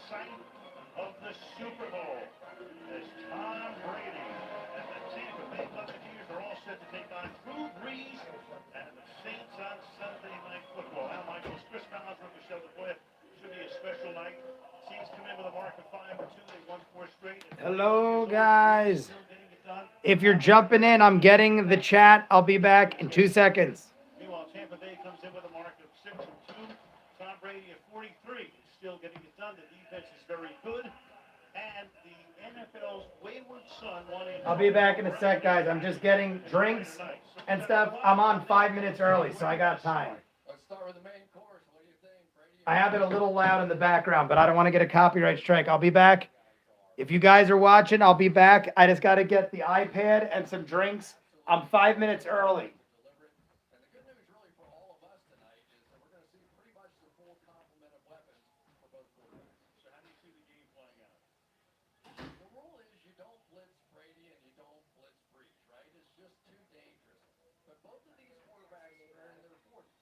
site of the Super Bowl as Tom Brady and the Tampa Bay Buccaneers are all set to take on Brees and the Saints on Sunday Night Football. Al Michaels, Chris Collinsworth, Michelle DeBoyer. Should be a special night. Saints come in with a mark of 5-2. They won 4 straight. Hello, guys. If you're jumping in, I'm getting the chat. I'll be back in 2 seconds. Meanwhile, Tampa Bay comes in with a mark of 6-2. Tom Brady at 43 is still getting it done. The defense is very good. And the NFL's wayward son won in. I'll be back in a sec, guys. I'm just getting drinks and stuff. I'm on 5 minutes early, so I got time. Let's start with the main course. What do you think, Brady? I have it a little loud in the background, but I don't want to get a copyright strike. I'll be back. If you guys are watching, I'll be back. I just got to get the iPad and some drinks. I'm 5 minutes early. And the good news really for all of us tonight is that we're going to see pretty much the full complement of weapons for both quarterbacks. So how do you see the game playing out? The rule is you don't blitz Brady and you don't blitz Brees, right? It's just too dangerous. But both of these quarterbacks are in their 40s.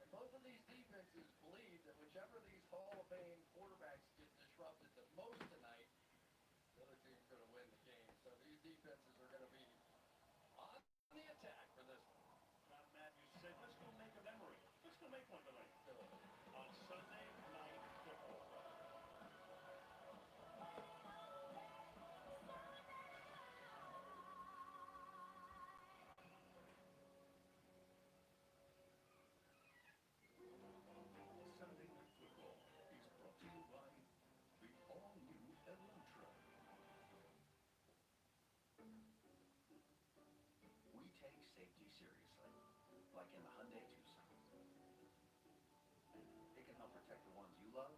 And both of these defenses believe that whichever of these Hall of Fame quarterbacks gets disrupted the most tonight, the other team's going to win the game. So these defenses are going to be on the attack for this one. John Matthews said, let's go make a memory. Let's go make one tonight. On Sunday Night Football. Sunday Night Football is brought to you by the all-new Elantra. We take safety seriously, like in the Hyundai Tucson. It can help protect the ones you love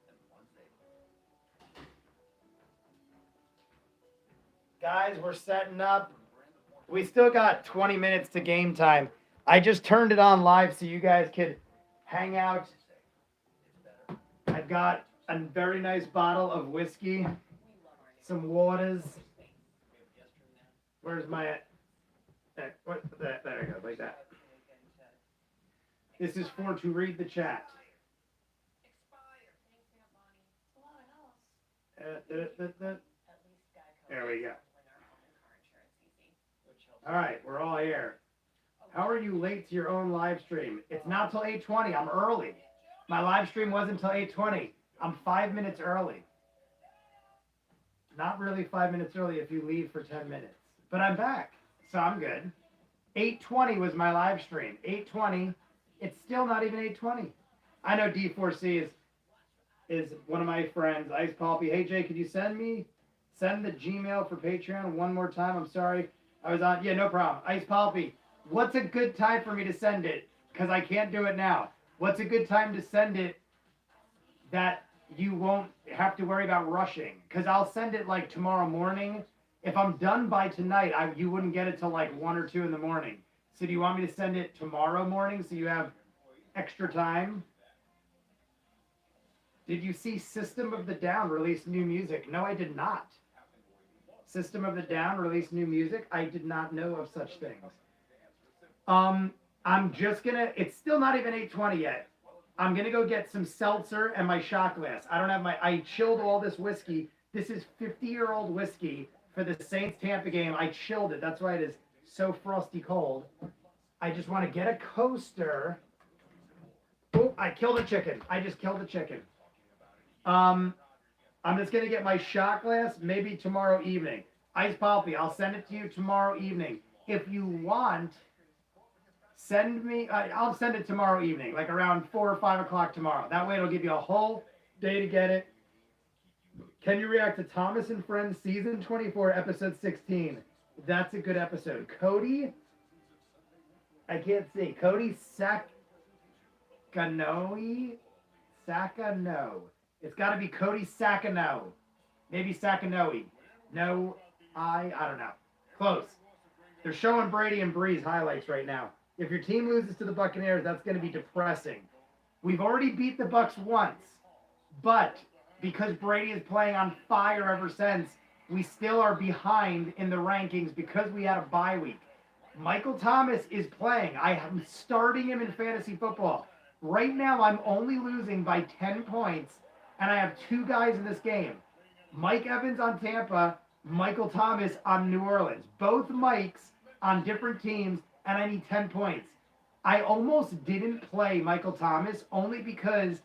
and the ones they love. Guys, we're setting up. We still got 20 minutes to game time. I just turned it on live so you guys could hang out. I've got a very nice bottle of whiskey, some waters. Where's my... There I go, like that. This is for to read the chat. There we go. All right, we're all here. How are you late to your own live stream? It's not till 8:20. I'm early. My live stream wasn't till 8:20. I'm 5 minutes early. Not really 5 minutes early if you leave for 10 minutes. But I'm back, so I'm good. 8:20 was my live stream. 8:20. It's still not even 8:20. I know D4C is one of my friends, Ice Poppy. Hey, Jay, could you send the Gmail for Patreon one more time? I'm sorry. I was on. Yeah, no problem. Ice Poppy, what's a good time for me to send it? Because I can't do it now. What's a good time to send it that you won't have to worry about rushing? Because I'll send it like tomorrow morning. If I'm done by tonight, you wouldn't get it till like 1 or 2 in the morning. So do you want me to send it tomorrow morning so you have extra time? Did you see System of the Down release new music? No, I did not. System of the Down released new music? I did not know of such things. I'm just gonna, it's still not even 8:20 yet. I'm gonna go get some seltzer and my shot glass. I chilled all this whiskey. This is 50-year-old whiskey for the Saints Tampa game. I chilled it. That's why it is so frosty cold. I just want to get a coaster. Oh, I killed a chicken. I just killed a chicken. I'm just going to get my shot glass maybe tomorrow evening. Ice Poppy, I'll send it to you tomorrow evening. If you want, send me, I'll send it tomorrow evening, like around 4 or 5 o'clock tomorrow. That way it'll give you a whole day to get it. Can you react to Thomas and Friends season 24, episode 16? That's a good episode. Cody, I can't see. Cody Sakano. It's got to be Cody Sakano. Maybe Sakanoe. No, I don't know. Close. They're showing Brady and Brees highlights right now. If your team loses to the Buccaneers, that's going to be depressing. We've already beat the Bucs once, but because Brady is playing on fire ever since, we still are behind in the rankings because we had a bye week. Michael Thomas is playing. I am starting him in fantasy football. Right now, I'm only losing by 10 points, and I have two guys in this game. Mike Evans on Tampa, Michael Thomas on New Orleans. Both Mikes on different teams, and I need 10 points. I almost didn't play Michael Thomas only because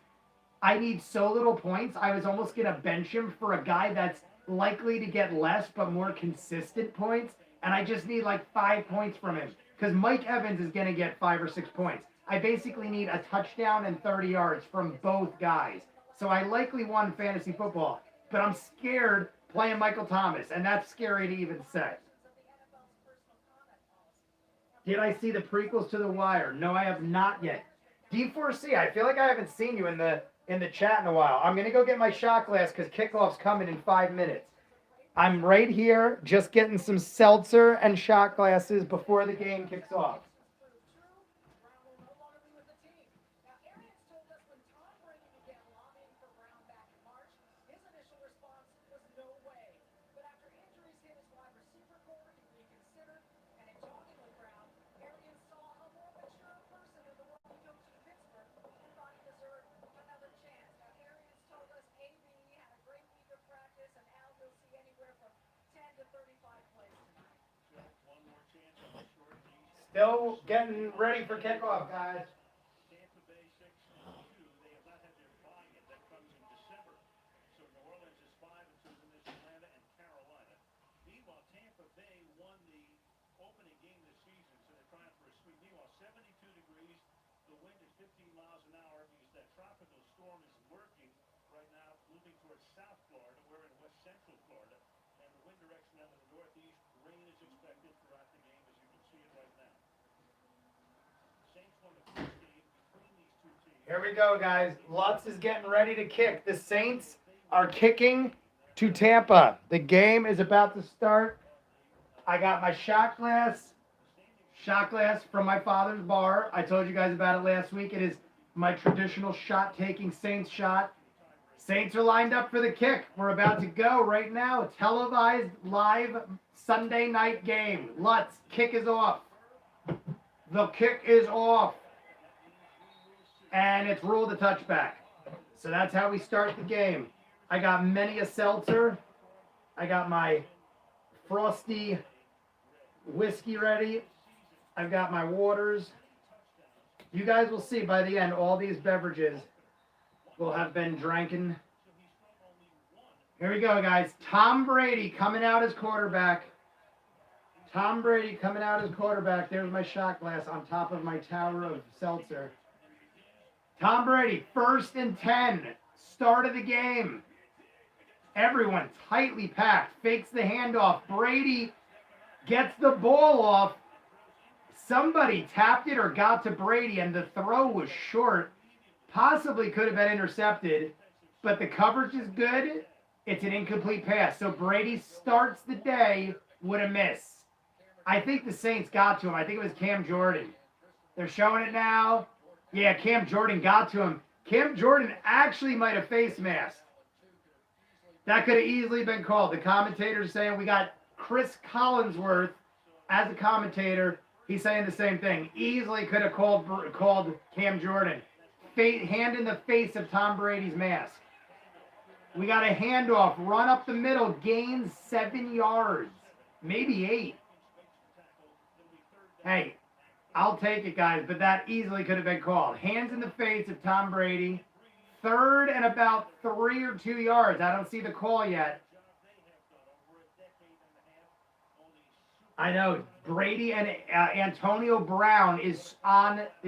I need so little points. I was almost going to bench him for a guy that's likely to get less but more consistent points, and I just need like 5 points from him because Mike Evans is going to get 5 or 6 points. I basically need a touchdown and 30 yards from both guys. So I likely won fantasy football, but I'm scared playing Michael Thomas, and that's scary to even say. Did I see the prequels to The Wire? No, I have not yet. D4C, I feel like I haven't seen you in the chat in a while. I'm going to go get my shot glass because kickoff's coming in 5 minutes. I'm right here just getting some seltzer and shot glasses before the game kicks off. Still getting ready for kickoff, guys. Tampa Bay 6-2. They have not had their bye yet. That comes in December. So New Orleans is 5-2 in this Atlanta and Carolina. Meanwhile, Tampa Bay won the opening game this season, so they're trying for a sweep. Meanwhile, 72 degrees. The wind is 15 miles an hour because that tropical storm is lurking right now, moving towards South Florida. We're in west central Florida, and the wind direction out of the northeast. Rain is expected throughout the game, as you can see it right now. Here we go, guys. Lutz is getting ready to kick. The Saints are kicking to Tampa. The game is about to start. I got my shot glass from my father's bar. I told you guys about it last week. It is my traditional shot-taking Saints shot. Saints are lined up for the kick. We're about to go right now. A televised live Sunday night game. Lutz, kick is off. The kick is off. And it's ruled a touchback. So that's how we start the game. I got many a seltzer. I got my frosty whiskey ready. I've got my waters. You guys will see by the end, all these beverages will have been drinking. Here we go, guys. Tom Brady coming out as quarterback. Tom Brady coming out as quarterback. There's my shot glass on top of my tower of seltzer. Tom Brady, 1st and 10. Start of the game. Everyone tightly packed. Fakes the handoff. Brady gets the ball off. Somebody tapped it or got to Brady, and the throw was short. Possibly could have been intercepted, but the coverage is good. It's an incomplete pass. So Brady starts the day with a miss. I think the Saints got to him. I think it was Cam Jordan. They're showing it now. Yeah, Cam Jordan got to him. Cam Jordan actually might have face masked. That could have easily been called. The commentator's saying we got Chris Collinsworth as a commentator. He's saying the same thing. Easily could have called Cam Jordan. Hand in the face of Tom Brady's mask. We got a handoff. Run up the middle. Gains 7 yards. Maybe 8. Hey, I'll take it, guys, but that easily could have been called. Hands in the face of Tom Brady. 3rd and about 3 or 2 yards. I don't see the call yet. I know Brady and Antonio Brown is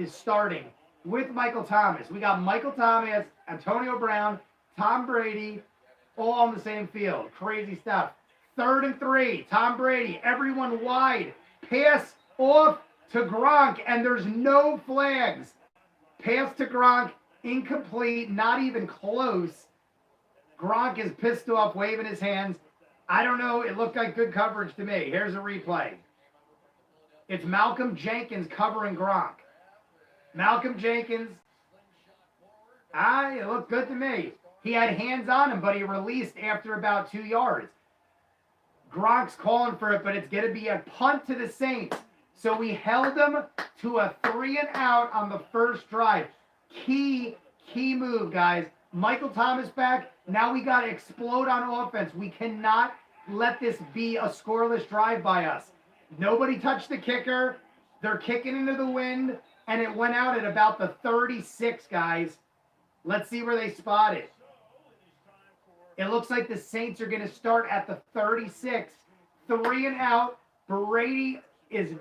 starting with Michael Thomas. We got Michael Thomas, Antonio Brown, Tom Brady, all on the same field. Crazy stuff. 3rd and 3. Tom Brady, everyone wide. Pass off to Gronk, and there's no flags. Pass to Gronk, incomplete, not even close. Gronk is pissed off, waving his hands. I don't know. It looked like good coverage to me. Here's a replay. It's Malcolm Jenkins covering Gronk. Malcolm Jenkins. It looked good to me. He had hands on him, but he released after about 2 yards. Gronk's calling for it, but it's going to be a punt to the Saints. So we held them to a 3 and out on the first drive. Key move, guys. Michael Thomas back. Now we got to explode on offense. We cannot let this be a scoreless drive by us. Nobody touched the kicker. They're kicking into the wind, and it went out at about the 36, guys. Let's see where they spot it. It looks like the Saints are going to start at the 36. 3 and out. Brady is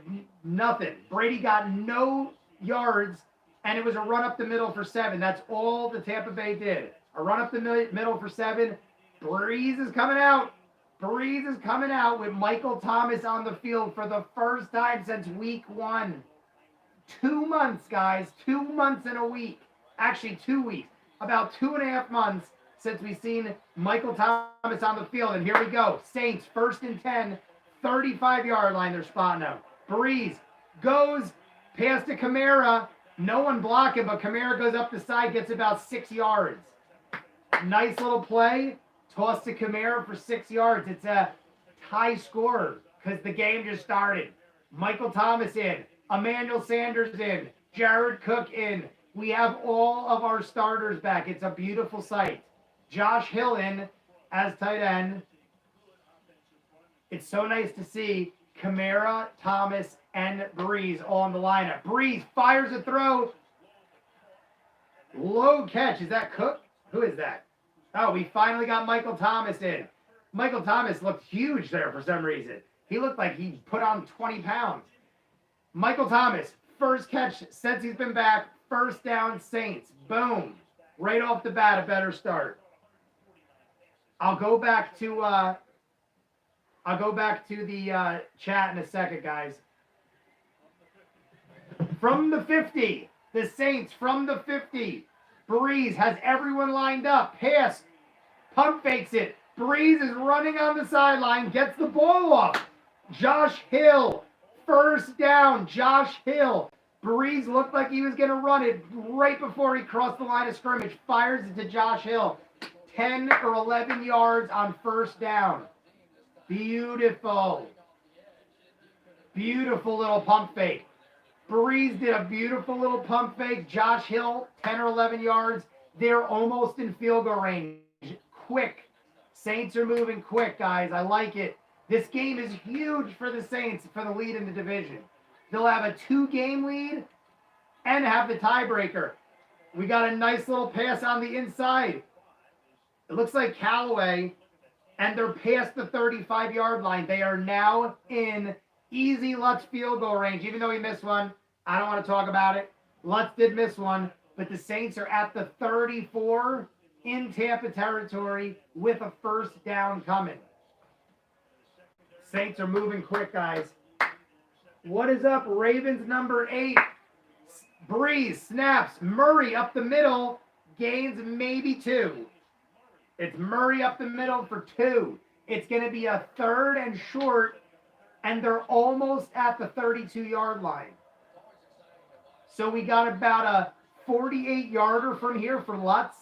nothing. Brady got no yards, and it was a run up the middle for 7. That's all the Tampa Bay did. A run up the middle for 7. Brees is coming out. Brees is coming out with Michael Thomas on the field for the first time since week 1. 2 months, guys. 2 months and a week. Actually, 2 weeks. About 2.5 months since we've seen Michael Thomas on the field. And here we go. Saints, 1st and 10. 35-yard line, they're spotting him. Brees goes past to Kamara. No one blocking, but Kamara goes up the side, gets about 6 yards. Nice little play. Toss to Kamara for 6 yards. It's a high score because the game just started. Michael Thomas in. Emmanuel Sanders in. Jared Cook in. We have all of our starters back. It's a beautiful sight. Josh Hill in as tight end. It's so nice to see Kamara, Thomas, and Brees all in the lineup. Brees fires a throw. Low catch. Is that Cook? Who is that? Oh, we finally got Michael Thomas in. Michael Thomas looked huge there for some reason. He looked like he put on 20 pounds. Michael Thomas, first catch since he's been back. First down, Saints. Boom. Right off the bat, a better start. I'll go back to the chat in a second, guys. From the 50, the Saints from the 50. Brees has everyone lined up. Pass. Pump fakes it. Brees is running on the sideline. Gets the ball off. Josh Hill. First down. Josh Hill. Brees looked like he was going to run it right before he crossed the line of scrimmage. Fires it to Josh Hill. 10 or 11 yards on first down. Beautiful. Beautiful little pump fake. Brees did a beautiful little pump fake. Josh Hill, 10 or 11 yards. They're almost in field goal range. Quick. Saints are moving quick, guys. I like it. This game is huge for the Saints for the lead in the division. They'll have a 2-game lead and have the tiebreaker. We got a nice little pass on the inside. It looks like Callaway, and they're past the 35-yard line. They are now in easy Lutz field goal range, even though he missed one. I don't want to talk about it. Lutz did miss one, but the Saints are at the 34 in Tampa territory with a first down coming. Saints are moving quick, guys. What is up? Ravens number 8. Brees snaps. Murray up the middle. Gains maybe 2. It's Murray up the middle for 2. It's going to be a 3rd and short, and they're almost at the 32-yard line. So we got about a 48-yarder from here for Lutz.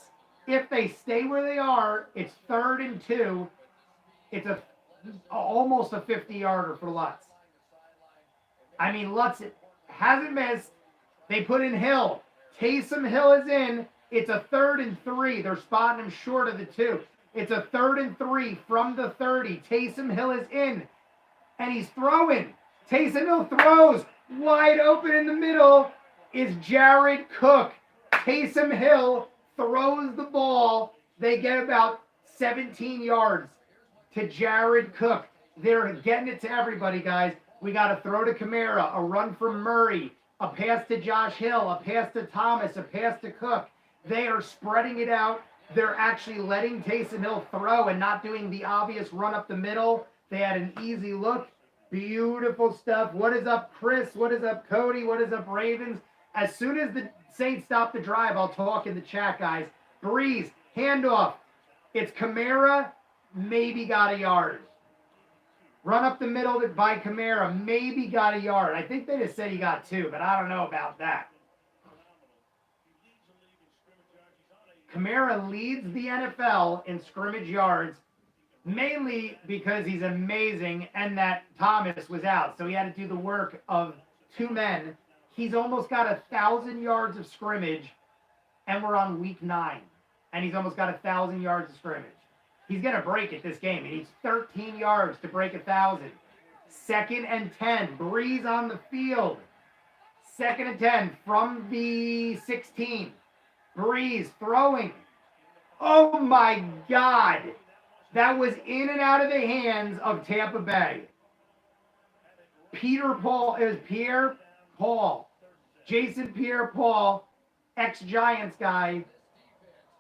If they stay where they are, it's 3rd and 2. It's almost a 50-yarder for Lutz. I mean, Lutz hasn't missed. They put in Hill. Taysom Hill is in. It's a 3rd and 3. They're spotting him short of the 2. It's a 3rd and 3 from the 30. Taysom Hill is in. And he's throwing. Taysom Hill throws. Wide open in the middle is Jared Cook. Taysom Hill throws the ball. They get about 17 yards to Jared Cook. They're getting it to everybody, guys. We got a throw to Kamara, a run from Murray, a pass to Josh Hill, a pass to Thomas, a pass to Cook. They are spreading it out. They're actually letting Taysom Hill throw and not doing the obvious run up the middle. They had an easy look. Beautiful stuff. What is up, Chris? What is up, Cody? What is up, Ravens? As soon as the Saints stop the drive, I'll talk in the chat, guys. Brees, handoff. It's Kamara, maybe got a yard. Run up the middle by Kamara, maybe got a yard. I think they just said he got 2, but I don't know about that. Kamara leads the NFL in scrimmage yards, mainly because he's amazing and that Thomas was out. So he had to do the work of 2 men. He's almost got 1,000 yards of scrimmage and we're on week 9, and he's almost got 1,000 yards of scrimmage. He's going to break it this game. He needs 13 yards to break 1,000. 2nd and 10. Brees on the field. 2nd and 10 from the 16. Brees throwing. Oh my God. That was in and out of the hands of Tampa Bay. Pierre Paul. Jason Pierre-Paul, ex-Giants guy,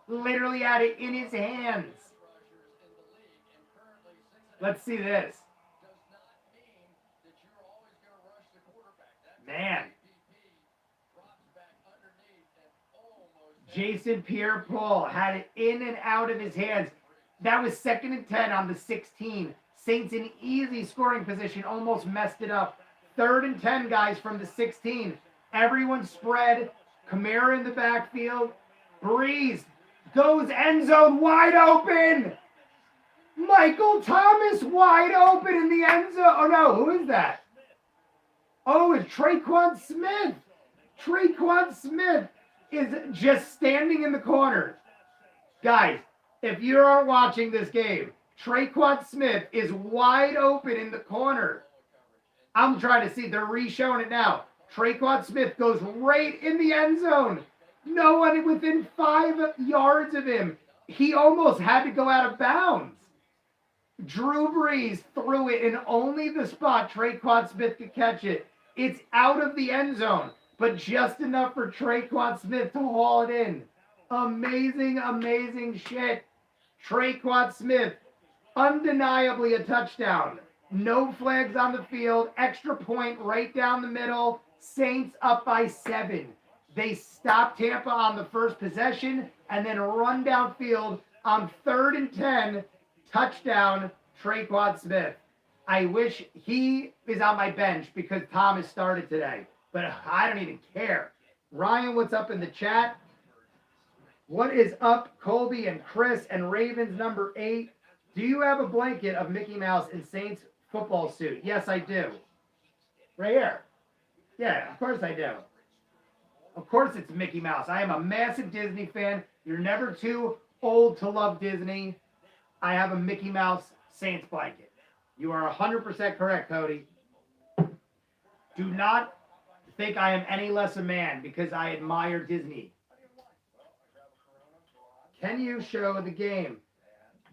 literally had it in his hands. Let's see this. Man. Jason Pierre-Paul had it in and out of his hands. That was 2nd and 10 on the 16. Saints in easy scoring position, almost messed it up. 3rd and 10, guys, from the 16. Everyone spread. Kamara in the backfield. Brees goes end zone wide open. Michael Thomas wide open in the end zone. Oh, no. Who is that? Oh, it's Traquan Smith. Traquan Smith is just standing in the corner. Guys, if you aren't watching this game, Traquan Smith is wide open in the corner. I'm trying to see. They're re-showing it now. Traquan Smith goes right in the end zone. No one within 5 yards of him. He almost had to go out of bounds. Drew Brees threw it in only the spot Traquan Smith could catch it. It's out of the end zone, but just enough for Traquan Smith to haul it in. Amazing, amazing shit. Traquan Smith, undeniably a touchdown. No flags on the field. Extra point right down the middle. Saints up by 7. They stop Tampa on the first possession and then run downfield on 3rd and 10. Touchdown, Traquan Smith. I wish he is on my bench because Thomas started today, but I don't even care. Ryan, what's up in the chat? What is up, Colby and Chris and Ravens number 8? Do you have a blanket of Mickey Mouse in Saints football suit? Yes, I do. Right here. Yeah, of course I do. Of course it's Mickey Mouse. I am a massive Disney fan. You're never too old to love Disney. I have a Mickey Mouse Saints blanket. You are 100% correct, Cody. Do not think I am any less a man because I admire Disney. Can you show the game?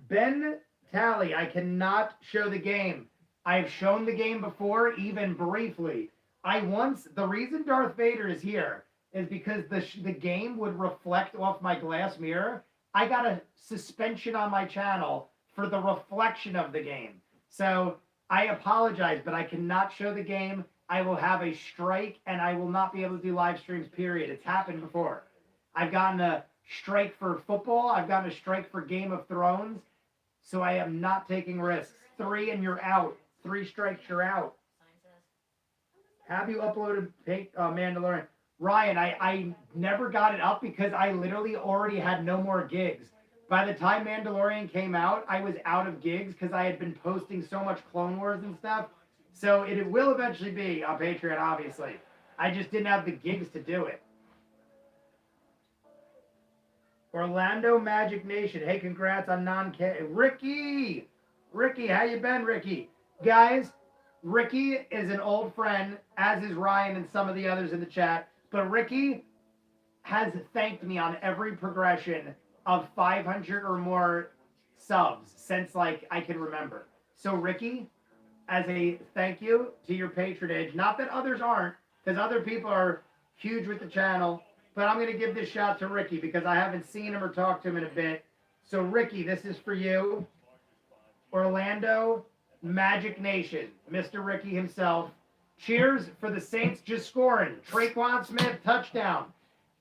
Ben Talley, I cannot show the game. I have shown the game before, even briefly. The reason Darth Vader is here is because the game would reflect off my glass mirror. I got a suspension on my channel for the reflection of the game. So I apologize, but I cannot show the game. I will have a strike and I will not be able to do live streams, period. It's happened before. I've gotten a strike for football. I've gotten a strike for Game of Thrones. So I am not taking risks. 3 and you're out. 3 strikes, you're out. Have you uploaded Mandalorian? Ryan, I never got it up because I literally already had no more gigs. By the time Mandalorian came out, I was out of gigs because I had been posting so much Clone Wars and stuff. So it will eventually be on Patreon, obviously. I just didn't have the gigs to do it. Orlando Magic Nation. Hey, congrats on Ricky! Ricky, how you been, Ricky? Guys, Ricky is an old friend, as is Ryan and some of the others in the chat. But Ricky has thanked me on every progression of 500 or more subs since, like, I can remember. So, Ricky, as a thank you to your patronage, not that others aren't, because other people are huge with the channel, but I'm going to give this shout to Ricky because I haven't seen him or talked to him in a bit. So, Ricky, this is for you. Orlando Magic Nation, Mr. Ricky himself. Cheers for the Saints just scoring. Traquan Smith, touchdown.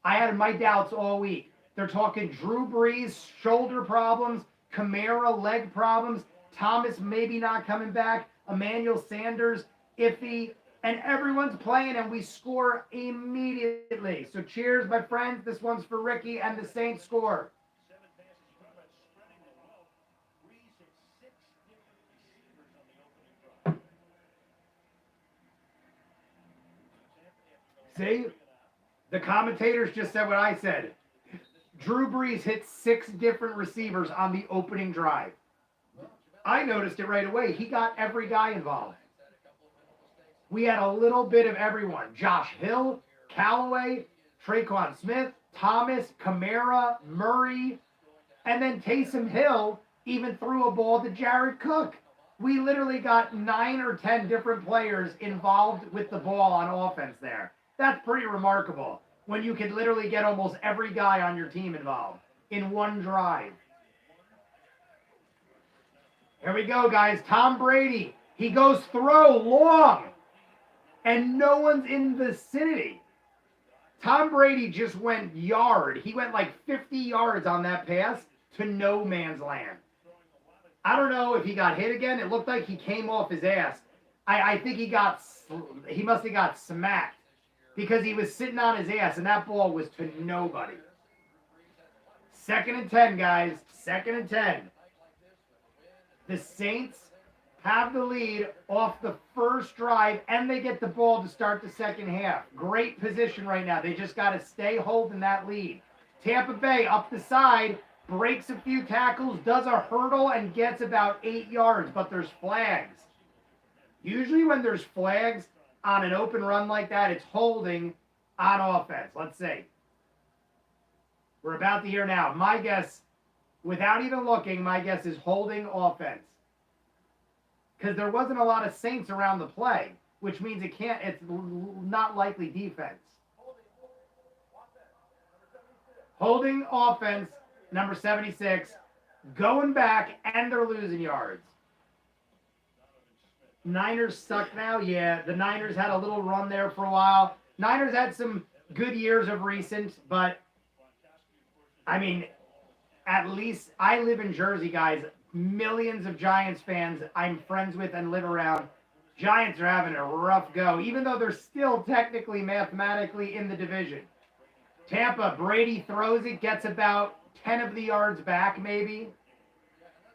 I had my doubts all week. They're talking Drew Brees, shoulder problems, Kamara, leg problems, Thomas maybe not coming back, Emmanuel Sanders, iffy, and everyone's playing and we score immediately. So cheers, my friends. This one's for Ricky and the Saints score. See? The commentators just said what I said. Drew Brees hit 6 different receivers on the opening drive. I noticed it right away. He got every guy involved. We had a little bit of everyone. Josh Hill, Callaway, Traquan Smith, Thomas, Kamara, Murray, and then Taysom Hill even threw a ball to Jared Cook. We literally got 9 or 10 different players involved with the ball on offense there. That's pretty remarkable when you can literally get almost every guy on your team involved in one drive. Here we go, guys. Tom Brady. He goes throw long, and no one's in the vicinity. Tom Brady just went yard. He went like 50 yards on that pass to no man's land. I don't know if he got hit again. It looked like he came off his ass. I think he must have got smacked because he was sitting on his ass, and that ball was to nobody. 2nd and 10, guys. 2nd and 10. The Saints have the lead off the first drive, and they get the ball to start the second half. Great position right now. They just got to stay holding that lead. Tampa Bay up the side, breaks a few tackles, does a hurdle, and gets about 8 yards, but there's flags. Usually when there's flags on an open run like that, it's holding on offense. Let's see. We're about to hear now. My guess, without even looking, my guess is holding offense. Because there wasn't a lot of Saints around the play, which means it's not likely defense. Holding offense, number 76, going back, and they're losing yards. Niners suck now? Yeah, the Niners had a little run there for a while. Niners had some good years of recent, but, I mean, at least I live in Jersey, guys. Millions of Giants fans I'm friends with and live around. Giants are having a rough go, even though they're still technically, mathematically in the division. Tampa, Brady throws it, gets about 10 of the yards back, maybe.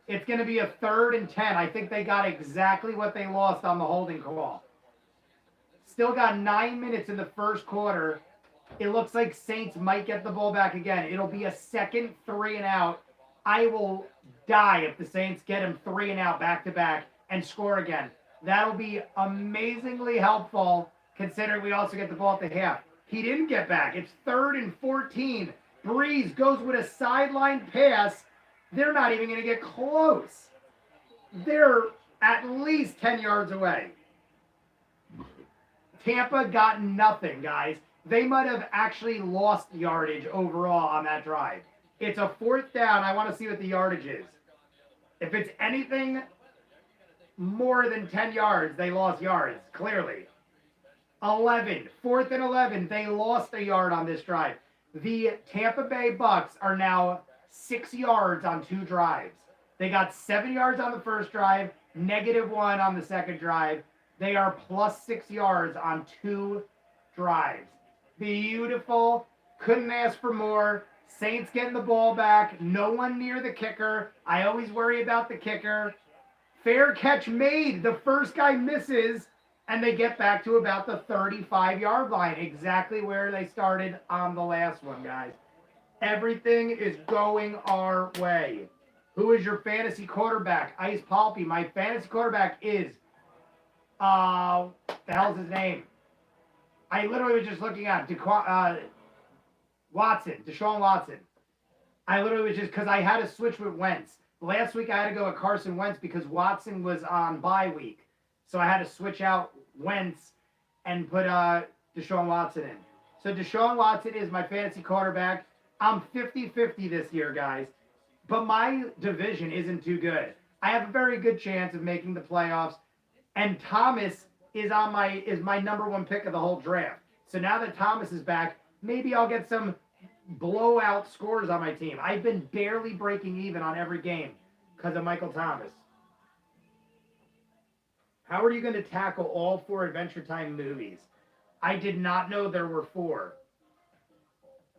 It's going to be a 3rd and 10. I think they got exactly what they lost on the holding call. Still got 9 minutes in the first quarter. It looks like Saints might get the ball back again. It'll be a 2nd 3 and out. I will die if the Saints get him 3 and out back-to-back and score again. That'll be amazingly helpful considering we also get the ball at the half. He didn't get back. It's 3rd and 14. Brees goes with a sideline pass. They're not even going to get close. They're at least 10 yards away. Tampa got nothing, guys. They might have actually lost yardage overall on that drive. It's a 4th down. I want to see what the yardage is. If it's anything more than 10 yards, they lost yards, clearly. 11. 4th and 11. They lost a yard on this drive. The Tampa Bay Bucs are now 6 yards on 2 drives. They got 7 yards on the first drive, -1 on the second drive. They are +6 yards on 2 drives. Beautiful. Couldn't ask for more. Saints getting the ball back. No one near the kicker. I always worry about the kicker. Fair catch made. The first guy misses, and they get back to about the 35-yard line, exactly where they started on the last one, guys. Everything is going our way. Who is your fantasy quarterback? Ice Palpy. My fantasy quarterback is, the hell's his name? I literally was just looking at Deshaun Watson. I literally was just, because I had to switch with Wentz. Last week I had to go with Carson Wentz because Watson was on bye week. So I had to switch out Wentz and put Deshaun Watson in. So Deshaun Watson is my fantasy quarterback. I'm 50-50 this year, guys. But my division isn't too good. I have a very good chance of making the playoffs. And Thomas is my number 1 pick of the whole draft. So now that Thomas is back, maybe I'll get some blowout scores on my team. I've been barely breaking even on every game because of Michael Thomas. How are you going to tackle all 4 Adventure Time movies? I did not know there were 4.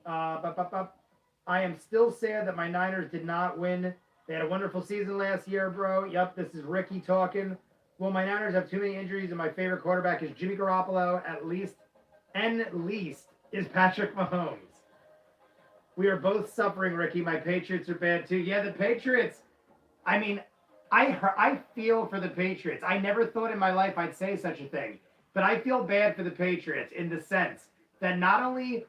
I am still sad that my Niners did not win. They had a wonderful season last year, bro. Yep, this is Ricky talking. Well, my Niners have too many injuries, and my favorite quarterback is Jimmy Garoppolo. At least is Patrick Mahomes. We are both suffering, Ricky. My Patriots are bad too. Yeah, the Patriots. I mean, I feel for the Patriots. I never thought in my life I'd say such a thing, but I feel bad for the Patriots in the sense that not only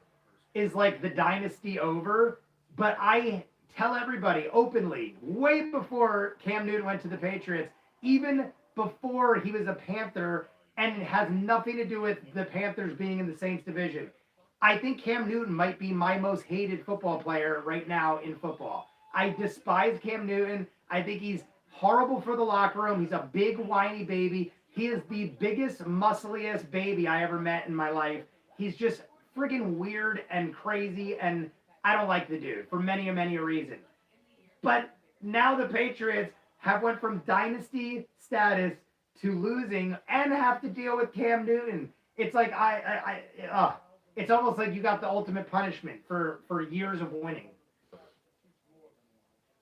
is like the dynasty over, but I tell everybody openly, way before Cam Newton went to the Patriots, even before he was a Panther, and it has nothing to do with the Panthers being in the Saints division. I think Cam Newton might be my most hated football player right now in football. I despise Cam Newton. I think he's horrible for the locker room. He's a big whiny baby. He is the biggest, muscliest baby I ever met in my life. He's just friggin' weird and crazy, and I don't like the dude for many a reason. But now the Patriots have went from dynasty status to losing and have to deal with Cam Newton. It's like it's almost like you got the ultimate punishment for years of winning.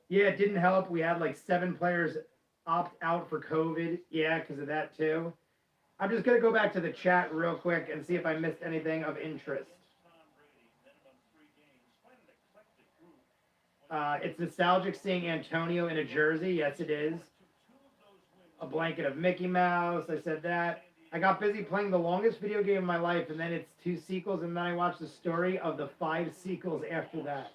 Yeah, it didn't help. We had like 7 players opt out for COVID. Yeah, because of that too. I'm just going to go back to the chat real quick and see if I missed anything of interest. It's nostalgic seeing Antonio in a jersey. Yes, it is. A blanket of Mickey Mouse. I said that. I got busy playing the longest video game of my life, and then it's 2 sequels, and then I watched the story of the 5 sequels after that.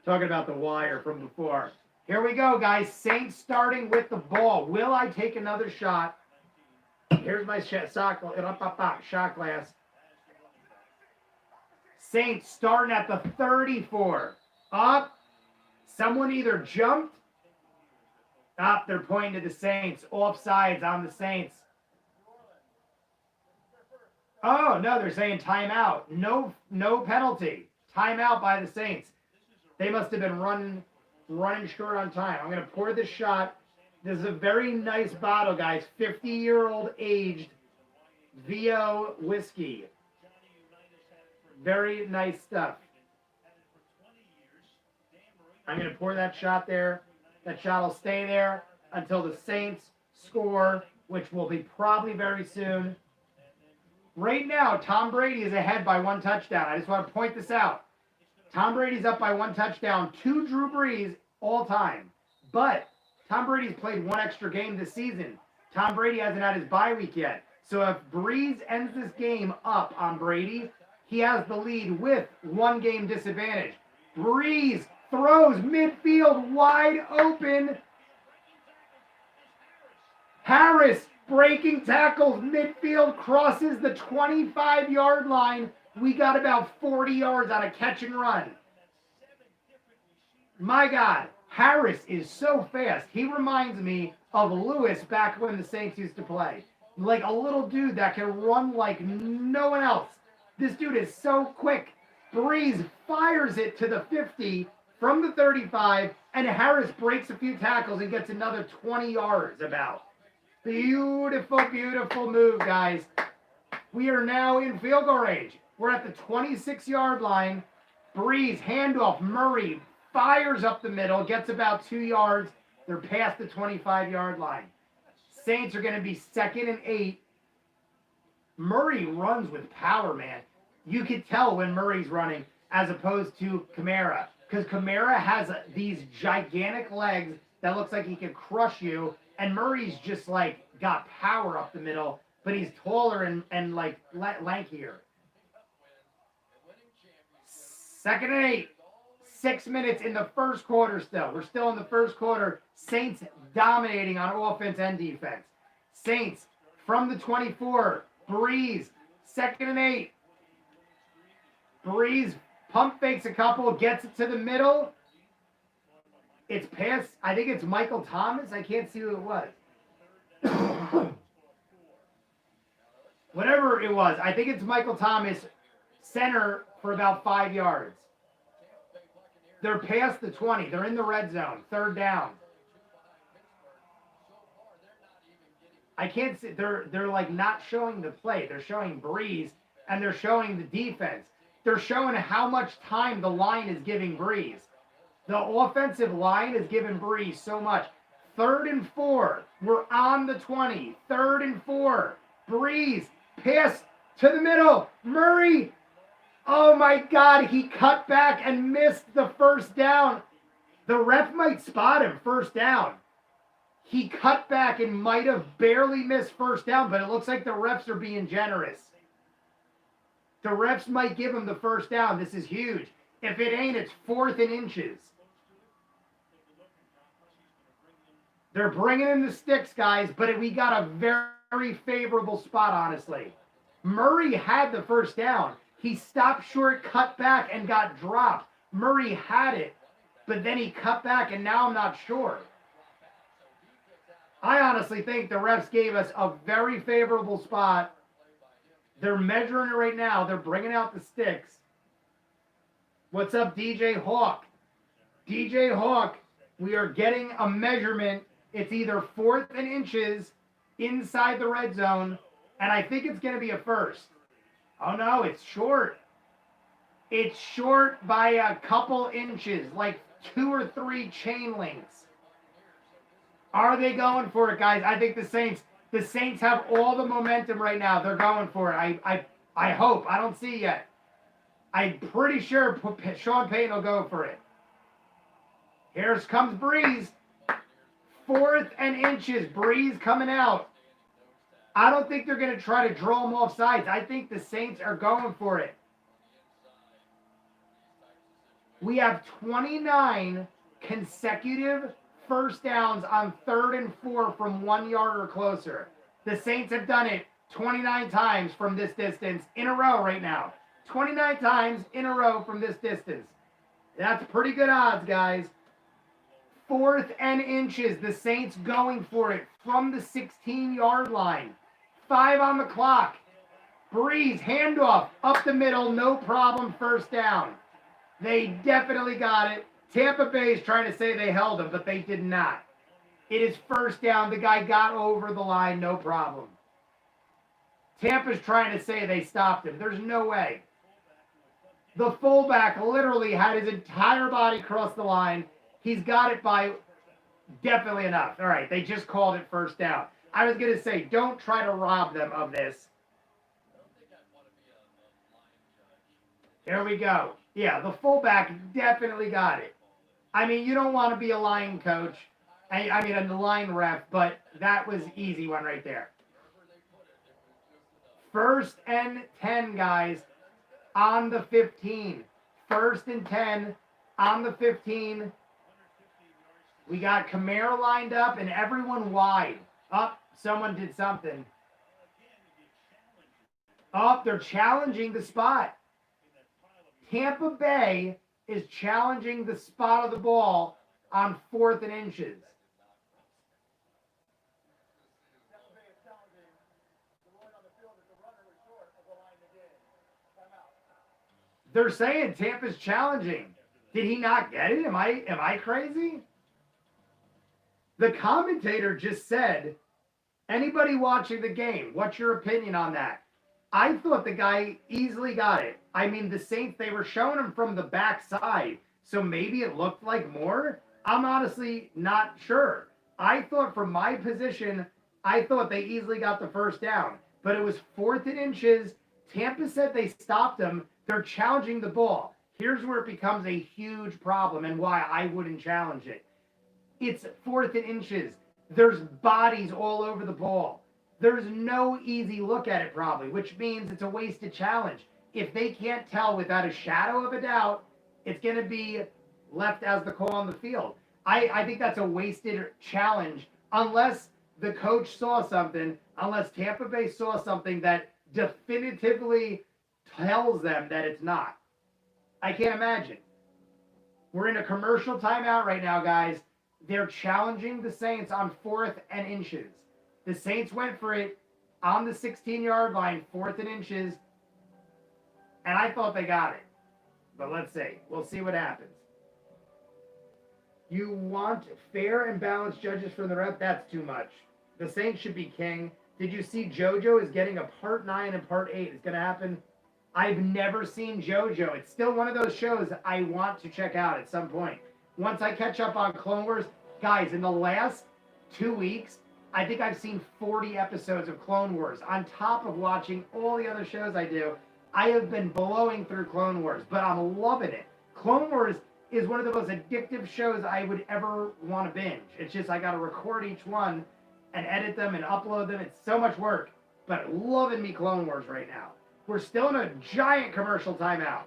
Talking about The Wire from before. Here we go, guys. Saints starting with the ball. Will I take another shot? Here's my shot glass. Saints starting at the 34. Up. Someone either jumped. Up. They're pointing to the Saints. Offsides on the Saints. Oh, no, they're saying timeout. No penalty. Timeout by the Saints. They must have been running short on time. I'm going to pour this shot. This is a very nice bottle, guys. 50-year-old aged VO whiskey. Very nice stuff. I'm going to pour that shot there. That shot will stay there until the Saints score, which will be probably very soon. Right now, Tom Brady is ahead by 1 touchdown. I just want to point this out. Tom Brady's up by 1 touchdown to Drew Brees all time. But Tom Brady's played 1 extra game this season. Tom Brady hasn't had his bye week yet. So if Brees ends this game up on Brady, he has the lead with 1 game disadvantage. Brees throws midfield wide open. Harris breaking tackles midfield, crosses the 25-yard line. We got about 40 yards on a catch and run. My God, Harris is so fast. He reminds me of Lewis back when the Saints used to play. Like a little dude that can run like no one else. This dude is so quick. Brees fires it to the 50 from the 35, and Harris breaks a few tackles and gets another 20 yards about. Beautiful, beautiful move, guys. We are now in field goal range. We're at the 26-yard line. Brees, handoff. Murray fires up the middle, gets about 2 yards. They're past the 25-yard line. Saints are going to be 2nd and 8. Murray runs with power, man. You could tell when Murray's running as opposed to Kamara, because Kamara has these gigantic legs that looks like he could crush you, and Murray's just like got power up the middle, but he's taller and like lankier. 2nd and 8. 6 minutes in the first quarter still. We're still in the first quarter. Saints dominating on offense and defense. Saints from the 24. Brees, 2nd and 8. Brees pump fakes a couple, gets it to the middle. It's past, I think it's Michael Thomas. I can't see who it was. Whatever it was, I think it's Michael Thomas, center for about 5 yards. They're past the 20. They're in the red zone. 3rd down. I can't see. They're like not showing the play. They're showing Brees, and they're showing the defense. They're showing how much time the line is giving Brees. The offensive line is giving Brees so much. 3rd and 4. We're on the 20. 3rd and 4. Brees, pass to the middle. Murray Oh my God, he cut back and missed the first down. The ref might spot him first down. He cut back and might have barely missed first down, but it looks like the refs are being generous. The refs might give him the first down. This is huge. If it ain't, it's 4th and inches. They're bringing in the sticks, guys, but we got a very favorable spot, honestly. Murray had the first down. He stopped short, cut back, and got dropped. Murray had it, but then he cut back, and now I'm not sure. I honestly think the refs gave us a very favorable spot. They're measuring it right now. They're bringing out the sticks. What's up, DJ Hawk? DJ Hawk, we are getting a measurement. It's either 4th and inches inside the red zone, and I think it's going to be a first. Oh, no, it's short. It's short by a couple inches, like 2 or 3 chain links. Are they going for it, guys? I think the Saints have all the momentum right now. They're going for it. I hope. I don't see yet. I'm pretty sure Sean Payton will go for it. Here comes Brees. 4th and inches. Brees coming out. I don't think they're going to try to draw them off sides. I think the Saints are going for it. We have 29 consecutive first downs on 3rd and 4 from 1 yard or closer. The Saints have done it 29 times from this distance in a row right now. 29 times in a row from this distance. That's pretty good odds, guys. 4th and inches. The Saints going for it from the 16-yard line. 5 on the clock. Brees, handoff, up the middle, no problem, first down. They definitely got it. Tampa Bay is trying to say they held him, but they did not. It is first down. The guy got over the line, no problem. Tampa's trying to say they stopped him. There's no way. The fullback literally had his entire body cross the line. He's got it by definitely enough. All right, they just called it first down. I was going to say, don't try to rob them of this. There we go. Yeah, the fullback definitely got it. I mean, you don't want to be a line coach. I mean, a line ref, but that was easy one right there. 1st and 10, guys, on the 15. 1st and 10 on the 15. We got Kamara lined up and everyone wide. Up, someone did something. Up, they're challenging the spot. Tampa Bay is challenging the spot of the ball on 4th and inches. They're saying Tampa's challenging. Did he not get it? Am I crazy? The commentator just said, anybody watching the game, what's your opinion on that? I thought the guy easily got it. I mean, the Saints, they were showing him from the backside, so maybe it looked like more. I'm honestly not sure. I thought from my position, I thought they easily got the first down, but it was 4th and inches. Tampa said they stopped him. They're challenging the ball. Here's where it becomes a huge problem and why I wouldn't challenge it. It's 4th and inches. There's bodies all over the ball. There's no easy look at it probably, which means it's a wasted challenge. If they can't tell without a shadow of a doubt, it's going to be left as the call on the field. I think that's a wasted challenge unless the coach saw something, unless Tampa Bay saw something that definitively tells them that it's not. I can't imagine. We're in a commercial timeout right now, guys. They're challenging the Saints on 4th and inches. The Saints went for it on the 16-yard line, 4th and inches, and I thought they got it. But let's see. We'll see what happens. You want fair and balanced judges from the ref? That's too much. The Saints should be king. Did you see JoJo is getting a part 9 and part 8? It's going to happen. I've never seen JoJo. It's still one of those shows I want to check out at some point. Once I catch up on Clone Wars, guys, in the last 2 weeks, I think I've seen 40 episodes of Clone Wars on top of watching all the other shows I do. I have been blowing through Clone Wars, but I'm loving it. Clone Wars is one of the most addictive shows I would ever want to binge. It's just I got to record each one and edit them and upload them. It's so much work, but loving me Clone Wars right now. We're still in a giant commercial timeout.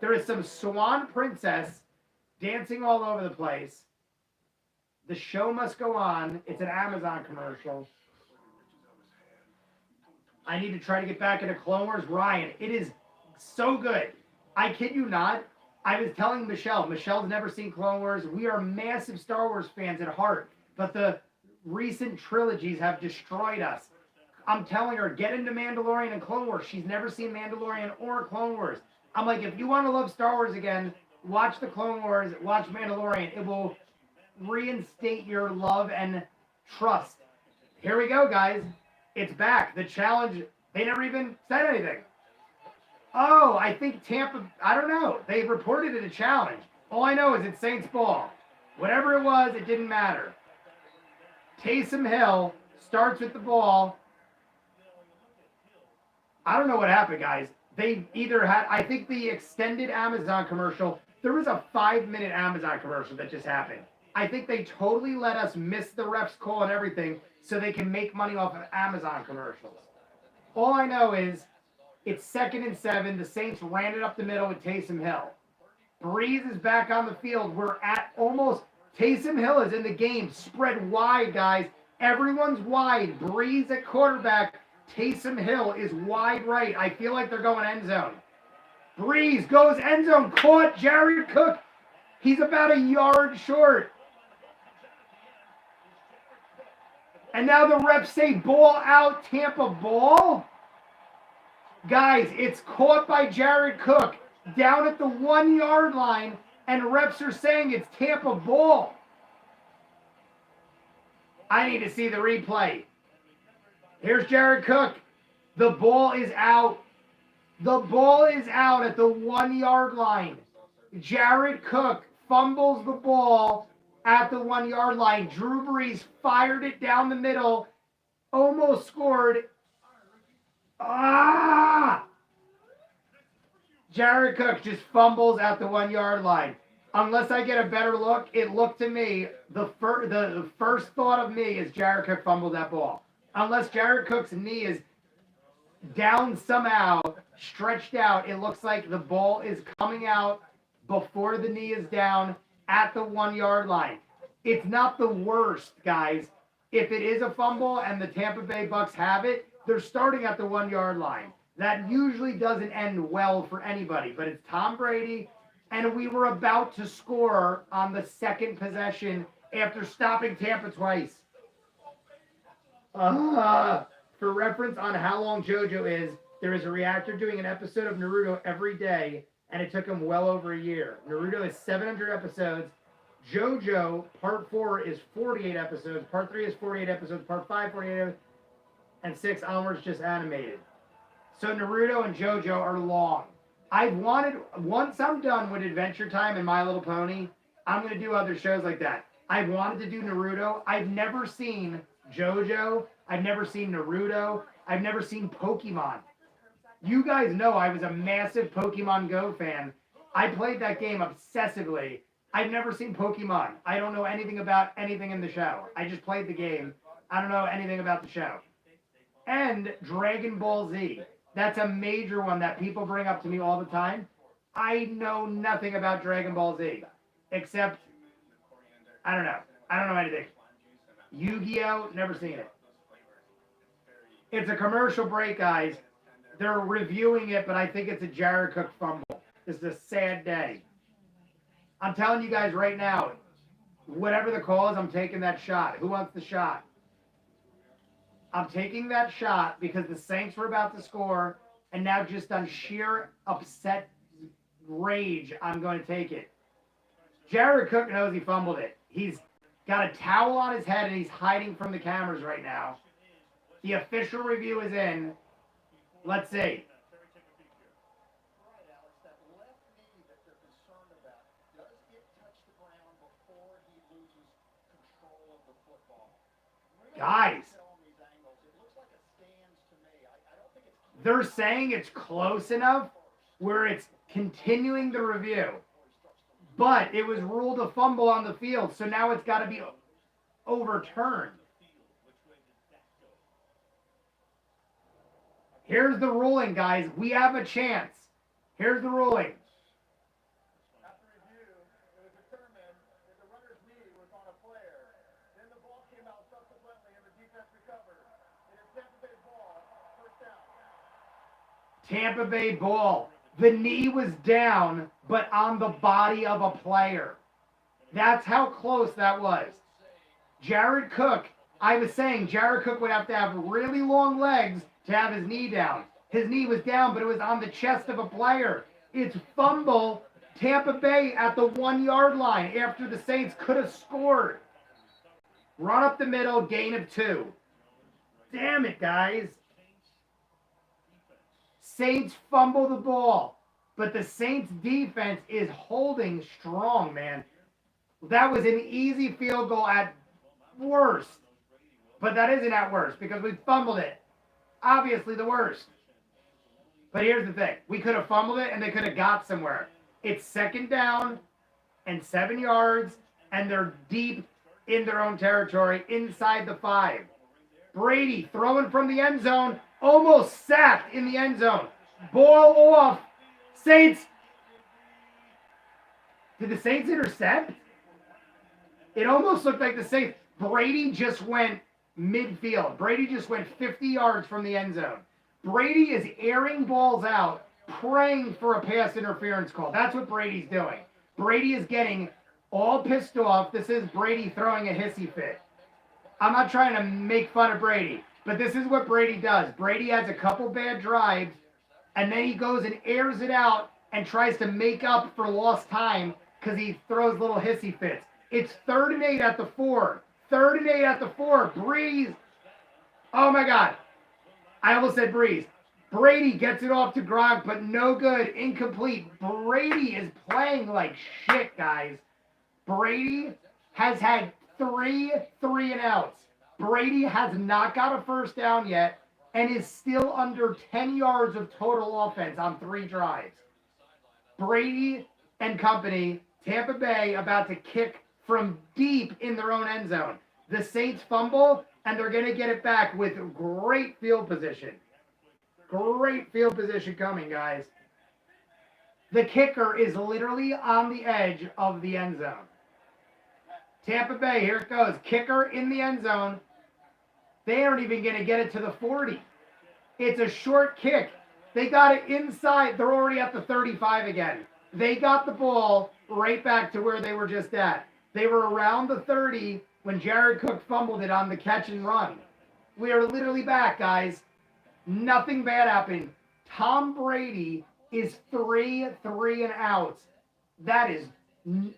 There is some swan princess dancing all over the place. The show must go on. It's an Amazon commercial. I need to try to get back into Clone Wars. Ryan, it is so good. I kid you not. I was telling Michelle. Michelle's never seen Clone Wars. We are massive Star Wars fans at heart, but the recent trilogies have destroyed us. I'm telling her, get into Mandalorian and Clone Wars. She's never seen Mandalorian or Clone Wars. I'm like, if you want to love Star Wars again, watch the Clone Wars, watch Mandalorian. It will reinstate your love and trust. Here we go, guys. It's back. The challenge, they never even said anything. Oh, I think Tampa, I don't know. They reported it a challenge. All I know is it's Saints ball. Whatever it was, it didn't matter. Taysom Hill starts with the ball. I don't know what happened, guys. They either had, I think the extended Amazon commercial, there was a 5-minute Amazon commercial that just happened. I think they totally let us miss the ref's call and everything so they can make money off of Amazon commercials. All I know is it's 2nd and 7. The Saints ran it up the middle with Taysom Hill. Brees is back on the field. We're at almost, Taysom Hill is in the game. Spread wide, guys. Everyone's wide. Brees at quarterback. Taysom Hill is wide right. I feel like they're going end zone. Brees goes end zone. Caught Jared Cook. He's about a yard short. And now the refs say ball out, Tampa ball. Guys, it's caught by Jared Cook down at the 1-yard line, and refs are saying it's Tampa ball. I need to see the replay. Here's Jared Cook. The ball is out. The ball is out at the 1-yard line. Jared Cook fumbles the ball at the 1-yard line. Drew Brees fired it down the middle. Almost scored. Jared Cook just fumbles at the 1-yard line. Unless I get a better look, it looked to me, the first thought of me is Jared Cook fumbled that ball. Unless Jared Cook's knee is down somehow, stretched out, it looks like the ball is coming out before the knee is down at the 1-yard line. It's not the worst, guys. If it is a fumble and the Tampa Bay Bucs have it, they're starting at the 1-yard line. That usually doesn't end well for anybody, but it's Tom Brady, and we were about to score on the second possession after stopping Tampa twice. For reference on how long JoJo is, there is a reactor doing an episode of Naruto every day, and it took him well over a year. Naruto is 700 episodes. JoJo, part 4 is 48 episodes. Part 3 is 48 episodes. Part 5, 48 episodes. And 6 onwards just animated. So Naruto and JoJo are long. Once I'm done with Adventure Time and My Little Pony, I'm going to do other shows like that. I've wanted to do Naruto. I've never seen JoJo. I've never seen Naruto. I've never seen Pokemon. You guys know I was a massive Pokemon Go fan. I played that game obsessively. I've never seen Pokemon. I don't know anything about anything in the show. I just played the game. I don't know anything about the show. And Dragon Ball Z. That's a major one that people bring up to me all the time. I know nothing about Dragon Ball Z. Except, I don't know. I don't know anything. Yu-Gi-Oh! Never seen it. It's a commercial break, guys. They're reviewing it, but I think it's a Jared Cook fumble. This is a sad day. I'm telling you guys right now, whatever the call is, I'm taking that shot. Who wants the shot? I'm taking that shot because the Saints were about to score, and now just on sheer upset rage, I'm going to take it. Jared Cook knows he fumbled it. He's got a towel on his head, and he's hiding from the cameras right now. The official review is in. Let's see. Right, Alex, that left knee that they're concerned about, does it touch the ground before he loses control of the football? Guys. On these angles, it looks like it stands to me. I don't think it's They're saying it's close enough where it's continuing the review. But it was ruled a fumble on the field, so now it's got to be overturned. Here's the ruling, guys. We have a chance. Here's the ruling. After review, it was determined that the runner's knee was on a player. Then the ball came out subsequently and the defense recovered. It is Tampa Bay ball, first down. Tampa Bay ball. The knee was down, but on the body of a player. That's how close that was. Jared Cook, I was saying Jared Cook would have to have really long legs to have his knee down. His knee was down, but it was on the chest of a player. It's fumble. Tampa Bay at the 1 yard line after the Saints could have scored. Run up the middle, gain of 2. Damn it, guys. Saints fumble the ball, but the Saints defense is holding strong, man. That was an easy field goal at worst, but that isn't at worst because we fumbled it. Obviously the worst. But here's the thing. We could have fumbled it and they could have got somewhere. It's second down and 7 yards, and they're deep in their own territory inside the 5. Brady throwing from the end zone, almost sacked in the end zone. Ball off. Saints. Did the Saints intercept? It almost looked like the Saints. Brady just went midfield. Brady just went 50 yards from the end zone. Brady is airing balls out, praying for a pass interference call. That's what Brady's doing. Brady is getting all pissed off. This is Brady throwing a hissy fit. I'm not trying to make fun of Brady, but this is what Brady does. Brady has a couple bad drives, and then he goes and airs it out and tries to make up for lost time because he throws little hissy fits. It's 3rd and 8 at the 4. 3rd and 8 at the 4. Brees. Oh, my God. I almost said Brees. Brady gets it off to Gronk, but no good. Incomplete. Brady is playing like shit, guys. Brady has had 3 3-and-outs. Brady has not got a first down yet and is still under 10 yards of total offense on 3 drives. Brady and company, Tampa Bay, about to kick from deep in their own end zone. The Saints fumble, and they're going to get it back with great field position. Great field position coming, guys. The kicker is literally on the edge of the end zone. Tampa Bay, here it goes. Kicker in the end zone. They aren't even going to get it to the 40. It's a short kick. They got it inside. They're already at the 35 again. They got the ball right back to where they were just at. They were around the 30 when Jared Cook fumbled it on the catch and run. We are literally back, guys. Nothing bad happened. Tom Brady is 3 3-and-outs. That is,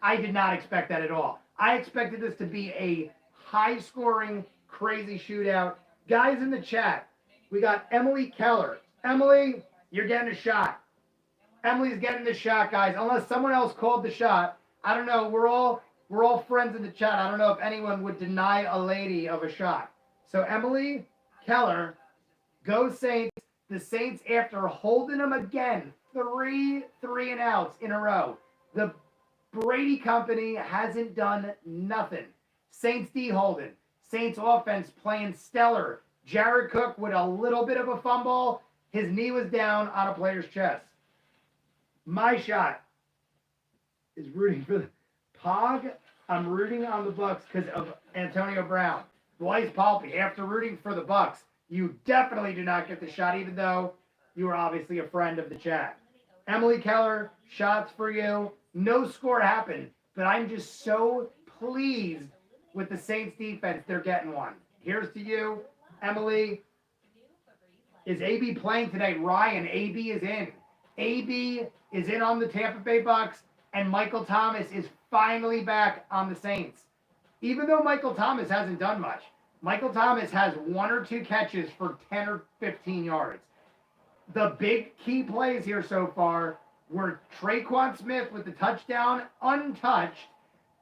I did not expect that at all. I expected this to be a high-scoring, crazy shootout. Guys in the chat, we got Emily Keller. Emily, you're getting a shot. Emily's getting the shot, guys. Unless someone else called the shot. I don't know. We're all friends in the chat. I don't know if anyone would deny a lady of a shot. So Emily Keller, go Saints. The Saints, after holding them again, 3 3-and-outs in a row. The Brady company hasn't done nothing. Saints D holding. Saints offense playing stellar. Jared Cook with a little bit of a fumble. His knee was down on a player's chest. My shot is rooting for the Pog. I'm rooting on the Bucs because of Antonio Brown. Blaise Palpy, after rooting for the Bucs, you definitely do not get the shot, even though you are obviously a friend of the chat. Emily Keller, shots for you. No score happened, but I'm just so pleased with the Saints defense. They're getting one. Here's to you, Emily. Is AB playing today? Ryan, AB is in. AB is in on the Tampa Bay Bucs, and Michael Thomas is finally back on the Saints. Even though Michael Thomas hasn't done much, Michael Thomas has 1 or 2 catches for 10 or 15 yards. The big key plays here so far were Traquan Smith with the touchdown untouched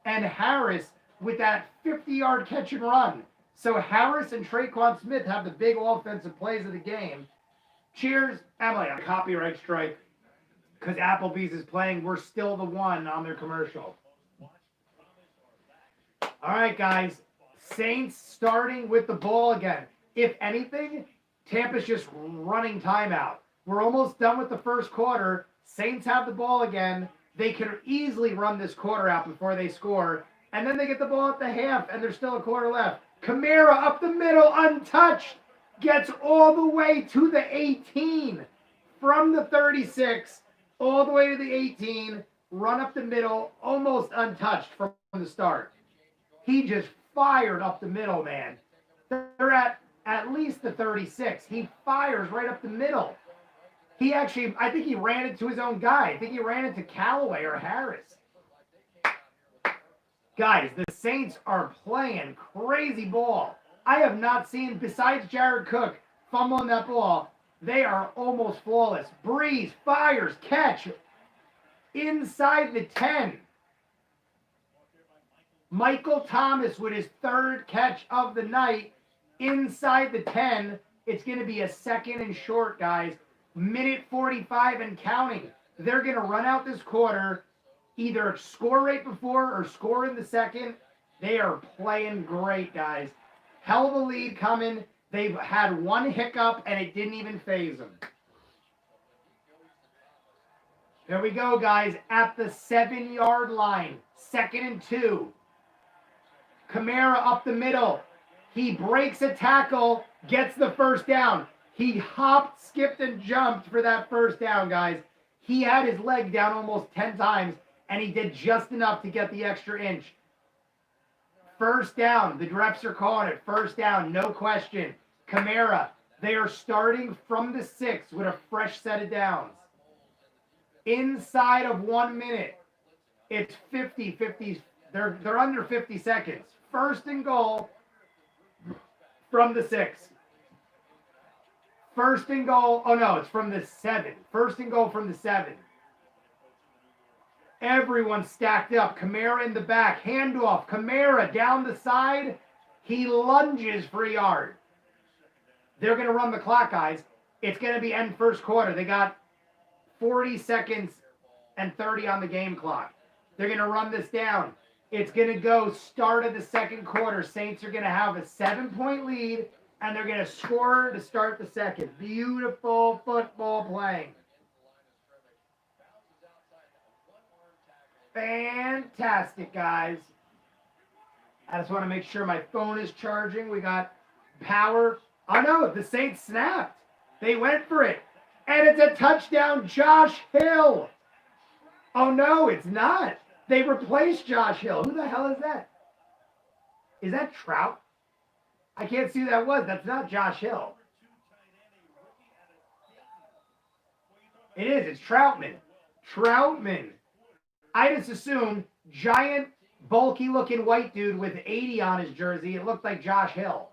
and Harris with that 50-yard catch and run. So Harris and Traquan Smith have the big offensive plays of the game. Cheers, Emily. A copyright strike because Applebee's is playing We're Still the One on their commercial. All right, guys. Saints starting with the ball again. If anything, Tampa's just running timeout. We're almost done with the first quarter. Saints have the ball again. They can easily run this quarter out before they score. And then they get the ball at the half, and there's still a quarter left. Kamara up the middle, untouched. Gets all the way to the 18. From the 36, all the way to the 18. Run up the middle, almost untouched from the start. He just fired up the middle, man. They're at least the 36. He fires right up the middle. He actually, I think he ran into his own guy. I think he ran into Callaway or Harris. Guys, the Saints are playing crazy ball. I have not seen, besides Jared Cook fumbling that ball, they are almost flawless. Brees fires, catch inside the 10. Michael Thomas with his third catch of the night inside the 10. It's going to be a second and short, guys. Minute 45 and counting. They're going to run out this quarter, either score right before or score in the second. They are playing great, guys. Hell of a lead coming. They've had one hiccup, and it didn't even faze them. There we go, guys, at the 7-yard line. 2nd and 2. Kamara up the middle. He breaks a tackle, gets the first down. He hopped, skipped, and jumped for that first down, guys. He had his leg down almost 10 times, and he did just enough to get the extra inch. First down. The refs are calling it. First down, no question. Kamara, they are starting from the 6 with a fresh set of downs. Inside of 1 minute, it's 50. They're under 50 seconds. First and goal from the 6. First and goal. Oh, no, it's from the 7. First and goal from the 7. Everyone stacked up. Kamara in the back. Handoff. Kamara down the side. He lunges for a yard. They're going to run the clock, guys. It's going to be end first quarter. They got 40 seconds and 30 on the game clock. They're going to run this down. It's going to go start of the second quarter. Saints are going to have a 7-point lead, and they're going to score to start the second. Beautiful football playing. Fantastic, guys. I just want to make sure my phone is charging. We got power. Oh, no, the Saints snapped. They went for it. And it's a touchdown, Josh Hill. Oh, no, it's not. They replaced Josh Hill. Who the hell is that? Is that Trout? I can't see who that was. That's not Josh Hill. It is. It's Troutman. Troutman. I just assumed giant, bulky-looking white dude with 80 on his jersey. It looked like Josh Hill.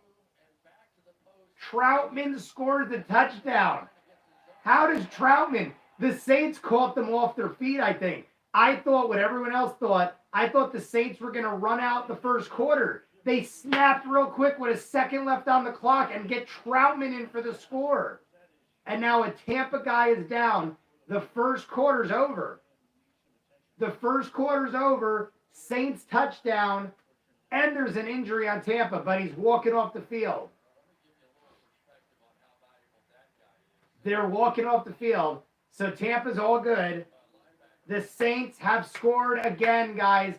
Troutman scores the touchdown. How does Troutman? The Saints caught them off their feet, I think. I thought what everyone else thought. I thought the Saints were going to run out the first quarter. They snapped real quick with a second left on the clock and get Troutman in for the score. And now a Tampa guy is down. The first quarter's over. The first quarter's over. Saints touchdown. And there's an injury on Tampa, but he's walking off the field. They're walking off the field. So Tampa's all good. The Saints have scored again, guys.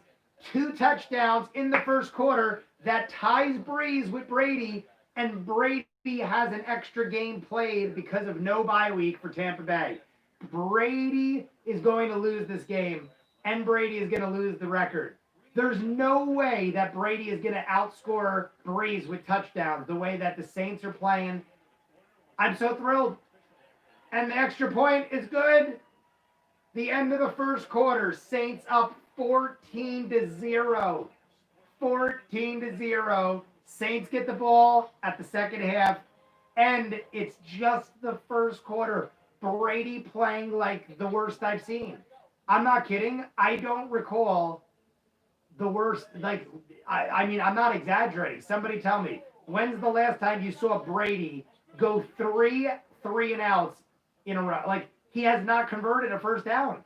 2 touchdowns in the first quarter. That ties Brees with Brady. And Brady has an extra game played because of no bye week for Tampa Bay. Brady is going to lose this game. And Brady is going to lose the record. There's no way that Brady is going to outscore Brees with touchdowns the way that the Saints are playing. I'm so thrilled. And the extra point is good. The end of the first quarter, Saints up 14-0. 14-0. Saints get the ball at the second half. And it's just the first quarter. Brady playing like the worst I've seen. I'm not kidding. I don't recall the worst. I mean, I'm not exaggerating. Somebody tell me, when's the last time you saw Brady go 3 3 and outs in a row. Like, he has not converted a first down.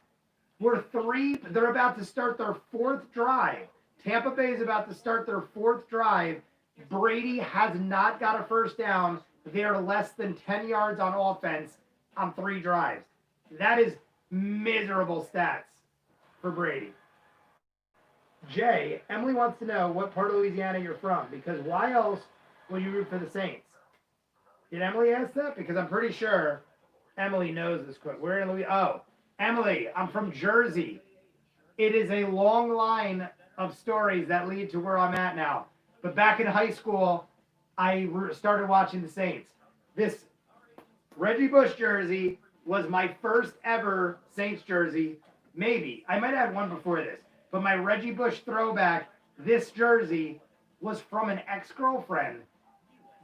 They're about to start their 4th drive. Tampa Bay is about to start their 4th drive. Brady has not got a first down. They're less than 10 yards on offense on 3 drives. That is miserable stats for Brady. Jay, Emily wants to know what part of Louisiana you're from, because why else will you root for the Saints? Did Emily ask that? Because I'm pretty sure Emily knows this quote. We're in Louisiana. Oh, Emily, I'm from Jersey. It is a long line of stories that lead to where I'm at now. But back in high school, I started watching the Saints. This Reggie Bush jersey was my first ever Saints jersey. Maybe. I might have had one before this. But my Reggie Bush throwback, this jersey, was from an ex-girlfriend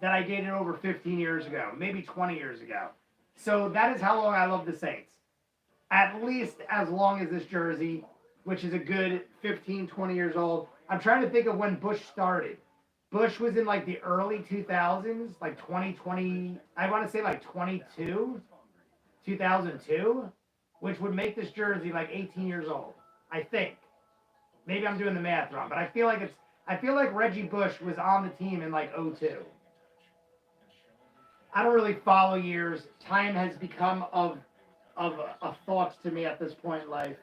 that I dated over 15 years ago, maybe 20 years ago. So that is how long I love the Saints. At least as long as this jersey, which is a good 15, 20 years old. I'm trying to think of when Bush started. Bush was in like the early 2000s, like 2020, I want to say like 2002, which would make this jersey like 18 years old, I think. Maybe I'm doing the math wrong, but I feel like Reggie Bush was on the team in like 02. I don't really follow years. Time has become of a thought to me at this point in life.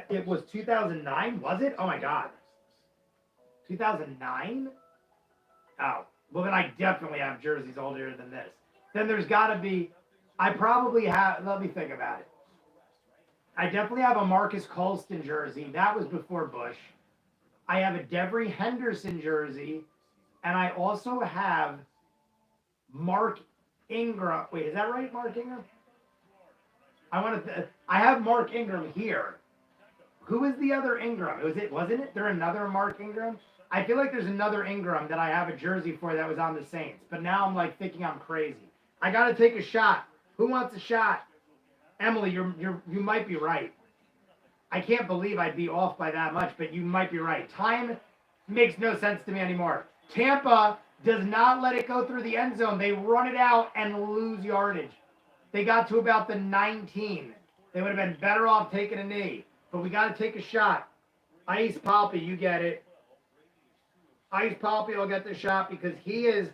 It was 2009, was it? Oh my God. 2009? Oh, well then I definitely have jerseys older than this. Then there's got to be, I probably have, let me think about it. I definitely have a Marcus Colston jersey. That was before Bush. I have a Devery Henderson jersey. And I also have Mark Ingram. Wait, is that right, Mark Ingram? I have Mark Ingram here. Who is the other Ingram? Wasn't it there another Mark Ingram? I feel like there's another Ingram that I have a jersey for that was on the Saints. But now I'm like thinking I'm crazy. I got to take a shot. Who wants a shot? Emily, you might be right. I can't believe I'd be off by that much, but you might be right. Time makes no sense to me anymore. Tampa does not let it go through the end zone. They run it out and lose yardage. They got to about the 19. They would have been better off taking a knee. But we got to take a shot. Ice Palpy, you get it. Ice Palpy will get the shot because he is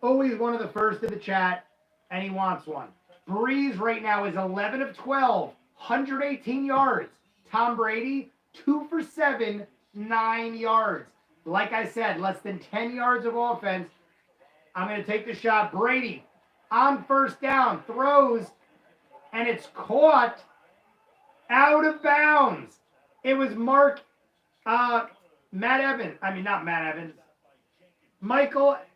always one of the first in the chat, and he wants one. Brees right now is 11 of 12, 118 yards. Tom Brady, 2 for 7, 9 yards. Like I said, less than 10 yards of offense. I'm going to take the shot. Brady on first down, throws, and it's caught out of bounds. It was Michael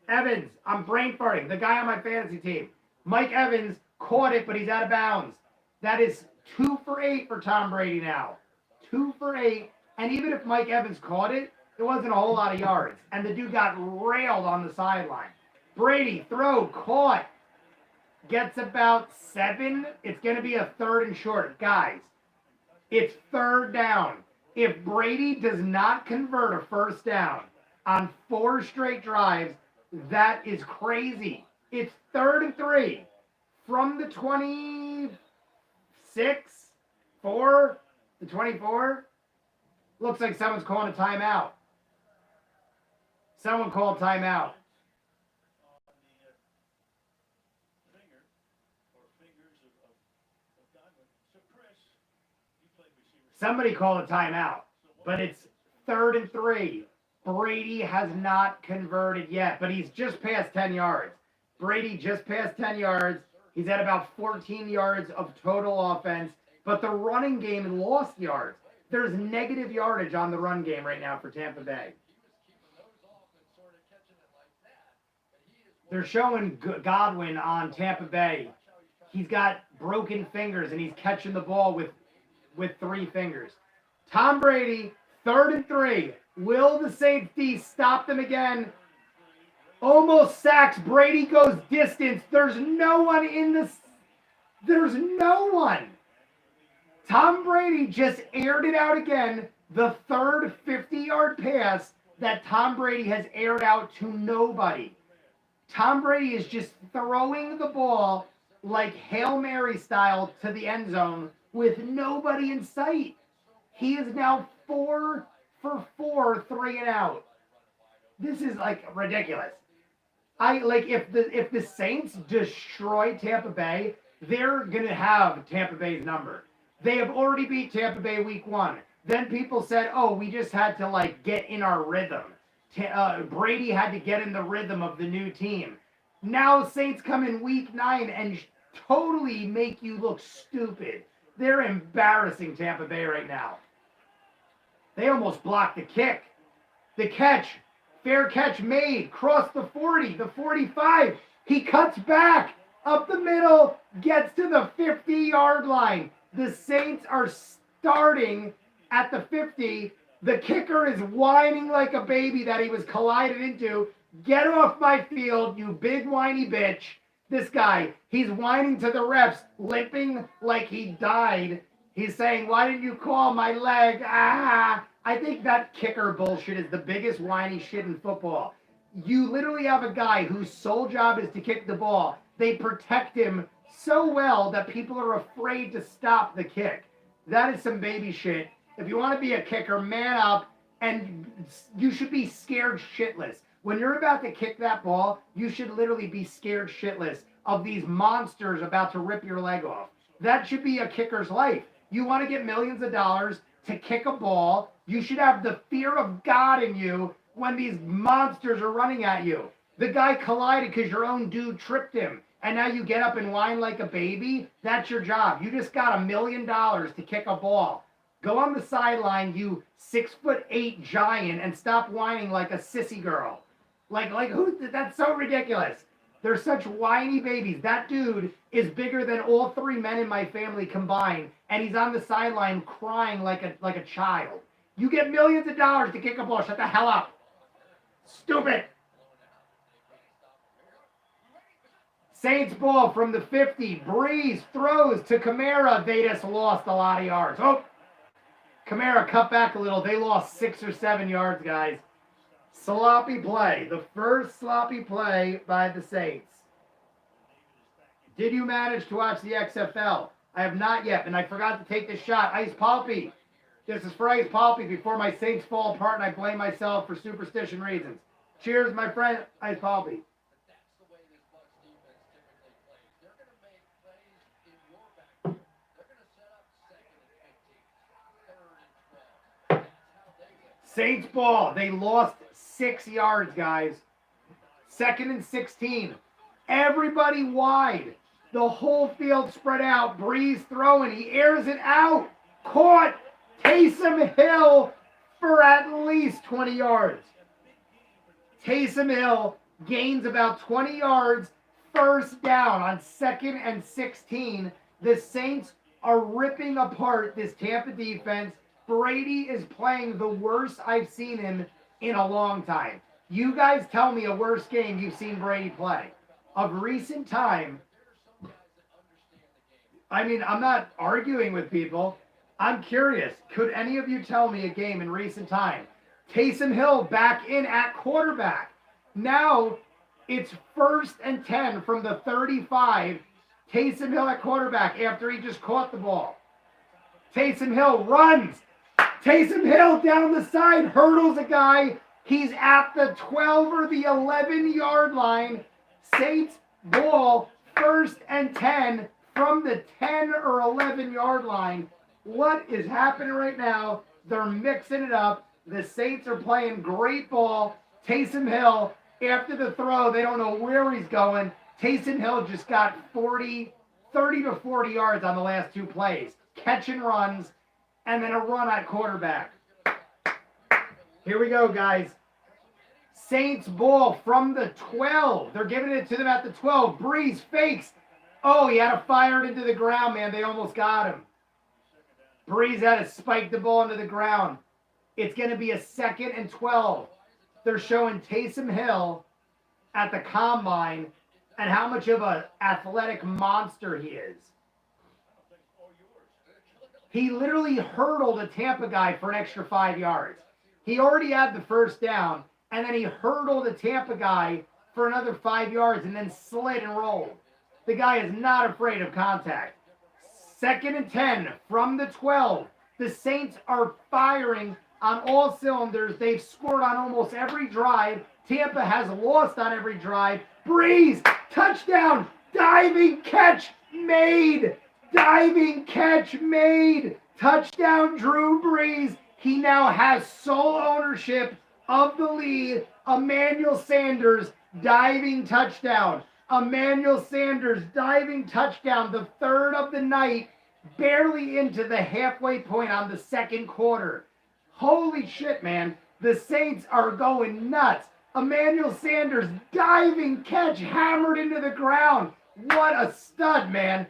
Evans. I'm brain farting. The guy on my fantasy team. Mike Evans caught it, but he's out of bounds. That is 2 for 8 for Tom Brady now. 2 for 8. And even if Mike Evans caught it, it wasn't a whole lot of yards. And the dude got railed on the sideline. Brady, throw, caught. Gets about 7. It's going to be a 3rd and short. Guys, it's 3rd down. If Brady does not convert a first down on 4 straight drives, that is crazy. It's 3rd and 3 from the 26, 4, the 24. Looks like someone's calling a timeout. Someone called timeout. Somebody called a timeout, but it's 3rd and 3. Brady has not converted yet, but he's just past 10 yards. Brady just past 10 yards. He's at about 14 yards of total offense, but the running game lost yards. There's negative yardage on the run game right now for Tampa Bay. They're showing Godwin on Tampa Bay. He's got broken fingers, and he's catching the ball with 3 fingers. Tom Brady, 3rd and 3. Will the safety stop them again? Almost sacks. Brady goes distance. There's no one in this. There's no one. Tom Brady just aired it out again. The 3rd 50-yard pass that Tom Brady has aired out to nobody. Tom Brady is just throwing the ball like Hail Mary style to the end zone with nobody in sight. He is now 4 for 4, 3 and out. This is like ridiculous. I like if the Saints destroy Tampa Bay, they're gonna have Tampa Bay's number. They have already beat Tampa Bay week 1. Then people said, "Oh, we just had to like get in our rhythm." Brady had to get in the rhythm of the new team. Now Saints come in week 9 and totally make you look stupid. They're embarrassing Tampa Bay right now. They almost blocked the kick. The catch, fair catch made, crossed the 40, the 45. He cuts back up the middle, gets to the 50-yard line. The Saints are starting at the 50. The kicker is whining like a baby that he was collided into. Get off my field, you big whiny bitch. This guy, he's whining to the refs, limping like he died. He's saying, "Why didn't you call my leg?" Ah! I think that kicker bullshit is the biggest whiny shit in football. You literally have a guy whose sole job is to kick the ball. They protect him so well that people are afraid to stop the kick. That is some baby shit. If you want to be a kicker, man up, and you should be scared shitless. When you're about to kick that ball, you should literally be scared shitless of these monsters about to rip your leg off. That should be a kicker's life. You want to get millions of dollars to kick a ball, you should have the fear of God in you when these monsters are running at you. The guy collided because your own dude tripped him, and now you get up and whine like a baby? That's your job. You just got $1 million to kick a ball. Go on the sideline, you 6'8" giant, and stop whining like a sissy girl. Like who? That's so ridiculous. They're such whiny babies. That dude is bigger than all 3 men in my family combined, and he's on the sideline crying like a child. You get millions of dollars to kick a ball. Shut the hell up. Stupid. Saints ball from the 50. Brees throws to Kamara. They just lost a lot of yards. Oh, Kamara cut back a little. They lost 6 or 7 yards, guys. Sloppy play. The first sloppy play by the Saints. Did you manage to watch the XFL? I have not yet, and I forgot to take this shot. Ice Palpy. This is for Ice Palpy before my Saints fall apart and I blame myself for superstition reasons. Cheers, my friend, Ice Palpy. That's the way this Bucs defense typically plays. They're going to make plays in your backfield. They're going to set up 2nd and 15, 3rd and 12. That's how they win. Saints ball. They lost 6 yards, guys. 2nd and 16. Everybody wide. The whole field spread out. Brees throwing. He airs it out. Caught. Taysom Hill for at least 20 yards. Taysom Hill gains about 20 yards. First down on 2nd and 16. The Saints are ripping apart this Tampa defense. Brady is playing the worst I've seen him in a long time. You guys tell me a worse game you've seen Brady play. Of recent time, I mean, I'm not arguing with people. I'm curious. Could any of you tell me a game in recent time? Taysom Hill back in at quarterback. Now it's 1st and 10 from the 35. Taysom Hill at quarterback after he just caught the ball. Taysom Hill runs. Taysom Hill down the side, hurdles a guy. He's at the 12 or the 11-yard line. Saints ball, 1st and 10 from the 10 or 11-yard line. What is happening right now? They're mixing it up. The Saints are playing great ball. Taysom Hill, after the throw, they don't know where he's going. Taysom Hill just got 30 to 40 yards on the last 2 plays. Catch and runs, and then a run at quarterback. Here we go, guys. Saints ball from the 12. They're giving it to them at the 12. Brees fakes. Oh, he had to fire it into the ground, man. They almost got him. Brees had to spike the ball into the ground. It's going to be a 2nd and 12. They're showing Taysom Hill at the combine and how much of an athletic monster he is. He literally hurdled a Tampa guy for an extra 5 yards. He already had the first down, and then he hurdled a Tampa guy for another 5 yards and then slid and rolled. The guy is not afraid of contact. 2nd and 10 from the 12. The Saints are firing on all cylinders. They've scored on almost every drive. Tampa has lost on every drive. Brees, touchdown, diving catch made. Diving catch made. Touchdown, Drew Brees. He now has sole ownership of the lead. Emmanuel Sanders, diving touchdown. Emmanuel Sanders, diving touchdown, the 3rd of the night, barely into the halfway point on the 2nd quarter. Holy shit, man. The Saints are going nuts. Emmanuel Sanders, diving catch, hammered into the ground. What a stud, man.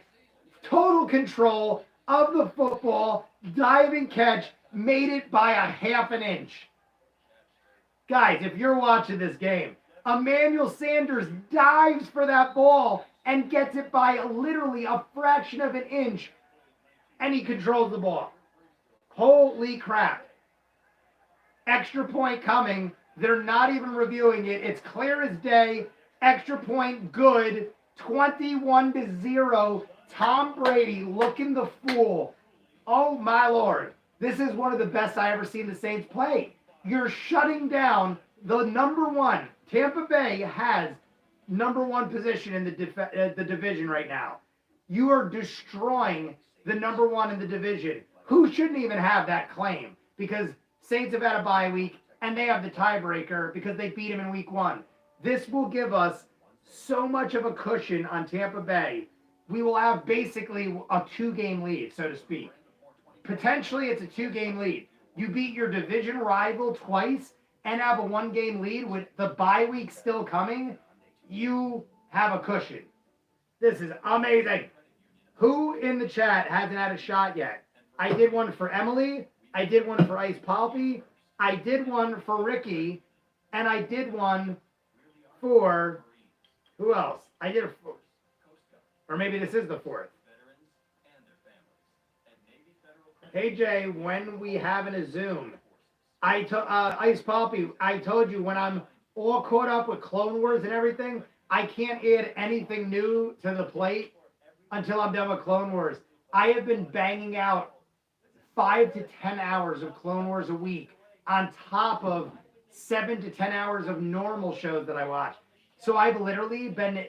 Total control of the football, diving catch, made it by a half an inch. Guys, if you're watching this game, Emmanuel Sanders dives for that ball and gets it by literally a fraction of an inch, and he controls the ball. Holy crap. Extra point coming. They're not even reviewing it. It's clear as day. Extra point good. 21-0. Tom Brady looking the fool. Oh, my Lord. This is one of the best I ever seen the Saints play. You're shutting down the number one. Tampa Bay has number one position in the division right now. You are destroying the number one in the division, who shouldn't even have that claim because Saints have had a bye week and they have the tiebreaker because they beat him in week 1. This will give us so much of a cushion on Tampa Bay. We will have basically a 2-game lead, so to speak. Potentially, it's a 2-game lead. You beat your division rival twice and have a 1-game lead with the bye week still coming. You have a cushion. This is amazing. Who in the chat hasn't had a shot yet? I did one for Emily. I did one for Ice Palpy. I did one for Ricky. And I did one for... Who else? I did a... Or maybe this is the 4th. Hey, Jay, when we having a Zoom? Ice Poppy, I told you when I'm all caught up with Clone Wars and everything, I can't add anything new to the plate until I'm done with Clone Wars. I have been banging out 5 to 10 hours of Clone Wars a week on top of 7 to 10 hours of normal shows that I watch. So I've literally been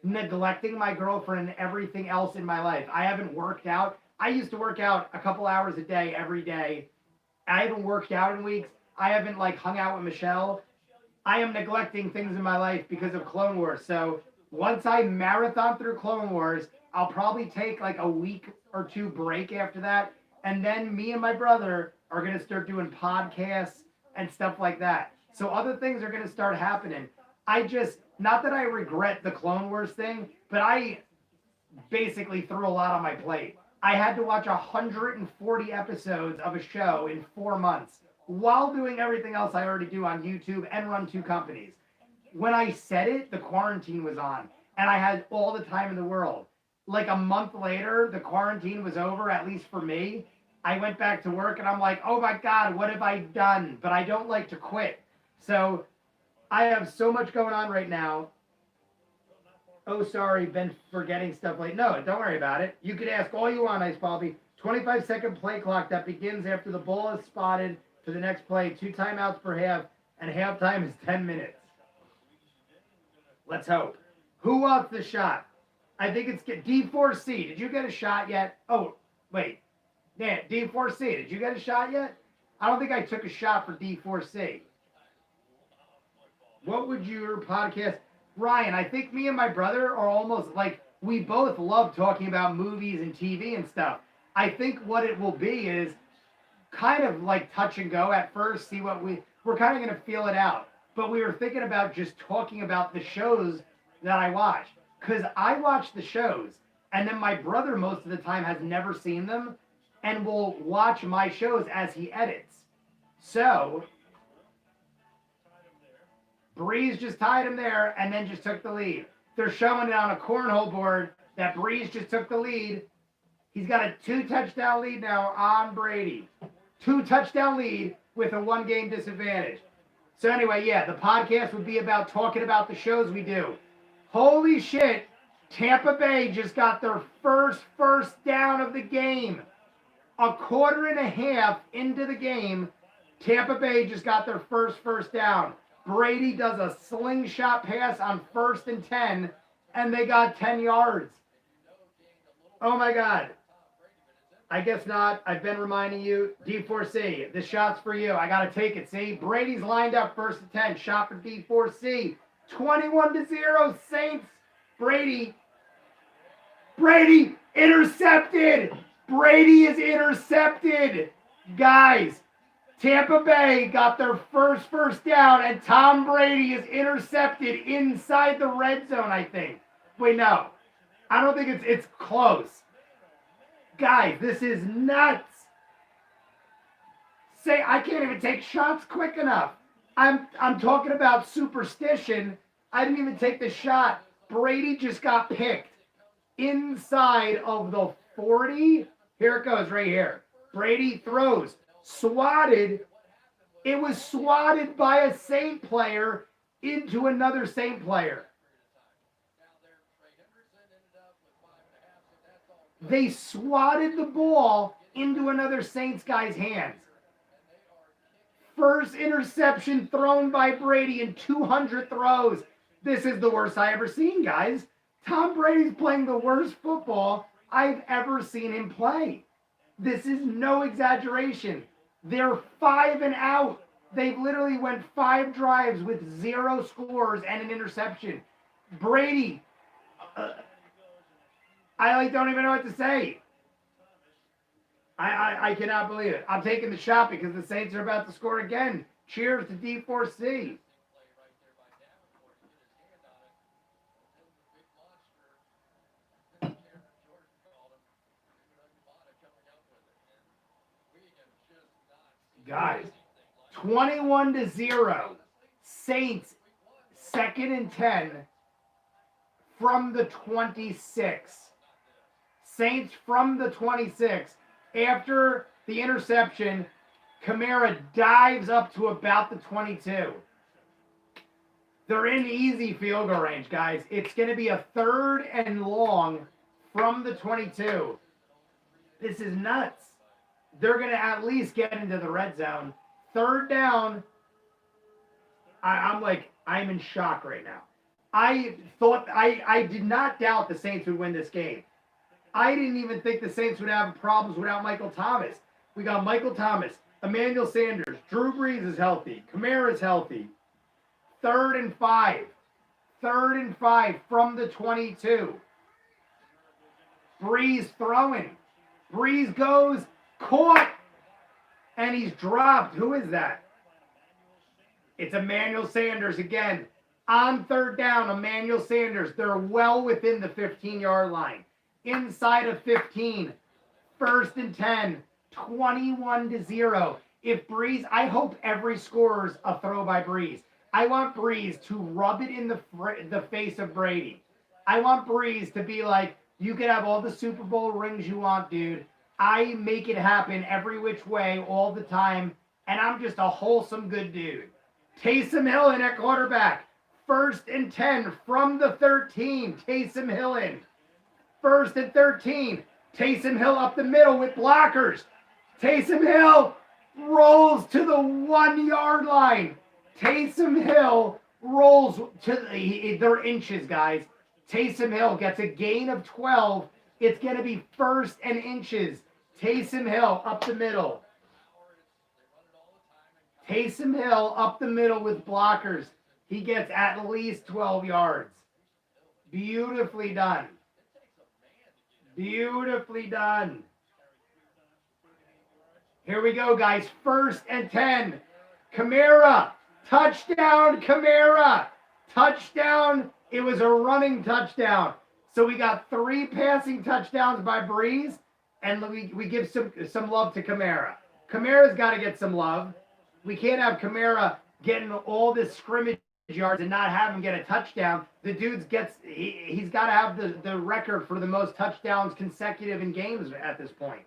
neglecting my girlfriend and everything else in my life. I haven't worked out. I used to work out a couple hours a day every day. I haven't worked out in weeks. I haven't hung out with Michelle. I am neglecting things in my life because of Clone Wars. So once I marathon through Clone Wars, I'll probably take a week or 2 break after that. And then me and my brother are going to start doing podcasts and stuff like that. So other things are going to start happening. Not that I regret the Clone Wars thing, but I basically threw a lot on my plate. I had to watch 140 episodes of a show in 4 months while doing everything else I already do on YouTube and run 2 companies. When I said it, the quarantine was on, and I had all the time in the world. A month later, the quarantine was over, at least for me. I went back to work, and I'm like, oh my God, what have I done? But I don't like to quit. So I have so much going on right now. Oh, sorry, been forgetting stuff no, don't worry about it. You could ask all you want, Ice Bobby. 25-second play clock that begins after the ball is spotted for the next play. 2 timeouts per half, and halftime is 10 minutes. Let's hope. Who wants the shot? I think it's D4C. Did you get a shot yet? Oh, wait. Yeah, D4C. Did you get a shot yet? I don't think I took a shot for D4C. What would your podcast... Ryan, I think me and my brother are almost we both love talking about movies and TV and stuff. I think what it will be is kind of touch and go at first, see what we're kind of going to feel it out. But we were thinking about just talking about the shows that I watch. Because I watch the shows, and then my brother most of the time has never seen them and will watch my shows as he edits. So... Brees just tied him there and then just took the lead. They're showing it on a cornhole board that Brees just took the lead. He's got a 2-touchdown lead now on Brady. 2-touchdown lead with a 1-game disadvantage. So anyway, yeah, the podcast would be about talking about the shows we do. Holy shit, Tampa Bay just got their first down of the game. A quarter and a half into the game, Tampa Bay just got their first down. Brady does a slingshot pass on 1st and 10, and they got 10 yards. Oh my God. I guess not. I've been reminding you. D4C, this shot's for you. I got to take it. See, Brady's lined up 1st and 10. Shot for D4C. 21-0 Saints. Brady intercepted. Brady is intercepted. Guys, Tampa Bay got their first down, and Tom Brady is intercepted inside the red zone, I think. Wait, no. I don't think it's close. Guys, this is nuts. Say, I can't even take shots quick enough. I'm talking about superstition. I didn't even take the shot. Brady just got picked inside of the 40. Here it goes right here. Brady throws. Swatted. It was swatted by a Saint player into another Saint player. They swatted the ball into another Saints guy's hands. First interception thrown by Brady in 200 throws. This is the worst I ever seen, guys. Tom Brady's playing the worst football I've ever seen him play. This is no exaggeration. They're 5 and out. They've literally went 5 drives with 0 scores and an interception. Brady, I don't even know what to say. I cannot believe it. I'm taking the shot because the Saints are about to score again. Cheers to D4C. Guys, 21-0. Saints, 2nd and 10 from the 26. Saints from the 26. After the interception, Kamara dives up to about the 22. They're in easy field goal range, guys. It's going to be a 3rd and long from the 22. This is nuts. They're going to at least get into the red zone. 3rd down. I'm in shock right now. I did not doubt the Saints would win this game. I didn't even think the Saints would have problems without Michael Thomas. We got Michael Thomas, Emmanuel Sanders, Drew Brees is healthy, Kamara is healthy. 3rd and 5. 3rd and 5 from the 22. Brees throwing. Brees goes, caught, and he's dropped. Who is that? It's Emmanuel Sanders again. On 3rd down, Emmanuel Sanders. They're well within the 15-yard line. Inside of 15. 1st and 10. 21-0. If Brees, I hope every score is a throw by Brees. I want Brees to rub it in the face of Brady. I want Brees to be like, you can have all the Super Bowl rings you want, dude. I make it happen every which way all the time, and I'm just a wholesome good dude. Taysom Hill in at quarterback. 1st and 10 from the 13. Taysom Hill in. 1st and 13. Taysom Hill up the middle with blockers. Taysom Hill rolls to the 1-yard line. Taysom Hill rolls to they're inches, guys. Taysom Hill gets a gain of 12. It's going to be 1st and inches. Taysom Hill up the middle. Taysom Hill up the middle with blockers. He gets at least 12 yards. Beautifully done. Beautifully done. Here we go, guys. 1st and 10. Kamara. Touchdown, Kamara. Touchdown. It was a running touchdown. So we got 3 passing touchdowns by Brees, and we give some love to Kamara. Kamara's got to get some love. We can't have Kamara getting all this scrimmage yards and not have him get a touchdown. The dude's he's got to have the record for the most touchdowns consecutive in games at this point.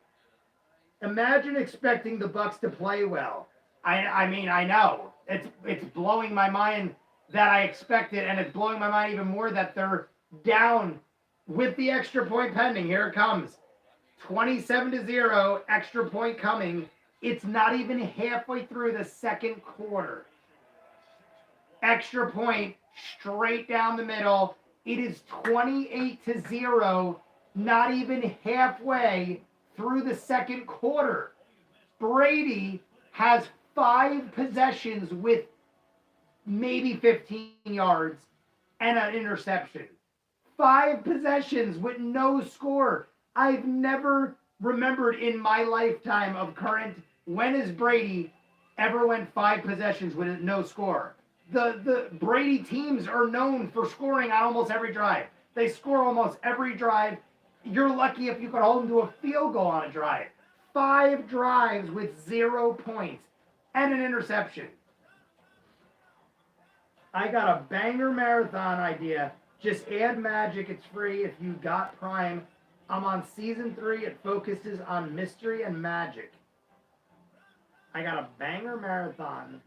Imagine expecting the Bucs to play well I mean, I know. It's blowing my mind that I expected, and it's blowing my mind even more that they're down with the extra point pending. Here it comes. 27-0, extra point coming. It's not even halfway through the second quarter. Extra point straight down the middle. It is 28-0, not even halfway through the second quarter. Brady has 5 possessions with maybe 15 yards and an interception. 5 possessions with no score. I've never remembered in my lifetime of current, when has Brady ever went 5 possessions with no score? The Brady teams are known for scoring on almost every drive. They score almost every drive. You're lucky if you could hold them to a field goal on a drive. 5 drives with 0 points and an interception. I got a banger marathon idea. Just add Magic. It's free if you got Prime. I'm on season 3. It focuses on mystery and magic. I got a banger marathon.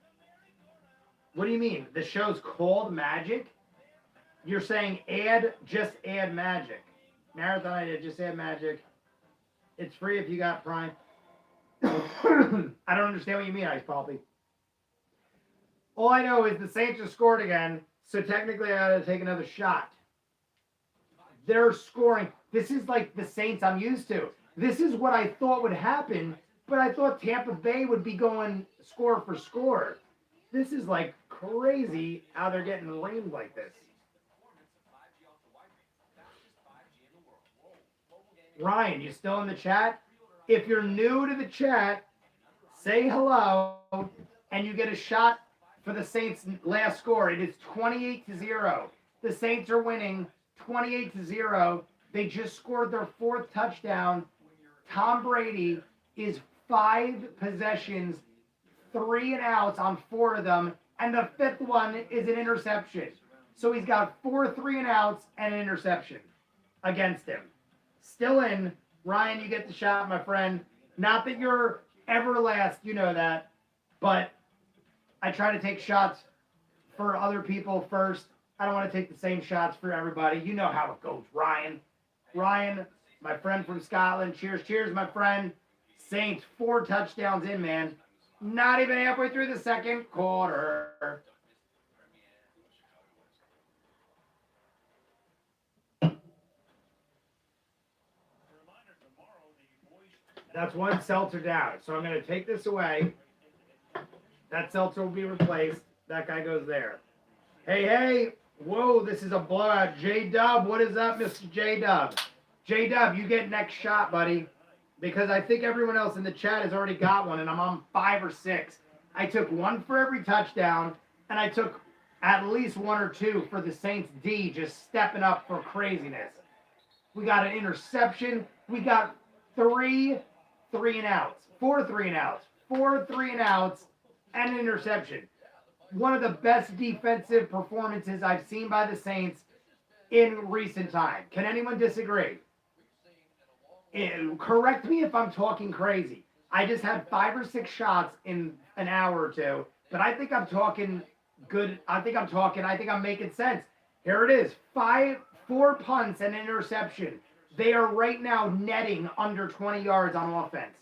What do you mean? The show's called Magic? You're saying just add Magic. Marathon idea, just add Magic. It's free if you got Prime. I don't understand what you mean, Ice Poppy. All I know is the Saints have scored again, so technically I gotta take another shot. They're scoring. This is like the Saints I'm used to. This is what I thought would happen, but I thought Tampa Bay would be going score for score. This is like crazy how they're getting reamed like this. Ryan, you still in the chat? If you're new to the chat, say hello, and you get a shot for the Saints' last score. It is 28-0. The Saints are winning 28-0. They just scored their 4th touchdown. Tom Brady is 5 possessions, 3 and outs on 4 of them, and the 5th one is an interception. So he's got 4 3 and outs and an interception against him. Still in. Ryan, you get the shot, my friend. Not that you're ever last, you know that, but I try to take shots for other people first. I don't want to take the same shots for everybody. You know how it goes, Ryan. Ryan, my friend from Scotland. Cheers, cheers, my friend. Saints, 4 touchdowns in, man. Not even halfway through the second quarter. That's 1 seltzer down. So I'm going to take this away. That seltzer will be replaced. That guy goes there. Hey, hey. Whoa, this is a blowout. J-Dub, what is up, Mr. J-Dub? J-Dub, you get next shot, buddy. Because I think everyone else in the chat has already got one, and I'm on 5 or 6. I took 1 for every touchdown, and I took at least 1 or 2 for the Saints D just stepping up for craziness. We got an interception. We got 3 3 and outs. 4 3 and outs. 4 3 and outs and an interception. One of the best defensive performances I've seen by the Saints in recent time. Can anyone disagree? Correct me if I'm talking crazy. I just had 5 or 6 shots in an hour or 2, but I think I'm talking good. I think I'm making sense. Here it is. 4 punts and an interception. They are right now netting under 20 yards on offense.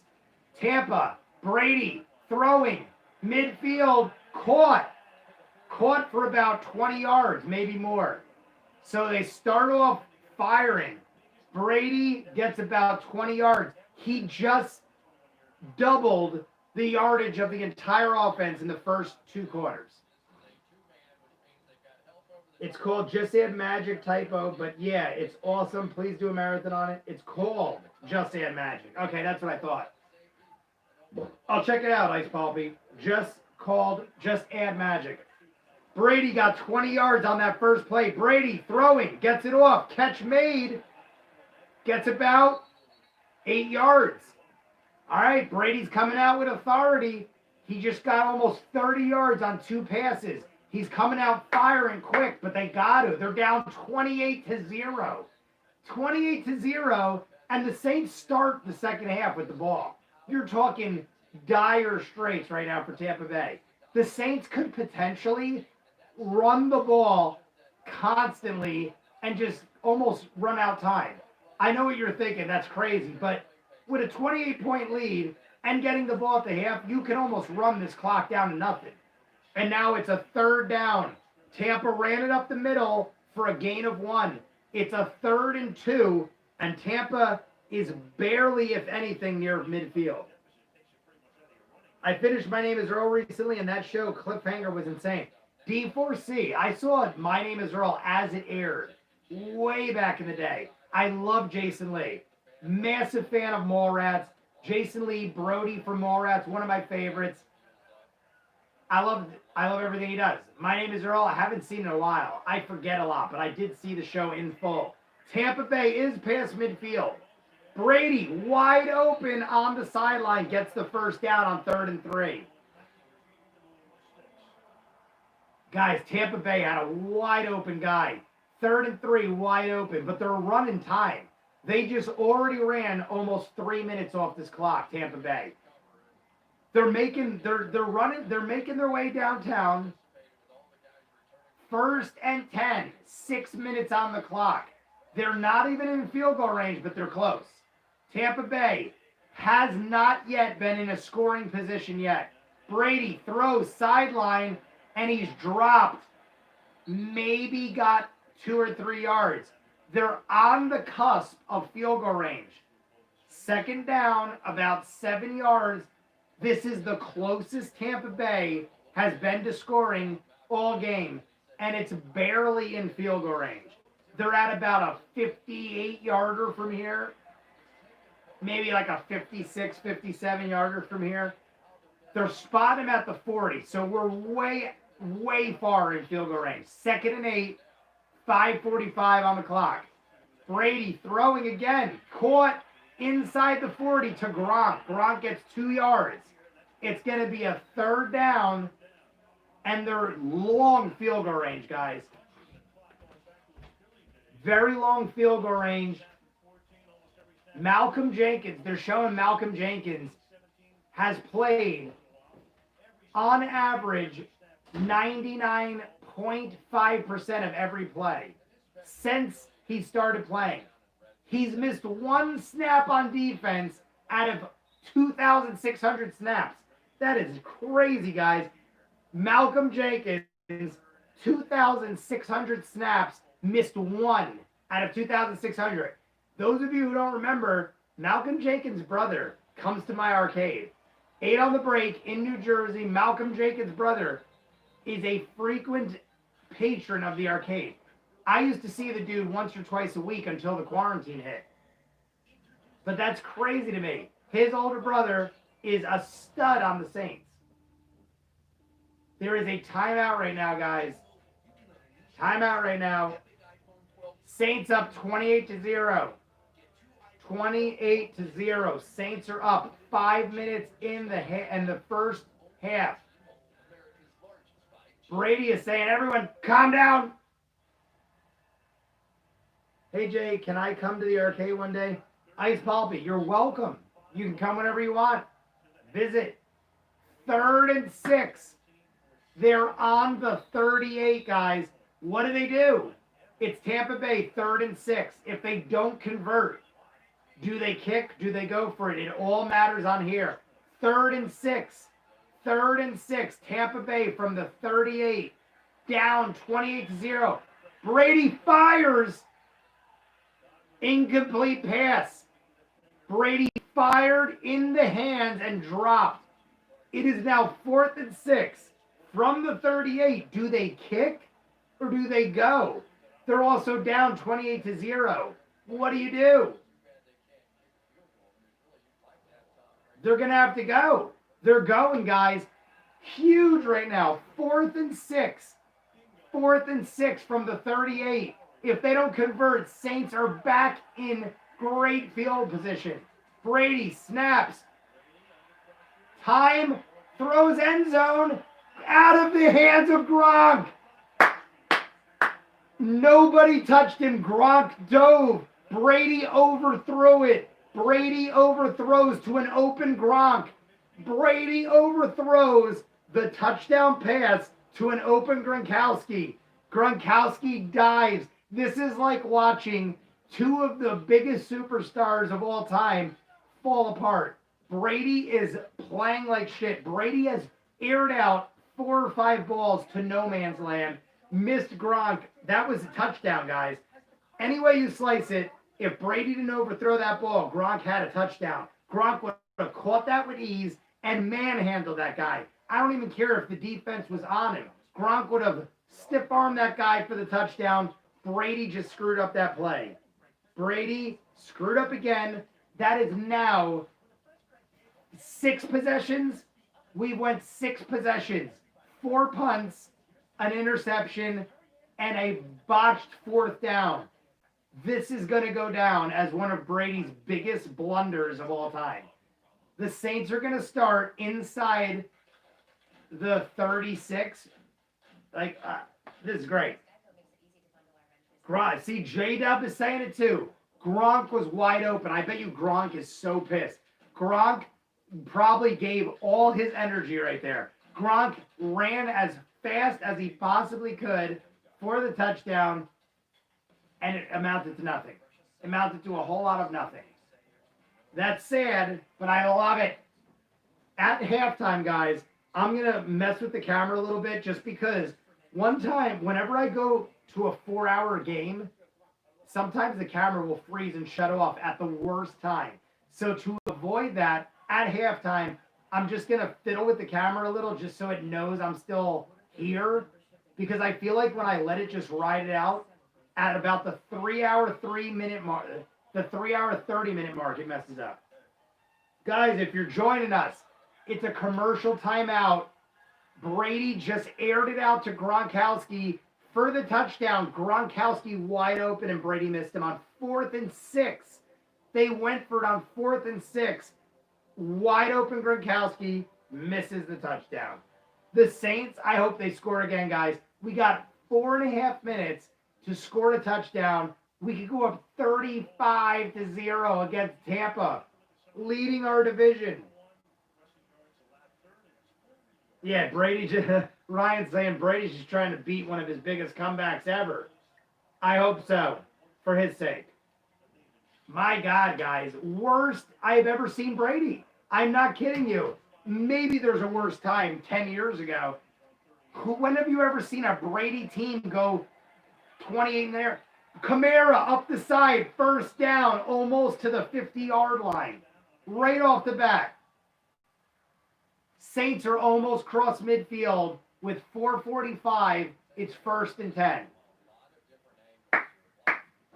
Tampa, Brady, throwing, midfield, caught for about 20 yards, maybe more. So they start off firing. Brady gets about 20 yards. He just doubled the yardage of the entire offense in the first 2 quarters. It's called Just Add Magic typo, but yeah, it's awesome. Please do a marathon on it. It's called Just Add Magic. Okay, that's what I thought. I'll check it out, Ice Poppy. Just Add Magic. Brady got 20 yards on that first play. Brady throwing, gets it off. Catch made. Gets about 8 yards. All right, Brady's coming out with authority. He just got almost 30 yards on 2 passes. He's coming out firing quick, but they got to. They're down 28-0. 28-0, and the Saints start the second half with the ball. You're talking dire straits right now for Tampa Bay. The Saints could potentially run the ball constantly and just almost run out time. I know what you're thinking. That's crazy. But with a 28-point lead and getting the ball at the half, you can almost run this clock down to nothing. And now it's a third down. Tampa ran it up the middle for a gain of 1. It's a 3rd and 2, and Tampa is barely, if anything, near midfield. I finished My Name is Earl recently, and that show, Cliffhanger, was insane. D4C, I saw My Name is Earl as it aired way back in the day. I love Jason Lee. Massive fan of Mallrats. Jason Lee, Brody from Mallrats, one of my favorites. I love everything he does. My Name is Earl. I haven't seen it in a while. I forget a lot, but I did see the show in full. Tampa Bay is past midfield. Brady, wide open on the sideline, gets the first down on 3rd and 3. Guys, Tampa Bay had a wide open guy. 3rd and 3, wide open, but they're running time. They just already ran almost 3 minutes off this clock, Tampa Bay. They're making their way downtown. 1st and 10, 6 minutes on the clock. They're not even in field goal range, but they're close. Tampa Bay has not yet been in a scoring position yet. Brady throws sideline, and he's dropped. Maybe got 2 or 3 yards. They're on the cusp of field goal range. 2nd down, about 7 yards. This is the closest Tampa Bay has been to scoring all game, and it's barely in field goal range. They're at about a 58-yarder from here, maybe like a 56, 57-yarder from here. They're spotting him at the 40, so we're way far in field goal range. 2nd and 8, 5:45 on the clock. Brady throwing again, caught inside the 40 to Gronk. Gronk gets 2 yards. It's going to be a 3rd down, and they're long field goal range, guys. Very long field goal range. Malcolm Jenkins, they're showing Malcolm Jenkins has played on average 99.5% of every play since he started playing. He's missed 1 snap on defense out of 2,600 snaps. That is crazy, guys. Malcolm Jenkins, 2,600 snaps, missed 1 out of 2,600. Those of you who don't remember, Malcolm Jenkins' brother comes to my arcade. 8 on the Break in New Jersey. Malcolm Jenkins' brother is a frequent patron of the arcade. I used to see the dude once or twice a week until the quarantine hit. But that's crazy to me. His older brother is a stud on the Saints. There is a timeout right now, guys. Timeout right now. Saints up 28-0. 28-0. Saints are up 5 minutes in the first half. Brady is saying, everyone, calm down. Hey, Jay, can I come to the arcade one day? Ice Palpy, you're welcome. You can come whenever you want. Visit. 3rd and 6. They're on the 38, guys. What do? It's Tampa Bay, 3rd and 6. If they don't convert, do they kick? Do they go for it? It all matters on here. 3rd and 6. 3rd and 6. Tampa Bay from the 38. Down 28-0. Brady fires. Incomplete pass. Brady fired in the hands and dropped. It is now 4th and 6. From the 38, do they kick or do they go? They're also down 28-0. What do? They're going to have to go. They're going, guys. Huge right now. 4th and 6. 4th and 6 from the 38. If they don't convert, Saints are back in great field position. Brady snaps. Time. Throws end zone. Out of the hands of Gronk. Nobody touched him. Gronk dove. Brady overthrew it. Brady overthrows to an open Gronk. Brady overthrows the touchdown pass to an open Gronkowski. Gronkowski dives. This is like watching two of the biggest superstars of all time fall apart. Brady is playing like shit. Brady has aired out 4 or 5 balls to no man's land. Missed Gronk. That was a touchdown, guys. Any way you slice it, if Brady didn't overthrow that ball, Gronk had a touchdown. Gronk would have caught that with ease and manhandled that guy. I don't even care if the defense was on him. Gronk would have stiff-armed that guy for the touchdown. Brady just screwed up that play. Brady screwed up again. That is now 6 possessions. We went 6 possessions. 4 punts, an interception, and a botched 4th down. This is going to go down as one of Brady's biggest blunders of all time. The Saints are going to start inside the 36. This is great. Gronk, see, J-Dub is saying it too. Gronk was wide open. I bet you Gronk is so pissed. Gronk probably gave all his energy right there. Gronk ran as fast as he possibly could for the touchdown, and it amounted to nothing. It amounted to a whole lot of nothing. That's sad, but I love it. At halftime, guys, I'm going to mess with the camera a little bit just because one time, whenever I go to a 4-hour game, sometimes the camera will freeze and shut off at the worst time. So to avoid that, at halftime, I'm just going to fiddle with the camera a little just so it knows I'm still here. Because I feel like when I let it just ride it out, at about the 3-hour, 3-minute mark, the 3-hour, 30-minute mark, it messes up. Guys, if you're joining us, it's a commercial timeout. Brady just aired it out to Gronkowski for the touchdown. Gronkowski wide open, and Brady missed him on 4th and 6. They went for it on 4th and 6. Wide open Gronkowski misses the touchdown. The Saints, I hope they score again, guys. We got 4.5 minutes to score a touchdown. We could go up 35-0 against Tampa, leading our division. Yeah, Brady just, Ryan's saying Brady's just trying to beat one of his biggest comebacks ever. I hope so, for his sake. My God, guys, worst I've ever seen Brady. I'm not kidding you. Maybe there's a worse time 10 years ago. When have you ever seen a Brady team go 28 in there? Kamara up the side, 1st down, almost to the 50-yard line. Right off the bat. Saints are almost cross midfield with 4:45. It's 1st and 10.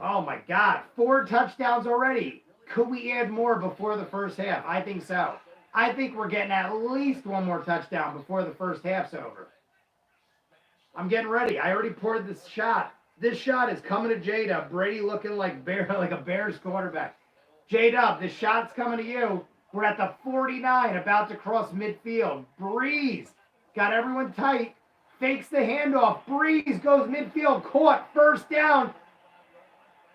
Oh my God, 4 touchdowns already. Could we add more before the first half? I think so. I think we're getting at least 1 more touchdown before the first half's over. I'm getting ready. I already poured this shot. This shot is coming to J-Dub. Brady looking like a Bears quarterback. J-Dub, this shot's coming to you. We're at the 49, about to cross midfield. Brees got everyone tight. Fakes the handoff. Brees goes midfield. Caught. 1st down.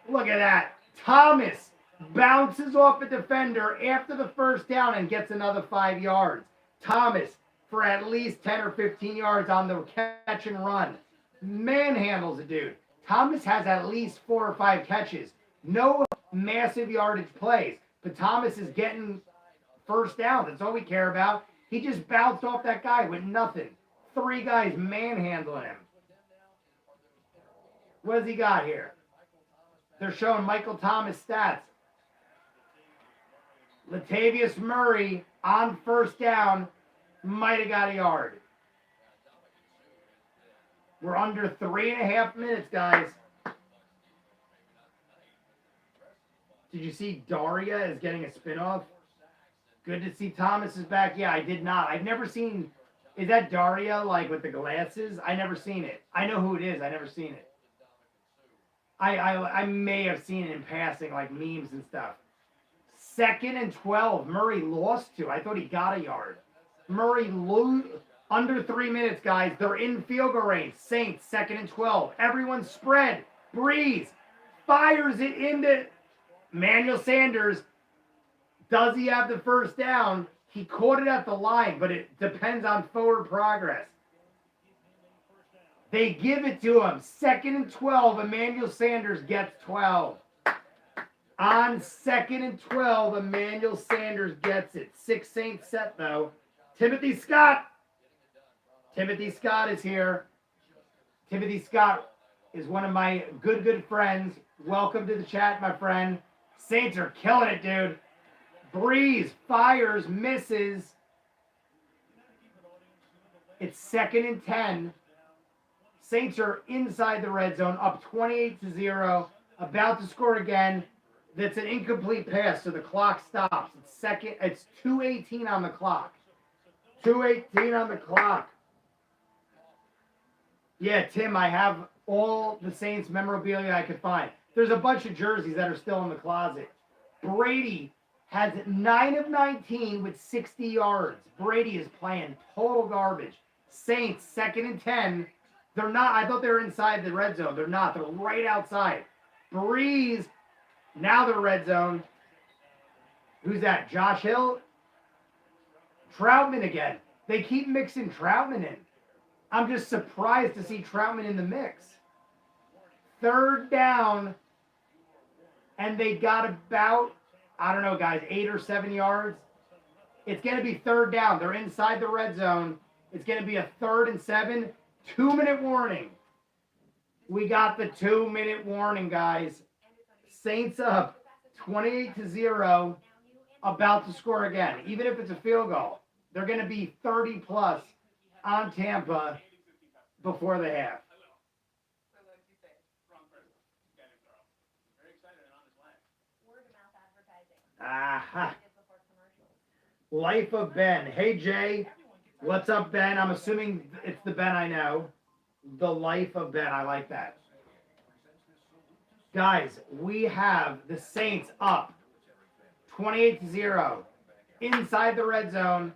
Look at that. Thomas bounces off a defender after the 1st down and gets another 5 yards. Thomas for at least 10 or 15 yards on the catch and run. Manhandles a dude. Thomas has at least 4 or 5 catches. No massive yardage plays. But Thomas is getting 1st down. That's all we care about. He just bounced off that guy with nothing. 3 guys manhandling him. What has he got here? They're showing Michael Thomas stats. Latavius Murray on 1st down might have got a yard. We're under 3.5 minutes, guys. Did you see Daria is getting a spinoff? Good to see Thomas is back. Yeah, I did not. I've never seen. Is that Daria, like with the glasses? I never seen it. I know who it is. I never seen it. I may have seen it in passing, like memes and stuff. 2nd and 12. Murray lost to. I thought he got a yard. Murray under 3 minutes, guys. They're in field goal range. Saints, 2nd and 12. Everyone spread. Brees fires it into Emmanuel Sanders. Does he have the 1st down? He caught it at the line, but it depends on forward progress. They give it to him. 2nd and 12. Emmanuel Sanders gets 12. On 2nd and 12, Emmanuel Sanders gets it. 6 Saints set, though. Timothy Scott. Timothy Scott is here. Timothy Scott is one of my good friends. Welcome to the chat, my friend. Saints are killing it, dude. Brees fires, misses. It's 2nd and 10. Saints are inside the red zone, up 28-0, about to score again. That's an incomplete pass, so the clock stops. It's 2:18 on the clock. 2:18 on the clock. Yeah, Tim, I have all the Saints memorabilia I could find. There's a bunch of jerseys that are still in the closet. Brady has 9 of 19 with 60 yards. Brady is playing total garbage. Saints, 2nd and 10. They're not, I thought they were inside the red zone. They're not. They're right outside. Brees, now the red zone. Who's that? Josh Hill? Troutman again. They keep mixing Troutman in. I'm just surprised to see Troutman in the mix. 3rd down, and they got about, I don't know, guys, 8 or 7 yards. It's going to be 3rd down. They're inside the red zone. It's going to be a 3rd and 7. 2-minute warning. We got the 2-minute warning, guys. Saints up 28-0, about to score again. Even if it's a field goal, they're going to be 30+ on Tampa before the half. Aha. Life of Ben. Hey, Jay. What's up, Ben? I'm assuming it's the Ben I know. The Life of Ben. I like that. Guys, we have the Saints up 28-0 inside the red zone,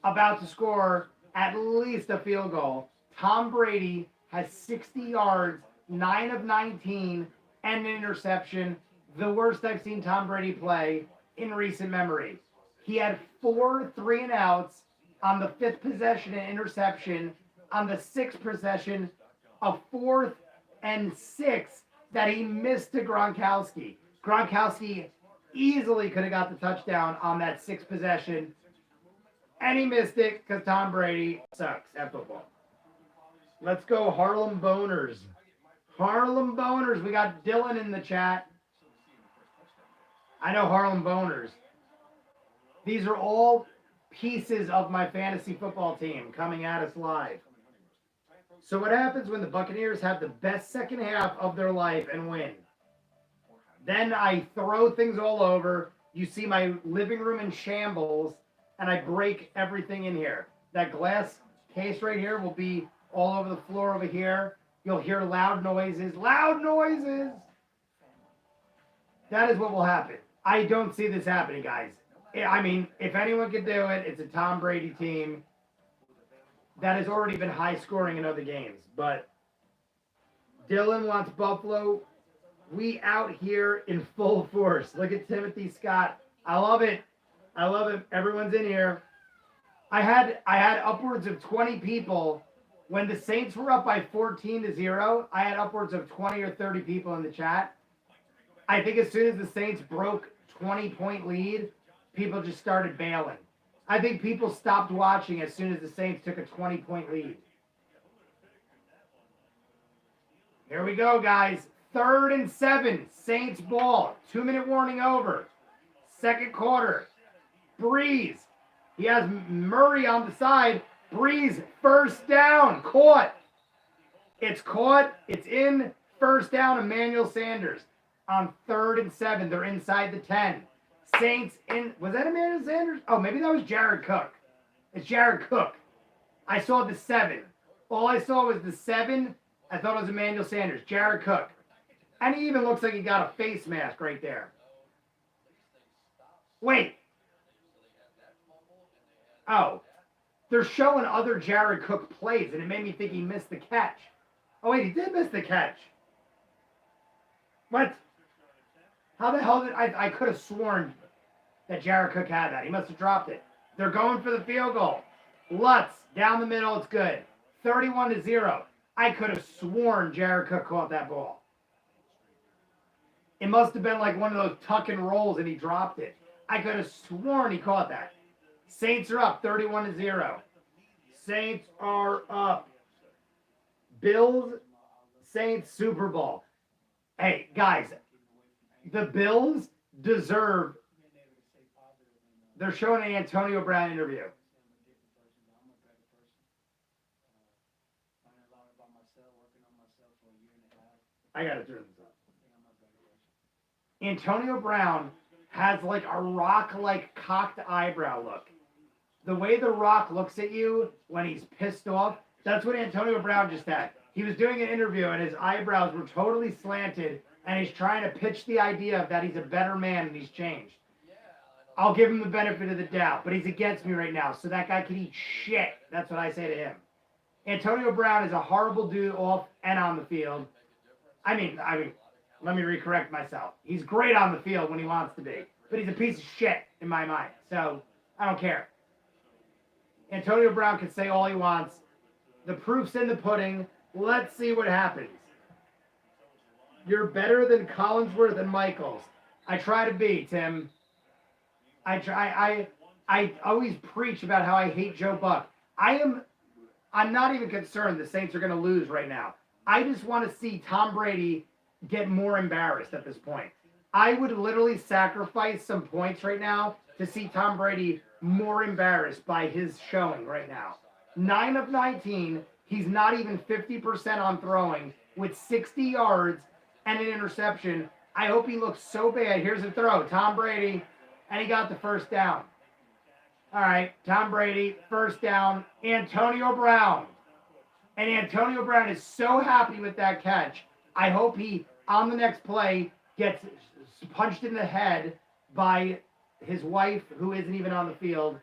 about to score at least a field goal. Tom Brady has 60 yards, 9 of 19, and an interception. The worst I've seen Tom Brady play in recent memory. He had 4 3-and-outs on the 5th possession, an interception. On the 6th possession, a 4th and 6 that he missed to Gronkowski. Gronkowski easily could have got the touchdown on that 6th possession, and he missed it because Tom Brady sucks at football. Let's go Harlem Boners. Harlem Boners. We got Dylan in the chat. I know Harlem Boners. These are all pieces of my fantasy football team coming at us live. So what happens when the Buccaneers have the best second half of their life and win? Then I throw things all over. You see my living room in shambles, and I break everything in here. That glass case right here will be all over the floor over here. You'll hear loud noises. Loud noises! That is what will happen. I don't see this happening, guys. I mean, if anyone could do it, it's a Tom Brady team that has already been high scoring in other games. But Dylan wants Buffalo. We out here in full force. Look at Timothy Scott. I love it. I love it. Everyone's in here. I had upwards of 20 people. When the Saints were up by 14-0, I had upwards of 20 or 30 people in the chat. I think as soon as the Saints broke 20-point lead, people just started bailing. I think people stopped watching as soon as the Saints took a 20-point lead. Here we go, guys. 3rd and 7. Saints ball. 2-minute warning over. 2nd quarter. Brees. He has Murray on the side. Brees, 1st down. Caught. It's caught. It's in. 1st down, Emmanuel Sanders. On 3rd and 7. They're inside the 10. Saints in. Was that Emmanuel Sanders? Oh, maybe that was Jared Cook. It's Jared Cook. I saw the 7. All I saw was the 7. I thought it was Emmanuel Sanders. Jared Cook. And he even looks like he got a face mask right there. Wait. Oh. They're showing other Jared Cook plays, and it made me think he missed the catch. Oh, wait, he did miss the catch. What? How the hell did I could have sworn that Jared Cook had that. He must have dropped it. They're going for the field goal. Lutz, down the middle, it's good. 31-0. I could have sworn Jared Cook caught that ball. It must have been like one of those tuck and rolls and he dropped it. I could have sworn he caught that. Saints are up 31-0. Saints are up. Bills, Saints, Super Bowl. Hey, guys, the Bills deserve. They're showing an Antonio Brown interview. I gotta turn this up. Antonio Brown has like a Rock-like cocked eyebrow look. The way The Rock looks at you when he's pissed off, that's what Antonio Brown just had. He was doing an interview and his eyebrows were totally slanted and he's trying to pitch the idea that he's a better man and he's changed. I'll give him the benefit of the doubt, but he's against me right now, so that guy can eat shit. That's what I say to him. Antonio Brown is a horrible dude off and on the field. I mean, let me recorrect myself. He's great on the field when he wants to be, but he's a piece of shit in my mind, so I don't care. Antonio Brown can say all he wants. The proof's in the pudding. Let's see what happens. You're better than Collinsworth and Michaels. I try to be, Tim. I always preach about how I hate Joe Buck. I'm not even concerned the Saints are going to lose right now. I just want to see Tom Brady get more embarrassed at this point. I would literally sacrifice some points right now to see Tom Brady more embarrassed by his showing right now. 9 of 19, he's not even 50% on throwing with 60 yards and an interception. I hope he looks so bad. Here's a throw, Tom Brady, and he got the first down. All right, Tom Brady, first down, Antonio Brown. And Antonio Brown is so happy with that catch. I hope he, on the next play, gets punched in the head by his wife, who isn't even on the field.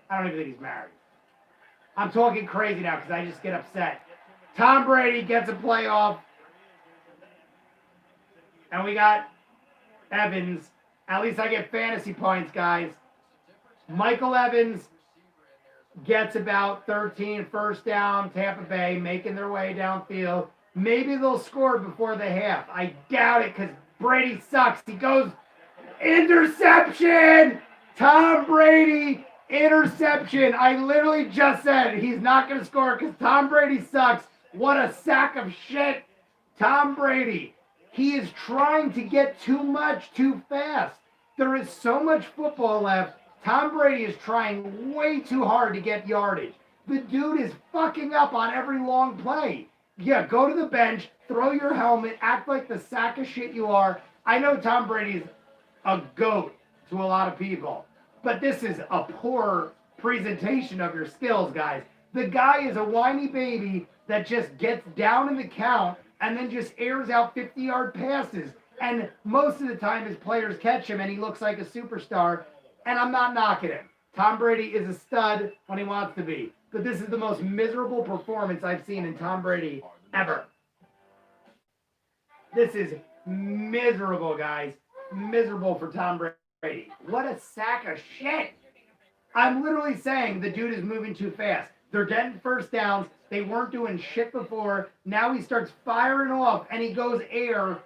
I don't even think he's married. I'm talking crazy now because I just get upset. Tom Brady gets a playoff. And we got Evans. At least I get fantasy points, guys. Michael Evans gets about 13, first down, Tampa Bay, making their way downfield. Maybe they'll score before the half. I doubt it because Brady sucks. He goes, interception! Tom Brady, interception. I literally just said he's not going to score because Tom Brady sucks. What a sack of shit. Tom Brady. He is trying to get too much too fast. There is so much football left. Tom Brady is trying way too hard to get yardage. The dude is fucking up on every long play. Yeah, go to the bench, throw your helmet, act like the sack of shit you are. I know Tom Brady's a goat to a lot of people, but this is a poor presentation of your skills, guys. The guy is a whiny baby that just gets down in the count and then just airs out 50-yard passes. And most of the time his players catch him and he looks like a superstar. And I'm not knocking him. Tom Brady is a stud when he wants to be. But this is the most miserable performance I've seen in Tom Brady ever. This is miserable, guys. Miserable for Tom Brady. What a sack of shit. I'm literally saying the dude is moving too fast. They're getting first downs. They weren't doing shit before. Now he starts firing off and he goes air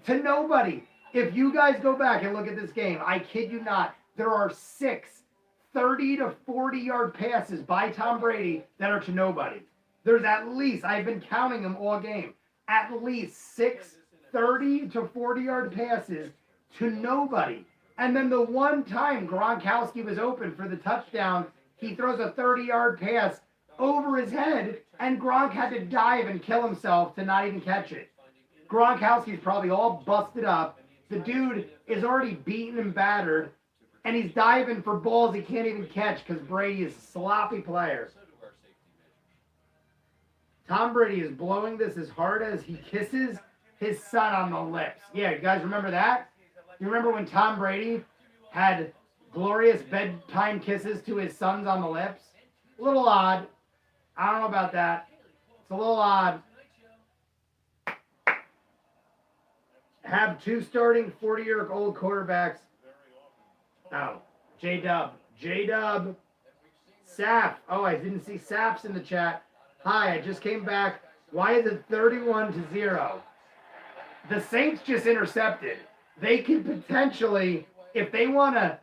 to nobody. If you guys go back and look at this game, I kid you not, there are 6 30 to 40-yard passes by Tom Brady that are to nobody. There's at least, I've been counting them all game, at least 6 30 to 40-yard passes to nobody. And then the one time Gronkowski was open for the touchdown, he throws a 30-yard pass over his head, and Gronk had to dive and kill himself to not even catch it. Gronkowski's probably all busted up. The dude is already beaten and battered, and he's diving for balls he can't even catch because Brady is a sloppy player. Tom Brady is blowing this as hard as he kisses his son on the lips. Yeah, you guys remember that? You remember when Tom Brady had glorious bedtime kisses to his sons on the lips? A little odd. I don't know about that. It's a little odd. Have 2 starting 40-year-old quarterbacks. Oh, J-Dub. J-Dub. Saf. Oh, I didn't see Saf's in the chat. Hi, I just came back. Why is it 31-0? The Saints just intercepted. They can potentially, if they want to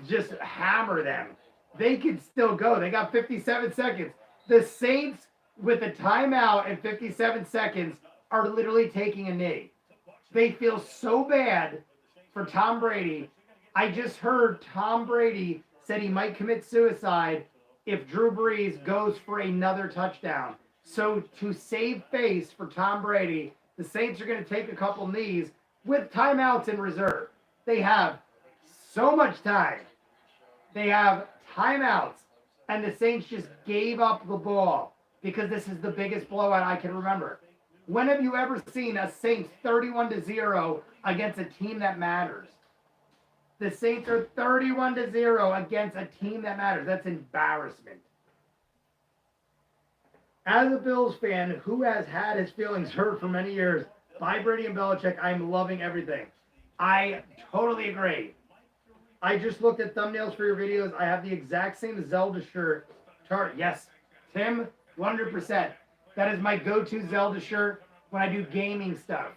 just hammer them, they can still go. They got 57 seconds. The Saints, with a timeout and 57 seconds, are literally taking a knee. They feel so bad for Tom Brady. I just heard Tom Brady said he might commit suicide if Drew Brees goes for another touchdown. So to save face for Tom Brady, the Saints are going to take a couple knees with timeouts in reserve. They have so much time. They have timeouts, and the Saints just gave up the ball because this is the biggest blowout I can remember. When have you ever seen a Saints 31-0 against a team that matters? The Saints are 31-0 against a team that matters. That's embarrassment. As a Bills fan who has had his feelings hurt for many years by Brady and Belichick, I'm loving everything. I totally agree. I just looked at thumbnails for your videos. I have the exact same Zelda shirt. Yes, Tim, 100%. That is my go-to Zelda shirt when I do gaming stuff.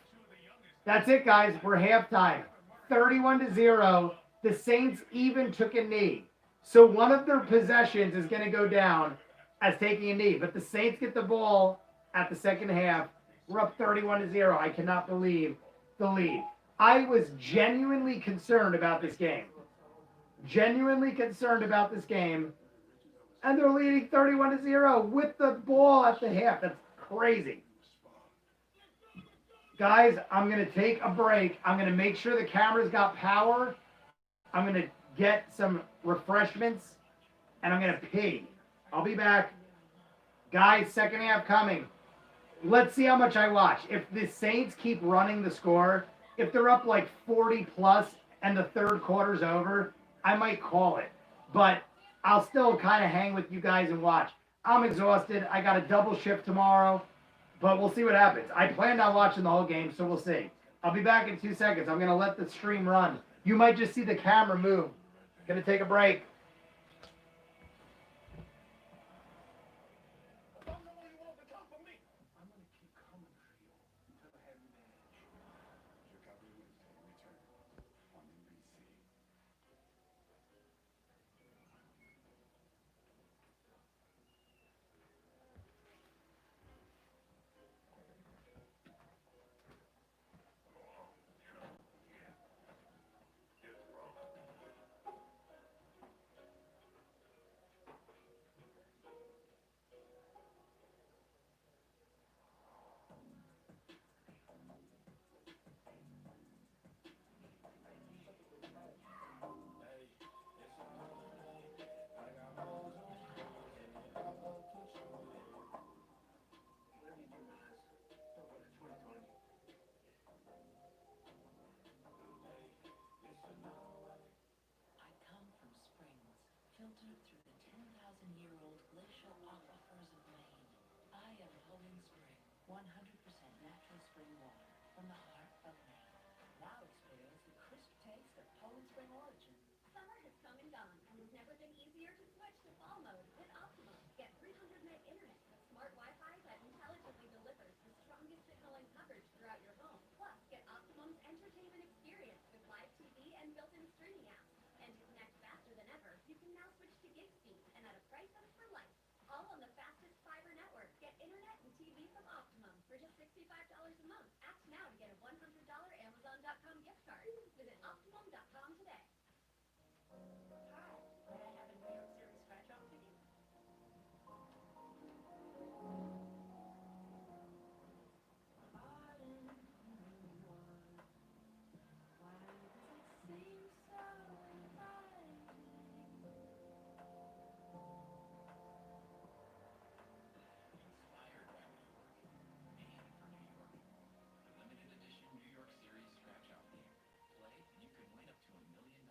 That's it, guys. We're halftime. 31-0. The Saints even took a knee. So one of their possessions is going to go down as taking a knee. But the Saints get the ball at the second half. We're up 31-0. I cannot believe the lead. I was genuinely concerned about this game. Genuinely concerned about this game. And they're leading 31-0 with the ball at the half. That's crazy. Guys, I'm going to take a break. I'm going to make sure the camera's got power. I'm going to get some refreshments. And I'm going to pee. I'll be back. Guys, second half coming. Let's see how much I watch. If the Saints keep running the score, if they're up like 40 plus and the third quarter's over, I might call it. But I'll still kind of hang with you guys and watch. I'm exhausted. I got a double shift tomorrow. But we'll see what happens. I planned on watching the whole game, so we'll see. I'll be back in 2 seconds. I'm going to let the stream run. You might just see the camera move. Going to take a break. Filtered through the 10,000-year-old glacial aquifers of Maine, I am Poland Spring, 100% natural spring water from the heart of Maine. Now experience the crisp taste of Poland Spring origin. Summer has come and gone, and it's never been easier to switch to fall mode with Optimum. Get 300 meg internet with smart Wi-Fi that intelligently delivers the strongest signal and coverage throughout your home. Plus, get Optimum's entertainment experience with live TV and built-in streaming apps. And to connect faster than ever, you can now switch to gig speed and at a price that's for life. All on the fastest fiber network. Get internet and TV from Optimum for just $65 a month. Act now to get a $100 Amazon.com gift card. Visit Optimum.com today. Hi, may I have a New York Series scratch-off ticket? Inspired by New York, made for New York. The limited edition New York Series scratch-off game. Play and you can win up to $1 million.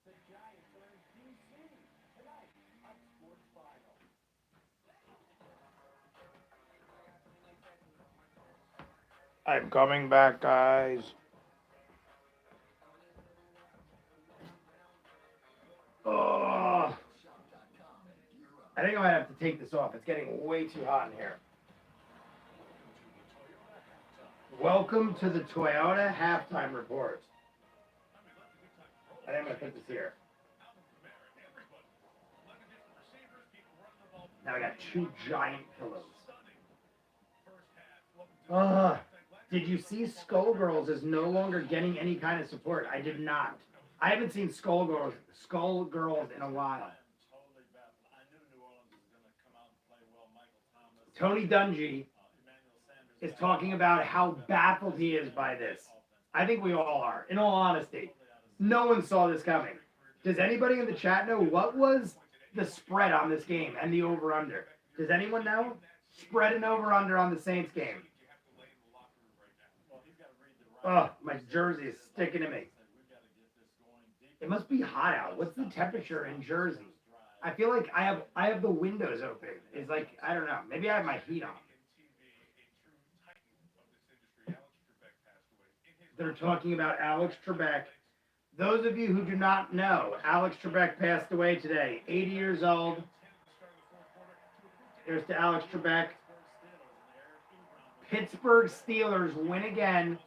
The Giants are in D.C. tonight on Sports Final. I'm coming back, guys. Oh. I think I might have to take this off. It's getting way too hot in here. Welcome to the Toyota halftime report. I think I'm going to put this here. Now I got 2 giant pillows. Did you see Skullgirls is no longer getting any kind of support? I did not. I haven't seen Skullgirls in a while. Tony Dungy is talking about how baffled he is by this. I think we all are, in all honesty. No one saw this coming. Does anybody in the chat know what was the spread on this game and the over-under? Does anyone know? Spread and over-under on the Saints game. Oh, my jersey is sticking to me. It must be hot out. What's the temperature in Jersey? I feel like I have the windows open. It's like, I don't know. Maybe I have my heat on. They're talking about Alex Trebek. Those of you who do not know, Alex Trebek passed away today, 80 years old. Here's to Alex Trebek. Pittsburgh Steelers win again,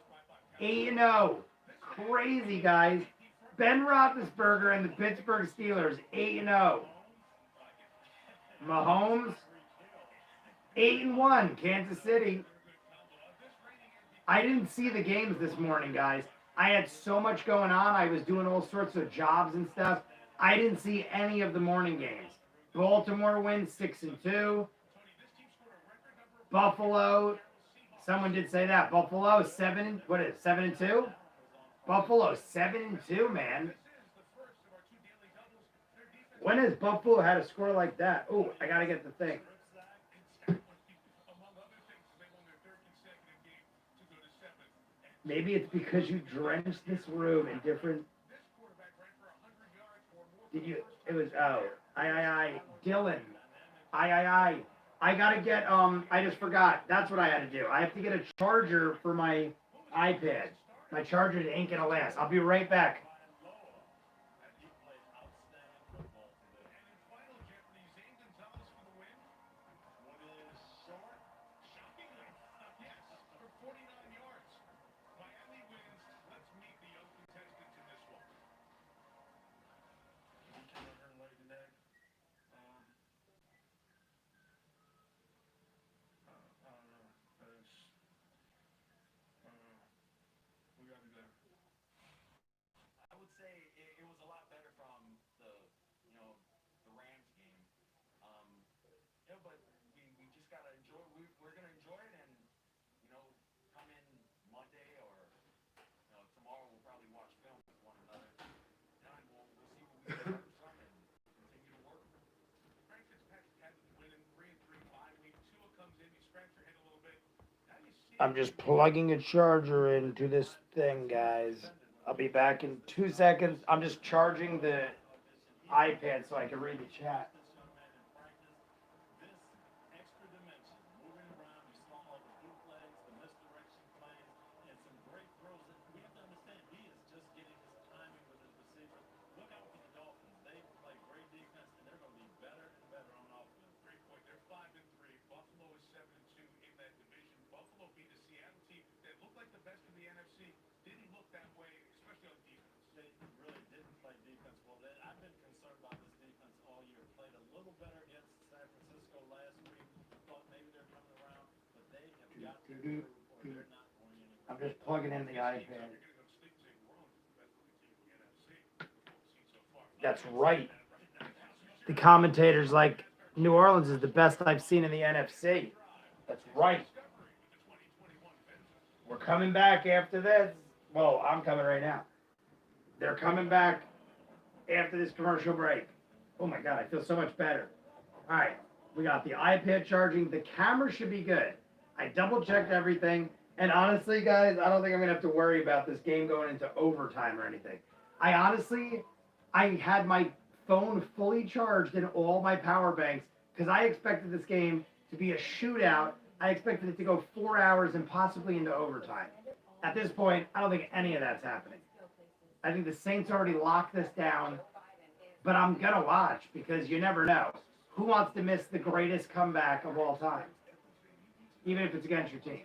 8-0. Crazy, guys. Ben Roethlisberger and the Pittsburgh Steelers, 8-0. Mahomes, 8-1. Kansas City. I didn't see the games this morning, guys. I had so much going on. I was doing all sorts of jobs and stuff. I didn't see any of the morning games. Baltimore wins 6-2. Buffalo, someone did say that. Buffalo 7-2? Buffalo 7-2, man. When has Buffalo had a score like that? Oh, I gotta get the thing. Maybe it's because you drenched this room in different. Did you? It was Dylan. I gotta get I just forgot. That's what I had to do. I have to get a charger for my iPad. My charger ain't gonna last. I'll be right back. I would say it was a lot better from the Rams game. But we just gotta enjoy. We're gonna enjoy it, and come in Monday or tomorrow. We'll probably watch film with one another, and we'll see what we can learn from and continue to work. Frank Fitzpatrick had the win in 3-3 bye week. Tua comes in, he scratched your head a little bit. Now you see. I'm just plugging a charger into this thing, guys. I'll be back in 2 seconds. I'm just charging the iPad so I can read the chat. I'm just plugging in the iPad. That's right. The commentator's like, New Orleans is the best I've seen in the NFC. That's right. We're coming back after this. Well, I'm coming right now. They're coming back after this commercial break. Oh my God, I feel so much better. All right, we got the iPad charging. The camera should be good. I double checked everything. And honestly, guys, I don't think I'm going to have to worry about this game going into overtime or anything. I had my phone fully charged in all my power banks because I expected this game to be a shootout. I expected it to go 4 hours and possibly into overtime. At this point, I don't think any of that's happening. I think the Saints already locked this down, but I'm going to watch because you never know. who wants to miss the greatest comeback of all time? Even if it's against your team.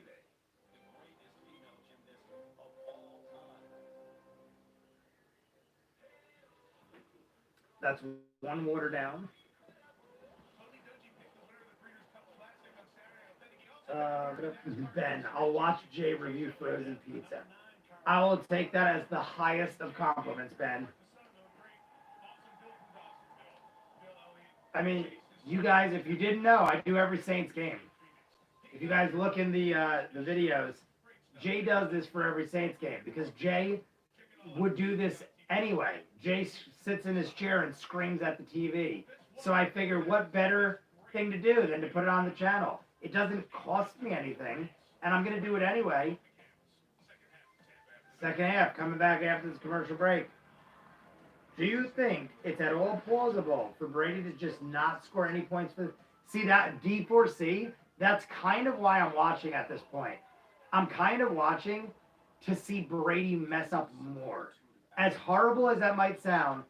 That's one water down. Ben, I'll watch Jay review frozen pizza. I will take that as the highest of compliments, Ben. I mean, you guys, if you didn't know, I do every Saints game. If you guys look in the videos, Jay does this for every Saints game because Jay would do this anyway. Jay sits in his chair and screams at the TV. So I figured what better thing to do than to put it on the channel. It doesn't cost me anything, and I'm going to do it anyway. Second half, coming back after this commercial break. Do you think it's at all plausible for Brady to just not score any points for... See that D4C? That's kind of why I'm watching at this point. I'm kind of watching to see Brady mess up more. As horrible as that might sound,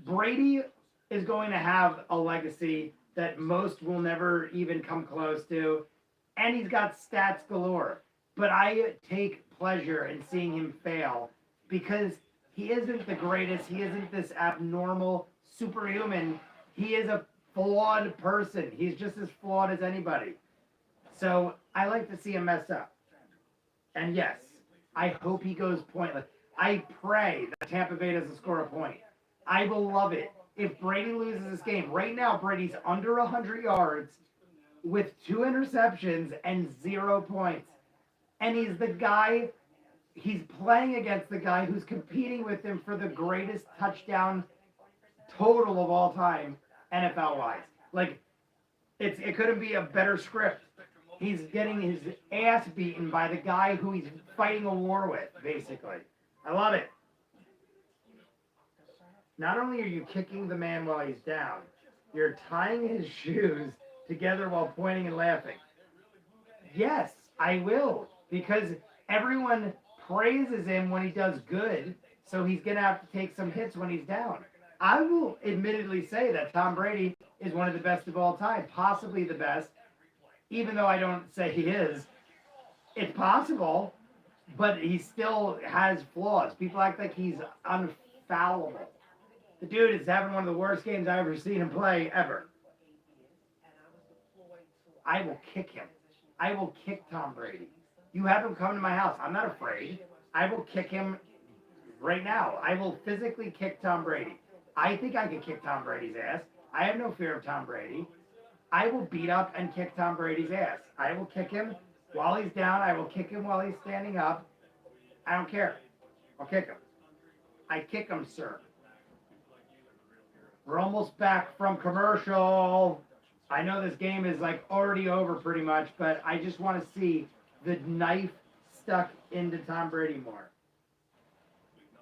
Brady is going to have a legacy that most will never even come close to, and he's got stats galore. But I take pleasure in seeing him fail because he isn't the greatest. He isn't this abnormal superhuman. He is a flawed person. He's just as flawed as anybody. So I like to see him mess up. And yes, I hope he goes pointless. I pray that Tampa Bay doesn't score a point. I will love it if Brady loses this game. Right now, Brady's under 100 yards with 2 interceptions and 0 points. And he's the guy, he's playing against the guy who's competing with him for the greatest touchdown total of all time, NFL-wise. Like, it couldn't be a better script. He's getting his ass beaten by the guy who he's fighting a war with, basically. I love it. Not only are you kicking the man while he's down, you're tying his shoes together while pointing and laughing. Yes, I will, because everyone praises him when he does good, so he's going to have to take some hits when he's down. I will admittedly say that Tom Brady is one of the best of all time, possibly the best, even though I don't say he is. It's possible, but he still has flaws. People act like he's unfallible. The dude is having one of the worst games I've ever seen him play, ever. I will kick him. I will kick Tom Brady. You have him come to my house. I'm not afraid. I will kick him right now. I will physically kick Tom Brady. I think I can kick Tom Brady's ass. I have no fear of Tom Brady. I will beat up and kick Tom Brady's ass. I will kick him while he's down. I will kick him while he's standing up. I don't care. I'll kick him. I kick him, sir. We're almost back from commercial. I know this game is like already over pretty much, but I just want to see the knife stuck into Tom Brady more.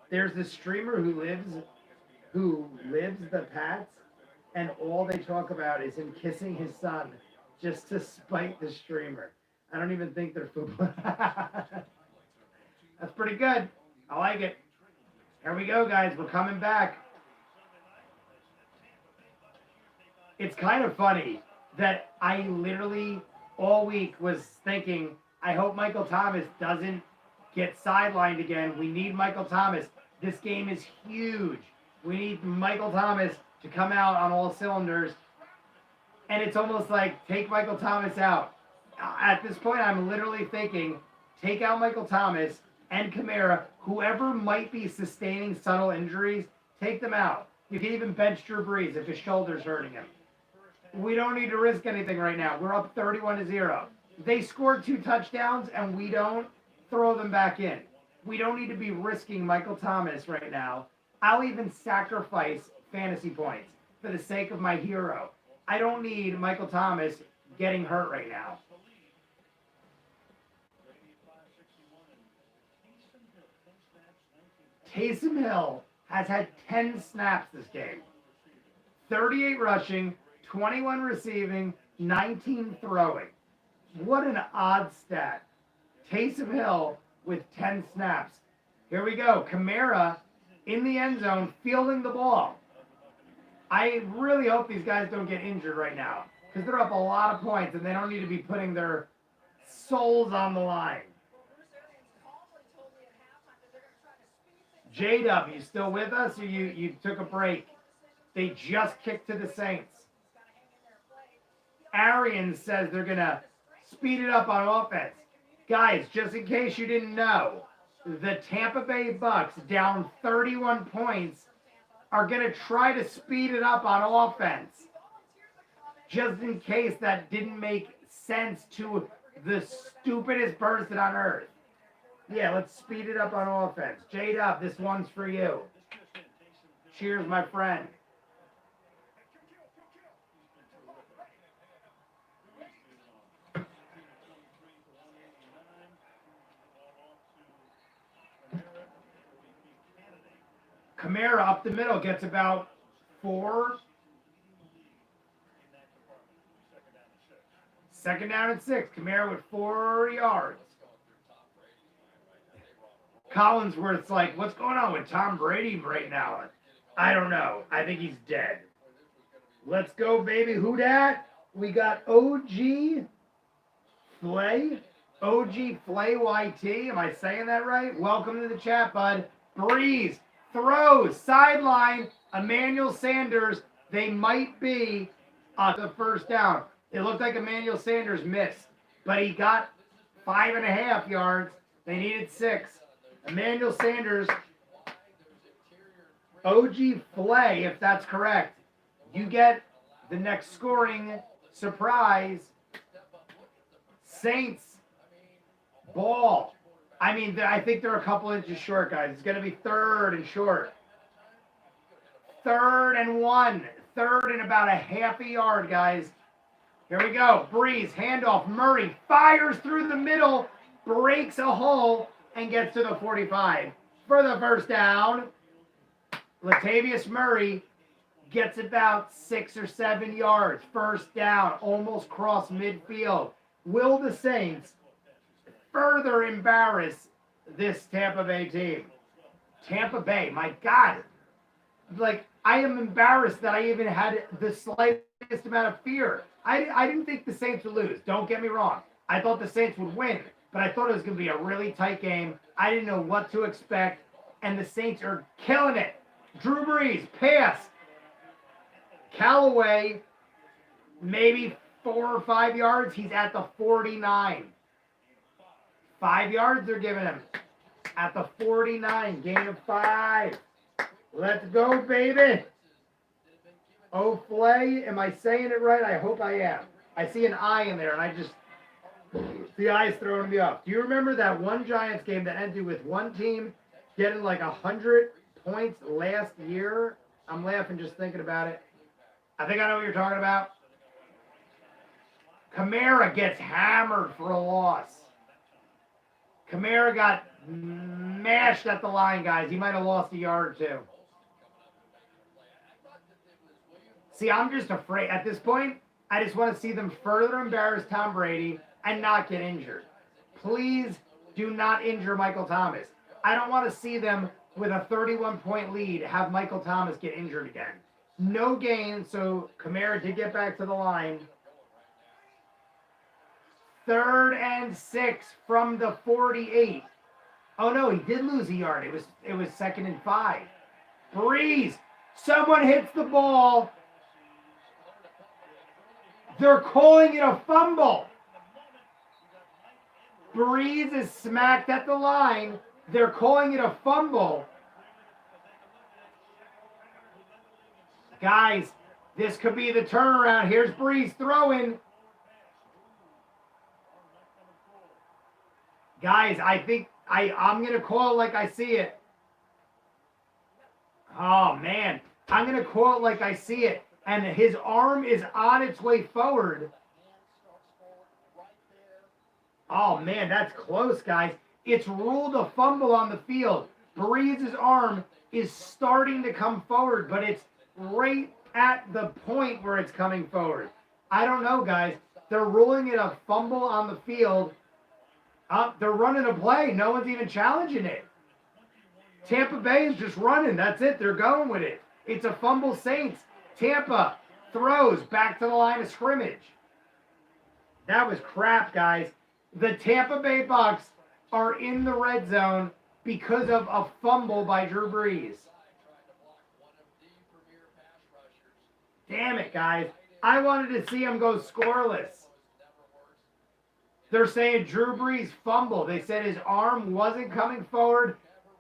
There's this streamer who lives the Pats, and all they talk about is him kissing his son just to spite the streamer. I don't even think they're football. That's pretty good. I like it. Here we go, guys. We're coming back. It's kind of funny that I literally all week was thinking, I hope Michael Thomas doesn't get sidelined again. We need Michael Thomas. This game is huge. We need Michael Thomas to come out on all cylinders. And it's almost like, take Michael Thomas out. At this point, I'm literally thinking, take out Michael Thomas and Kamara. Whoever might be sustaining subtle injuries, take them out. You can even bench Drew Brees if his shoulder's hurting him. We don't need to risk anything right now. We're up 31-0. They scored 2 touchdowns, and we don't throw them back in. We don't need to be risking Michael Thomas right now. I'll even sacrifice fantasy points for the sake of my hero. I don't need Michael Thomas getting hurt right now. Taysom Hill has had 10 snaps this game. 38 rushing, 21 receiving, 19 throwing. What an odd stat. Taysom Hill with 10 snaps. Here we go. Kamara in the end zone fielding the ball. I really hope these guys don't get injured right now because they're up a lot of points and they don't need to be putting their souls on the line. J-Dub, you still with us or you took a break? They just kicked to the Saints. Arian says they're going to speed it up on offense. Guys, just in case you didn't know, the Tampa Bay Bucs, down 31 points, are going to try to speed it up on offense. Just in case that didn't make sense to the stupidest person on earth. Yeah, let's speed it up on offense. J-Dub, this one's for you. Cheers, my friend. Kamara up the middle gets about 4. Second down and 6. Kamara with 4 yards. Collinsworth's like, what's going on with Tom Brady right now? I don't know. I think he's dead. Let's go, baby. Who dat? We got OG Flay. OG Flay YT. Am I saying that right? Welcome to the chat, bud. Brees throws sideline. Emmanuel Sanders. They might be the first down. It looked like Emmanuel Sanders missed, but he got 5.5 yards. They needed 6. Emmanuel Sanders, OG Flay, if that's correct. You get the next scoring surprise. Saints ball. I mean, I think they're a couple inches short, guys. It's going to be 3rd and short. 3rd and 1. 3rd and about 0.5 yard, guys. Here we go. Brees, handoff. Murray fires through the middle, breaks a hole, and gets to the 45 for the first down. Latavius Murray gets about 6 or 7 yards. First down, almost cross midfield. Will the Saints further embarrass this Tampa Bay team? Tampa Bay, my God. Like, I am embarrassed that I even had the slightest amount of fear. I didn't think the Saints would lose. Don't get me wrong. I thought the Saints would win, but I thought it was going to be a really tight game. I didn't know what to expect, and the Saints are killing it. Drew Brees, pass. Callaway, maybe 4 or 5 yards. He's at the 49. 5 yards they're giving him. At the 49, gain of 5. Let's go, baby. Oh, Flay, am I saying it right? I hope I am. I see an I in there, and I just, the eye's throwing me off. Do you remember that one Giants game that ended with one team getting like 100 points last year? I'm laughing just thinking about it. I think I know what you're talking about. Kamara gets hammered for a loss. Kamara got mashed at the line, guys. He might have lost a yard or 2. See, I'm just afraid. At this point, I just want to see them further embarrass Tom Brady and not get injured. Please do not injure Michael Thomas. I don't want to see them with a 31-point lead have Michael Thomas get injured again. No gain, so Kamara did get back to the line. 3rd and 6 from the 48. Oh no, he did lose a yard. It was 2nd and 5. Brees, someone hits the ball. They're calling it a fumble. Brees is smacked at the line. They're calling it a fumble. Guys, this could be the turnaround. Here's Brees throwing. Guys, I think I'm going to call it like I see it. Oh, man. I'm going to call it like I see it. And his arm is on its way forward. Oh, man, that's close, guys. It's ruled a fumble on the field. Brees' arm is starting to come forward, but it's right at the point where it's coming forward. I don't know, guys. They're ruling it a fumble on the field. They're running a play. No one's even challenging it. Tampa Bay is just running. That's it. They're going with it. It's a fumble, Saints. Tampa throws back to the line of scrimmage. That was crap, guys. The Tampa Bay Bucs are in the red zone because of a fumble by Drew Brees. Damn it, guys. I wanted to see him go scoreless. They're saying Drew Brees fumbled. They said his arm wasn't coming forward.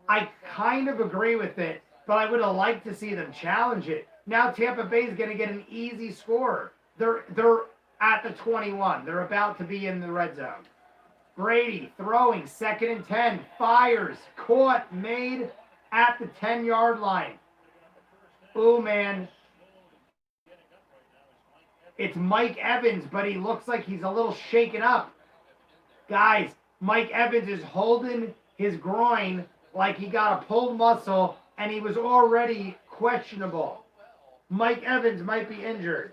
I kind of agree with it, but I would have liked to see them challenge it. Now Tampa Bay is going to get an easy score. They're at the 21. They're about to be in the red zone. Brady throwing, 2nd and 10, fires, caught, made at the 10-yard line. Oh, man. It's Mike Evans, but he looks like he's a little shaken up. Guys, Mike Evans is holding his groin like he got a pulled muscle, and he was already questionable. Mike Evans might be injured.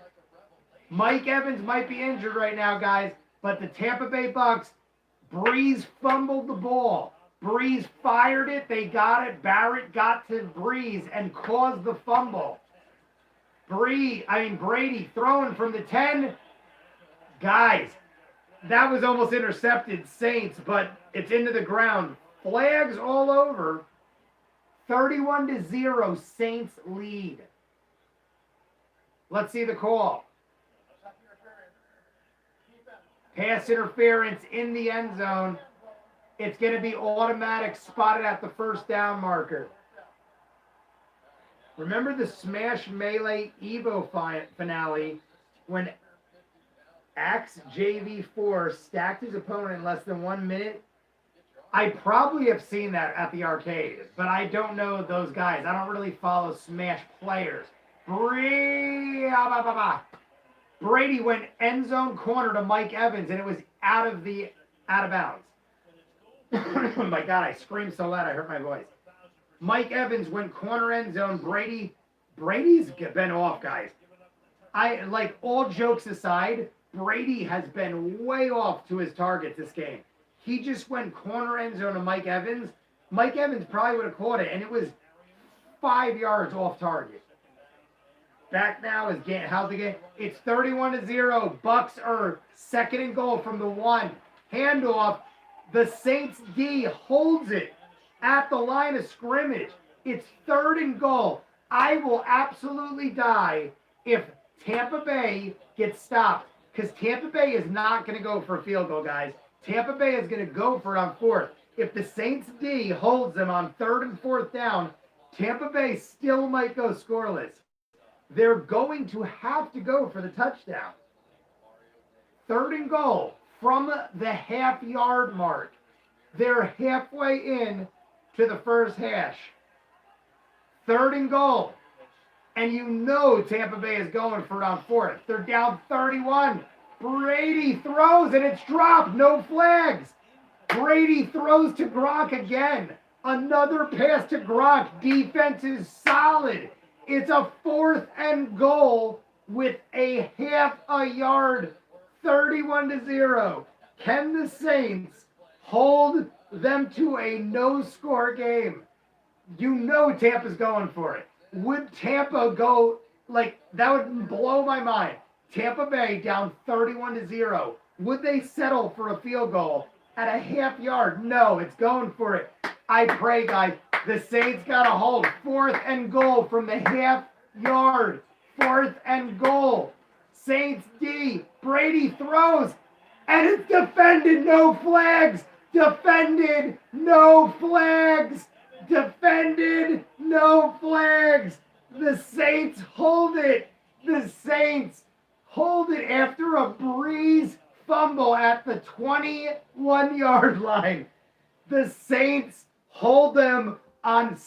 Mike Evans might be injured right now, guys, but the Tampa Bay Bucs, Brees fumbled the ball. Brees fired it. They got it. Barrett got to Brees and caused the fumble. Brady throwing from the 10. Guys, that was almost intercepted, Saints, but it's into the ground. Flags all over. 31-0, Saints lead. Let's see the call. Pass interference in the end zone. It's going to be automatic, spotted at the first down marker. Remember the Smash Melee Evo finale when Axe JV4 stacked his opponent in less than 1 minute? I probably have seen that at the arcade, but I don't know those guys. I don't really follow Smash players. Brady went end zone corner to Mike Evans, and it was out of bounds. Oh my God, I screamed so loud I hurt my voice. Mike Evans went corner end zone. Brady's been off, guys. All jokes aside, Brady has been way off to his target this game. He just went corner end zone to Mike Evans. Mike Evans probably would have caught it, and it was 5 yards off target. Back now is how's the game? It's 31-0. Bucs are 2nd and goal from the 1. Handoff. The Saints D holds it at the line of scrimmage. It's 3rd and goal. I will absolutely die if Tampa Bay gets stopped, because Tampa Bay is not going to go for a field goal, guys. Tampa Bay is going to go for it on 4th. If the Saints D holds them on 3rd and 4th down, Tampa Bay still might go scoreless. They're going to have to go for the touchdown. 3rd and goal from the half-yard mark. They're halfway in to the first hash. 3rd and goal. And you know Tampa Bay is going for it on 4th. They're down 31. Brady throws, and it's dropped. No flags. Brady throws to Gronk again. Another pass to Gronk. Defense is solid. It's a 4th and goal with a half a yard. 31-0. Can the Saints hold them to a no-score game? You know Tampa's going for it. Would Tampa go, that would blow my mind. Tampa Bay down 31-0. Would they settle for a field goal at a half yard? No, it's going for it. I pray, guys, the Saints got to hold. 4th and goal from the half yard. 4th and goal. Saints D. Brady throws, and it's defended. No flags. Defended. No flags. Defended. No flags. The Saints hold it. The Saints hold it after a Brees fumble at the 21-yard line. The Saints hold them on.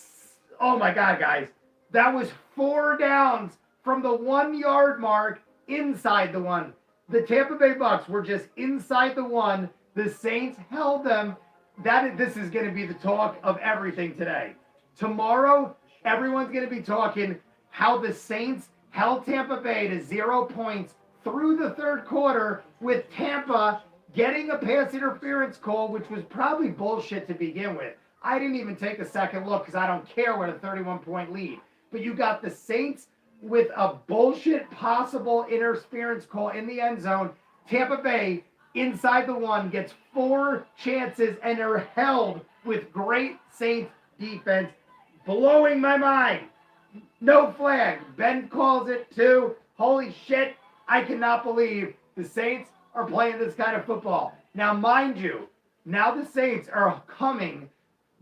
Oh my God, guys. That was 4 downs from the 1-yard mark inside the 1. The Tampa Bay Bucs were just inside the 1. The Saints held them. This is going to be the talk of everything today. Tomorrow, everyone's going to be talking how the Saints held Tampa Bay to 0 points through the 3rd quarter, with Tampa getting a pass interference call, which was probably bullshit to begin with. I didn't even take a second look because I don't care what a 31-point lead. But you got the Saints with a bullshit possible interference call in the end zone. Tampa Bay inside the 1 gets 4 chances and are held with great Saints defense. Blowing my mind. No flag. Ben calls it too. Holy shit. I cannot believe the Saints are playing this kind of football. Now, mind you, now the Saints are coming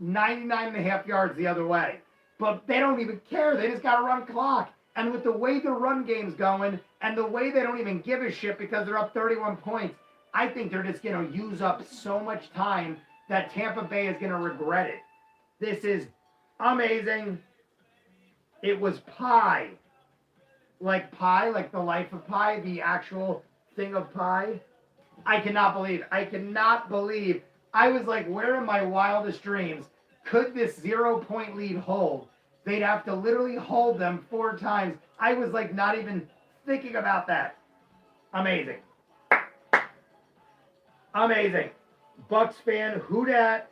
99.5 yards the other way. But they don't even care. They just got to run clock. And with the way the run game's going and the way they don't even give a shit because they're up 31 points, I think they're just going to use up so much time that Tampa Bay is going to regret it. This is amazing. It was pie. Like the life of Pi, the actual thing of Pi. I cannot believe. I was like, where in my wildest dreams could this 0-point lead hold? They'd have to literally hold them 4 times. I was like not even thinking about that. Amazing. Bucs fan, who dat?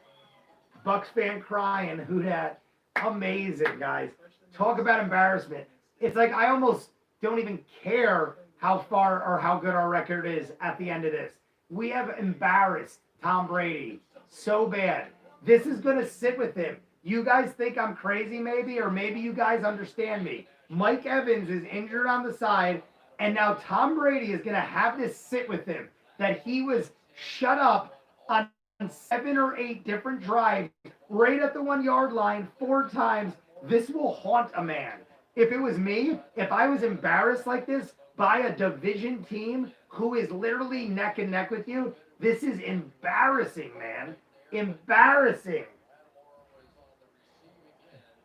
Bucs fan crying, who dat? Amazing, guys. Talk about embarrassment. It's like I almost don't even care how far or how good our record is at the end of this. We have embarrassed Tom Brady so bad. This is going to sit with him. You guys think I'm crazy maybe, or maybe you guys understand me. Mike Evans is injured on the side, and now Tom Brady is going to have this sit with him, that he was shut up on 7 or 8 different drives right at the 1-yard line 4 times. This will haunt a man. If it was me, if I was embarrassed like this by a division team who is literally neck and neck with you, this is embarrassing, man. Embarrassing.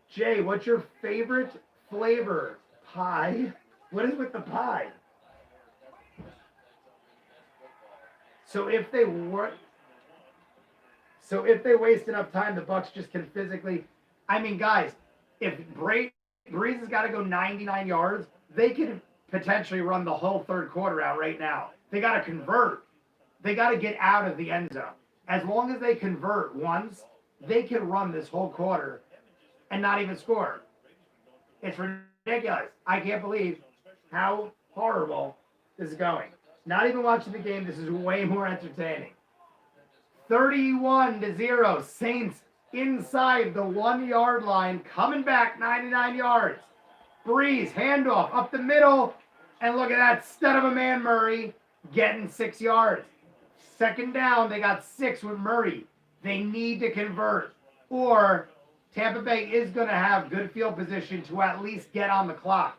Jay, what's your favorite flavor? Pie? What is with the pie? So if they waste enough time, the Bucs just can physically. I mean, guys, if Brees has got to go 99 yards, they could potentially run the whole third quarter out right now. They got to convert. They got to get out of the end zone. As long as they convert once, they can run this whole quarter and not even score. It's ridiculous. I can't believe how horrible this is going. Not even watching the game. This is way more entertaining. 31-0. Saints inside the 1-yard line, coming back 99 yards. Brees, handoff up the middle, and look at that stud of a man, Murray, getting 6 yards. Second down, they got 6 with Murray. They need to convert, or Tampa Bay is going to have good field position to at least get on the clock.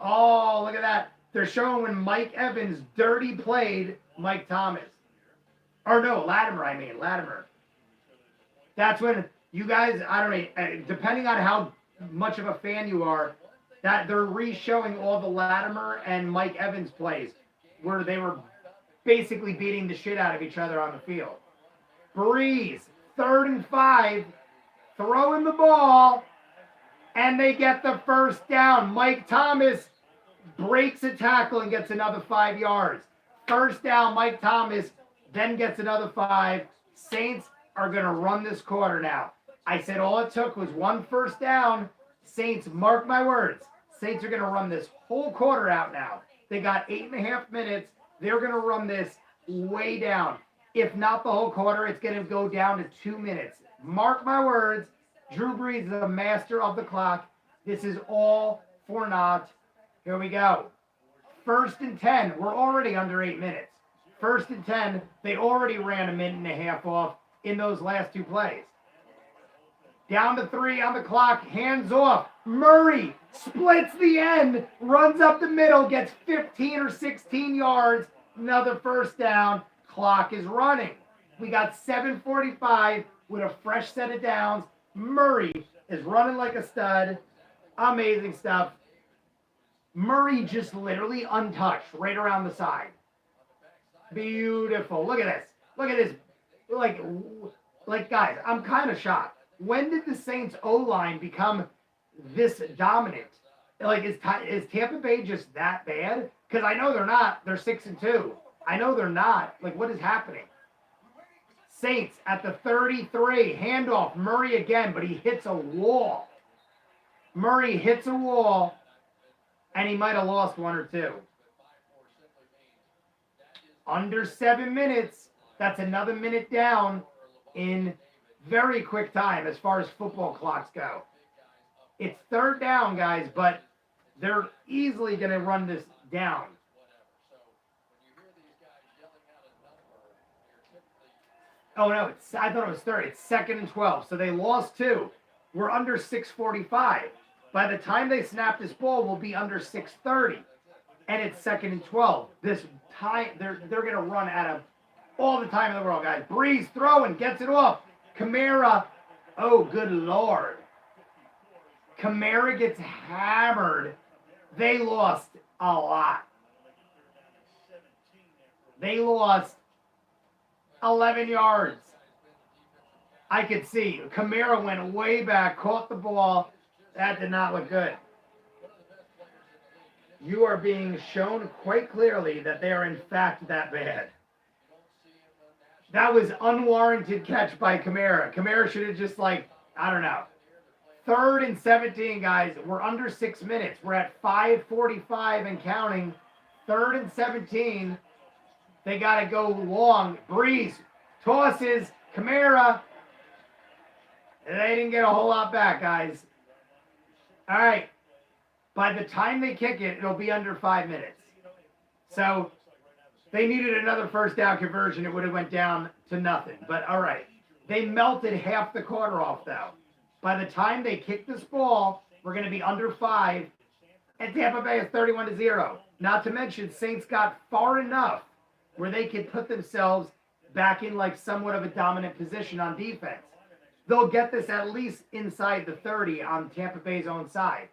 Oh, look at that. They're showing when Mike Evans dirty played Mike Thomas. Or no, Latimer. That's when you guys, I don't know, depending on how much of a fan you are, that they're re-showing all the Latimer and Mike Evans plays where they were basically beating the shit out of each other on the field. Brees, 3rd and 5, throwing the ball, and they get the first down. Mike Thomas breaks a tackle and gets another 5 yards. First down, Mike Thomas then gets another 5. Saints are going to run this quarter now. I said all it took was 1 first down. Saints, mark my words, Saints are going to run this whole quarter out now. They got 8.5 minutes. They're going to run this way down. If not the whole quarter, it's going to go down to 2 minutes. Mark my words, Drew Brees is a master of the clock. This is all for naught. Here we go. 1st and 10. We're already under 8 minutes. 1st and 10. They already ran a minute and a half off in those last 2 plays. Down to 3 on the clock. Hands off. Murray splits the end. Runs up the middle. Gets 15 or 16 yards. Another first down. Clock is running. We got 7:45 with a fresh set of downs. Murray is running like a stud. Amazing stuff. Murray just literally untouched right around the side. Beautiful. Look at this. Look at this. Like guys, I'm kind of shocked. When did the Saints O-line become this dominant? Like, is Tampa Bay just that bad? Because I know they're not. They're 6-2. I know they're not. Like, what is happening? Saints at the 33. Handoff. Murray again, but he hits a wall. Murray hits a wall. And he might have lost one or two. Under 7 minutes. That's another minute down in very quick time as far as football clocks go. It's third down, guys, but they're easily going to run this down. Oh, no, I thought it was third. It's 2nd and 12. So they lost 2. We're under 6:45. By the time they snap this ball, we'll be under 6:30. And it's 2nd and 12. This time, they're going to run out of all the time in the world, guys. Brees throwing, gets it off. Kamara, oh, good Lord. Kamara gets hammered. They lost a lot. They lost 11 yards. I could see. Kamara went way back, caught the ball. That did not look good. You are being shown quite clearly that they are in fact that bad. That was unwarranted catch by Kamara. Kamara should have just I don't know. 3rd and 17, guys. We're under 6 minutes. We're at 5:45 and counting. 3rd and 17. They got to go long. Brees tosses. Kamara. They didn't get a whole lot back, guys. All right. By the time they kick it, it'll be under 5 minutes. So they needed another first down conversion. It would have went down to nothing. But all right. They melted half the quarter off, though. By the time they kick this ball, we're going to be under 5. And Tampa Bay is 31-0. Not to mention, Saints got far enough where they could put themselves back in somewhat of a dominant position on defense. They'll get this at least inside the 30 on Tampa Bay's own side.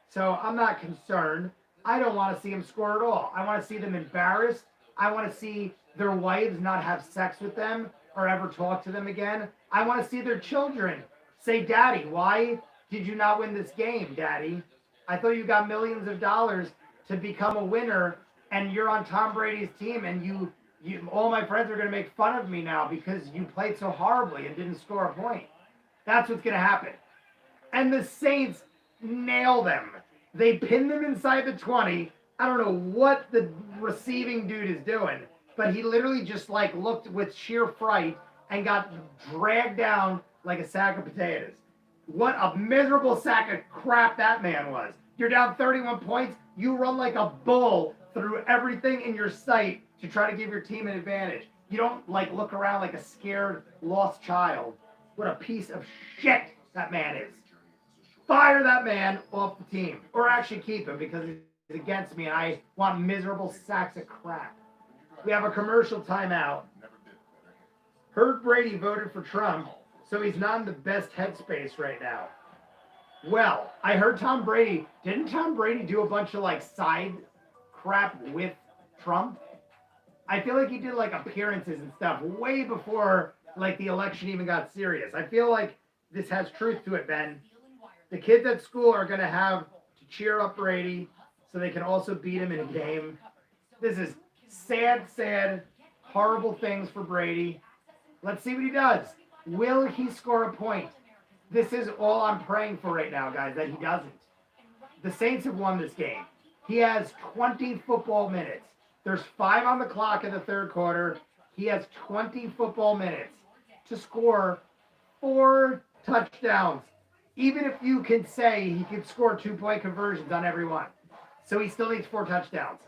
So I'm not concerned. I don't want to see them score at all. I want to see them embarrassed. I want to see their wives not have sex with them or ever talk to them again. I want to see their children say, Daddy, why did you not win this game, Daddy? I thought you got millions of dollars to become a winner, and you're on Tom Brady's team, and you all my friends are going to make fun of me now because you played so horribly and didn't score a point. That's what's going to happen. And the Saints nail them. They pin them inside the 20. I don't know what the receiving dude is doing, but he literally just looked with sheer fright and got dragged down like a sack of potatoes. What a miserable sack of crap that man was. You're down 31 points. You run like a bull through everything in your sight to try to give your team an advantage. You don't look around like a scared, lost child. What a piece of shit that man is. Fire that man off the team. Or actually keep him because he's against me and I want miserable sacks of crap. We have a commercial timeout. Heard Brady voted for Trump, so he's not in the best headspace right now. Well, I heard didn't Tom Brady do a bunch of side crap with Trump? I feel like he did appearances and stuff way before the election even got serious. I feel like this has truth to it, Ben. The kids at school are going to have to cheer up Brady so they can also beat him in a game. This is sad, horrible things for Brady. Let's see what he does. Will he score a point? This is all I'm praying for right now, guys, that he doesn't. The Saints have won this game. He has 20 football minutes. There's 5 on the clock in the third quarter. He has 20 football minutes to score 4 touchdowns. Even if you can say he could score 2-point conversions on every one. So he still needs 4 touchdowns.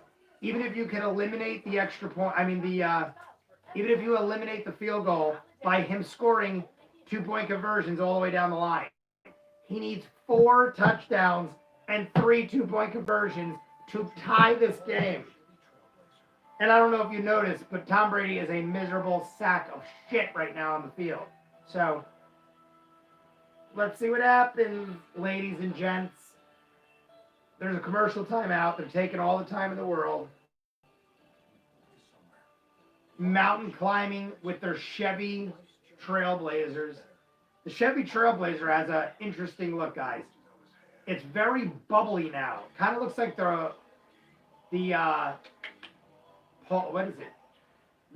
Even if you can eliminate the extra point, even if you eliminate the field goal by him scoring 2-point conversions all the way down the line. He needs 4 touchdowns and 3 2-point conversions to tie this game. And I don't know if you noticed, but Tom Brady is a miserable sack of shit right now on the field. So, let's see what happens, ladies and gents. There's a commercial timeout. They're taking all the time in the world. Mountain climbing with their Chevy Trailblazers. The Chevy Trailblazer has an interesting look, guys. It's very bubbly now. Kind of looks like what is it?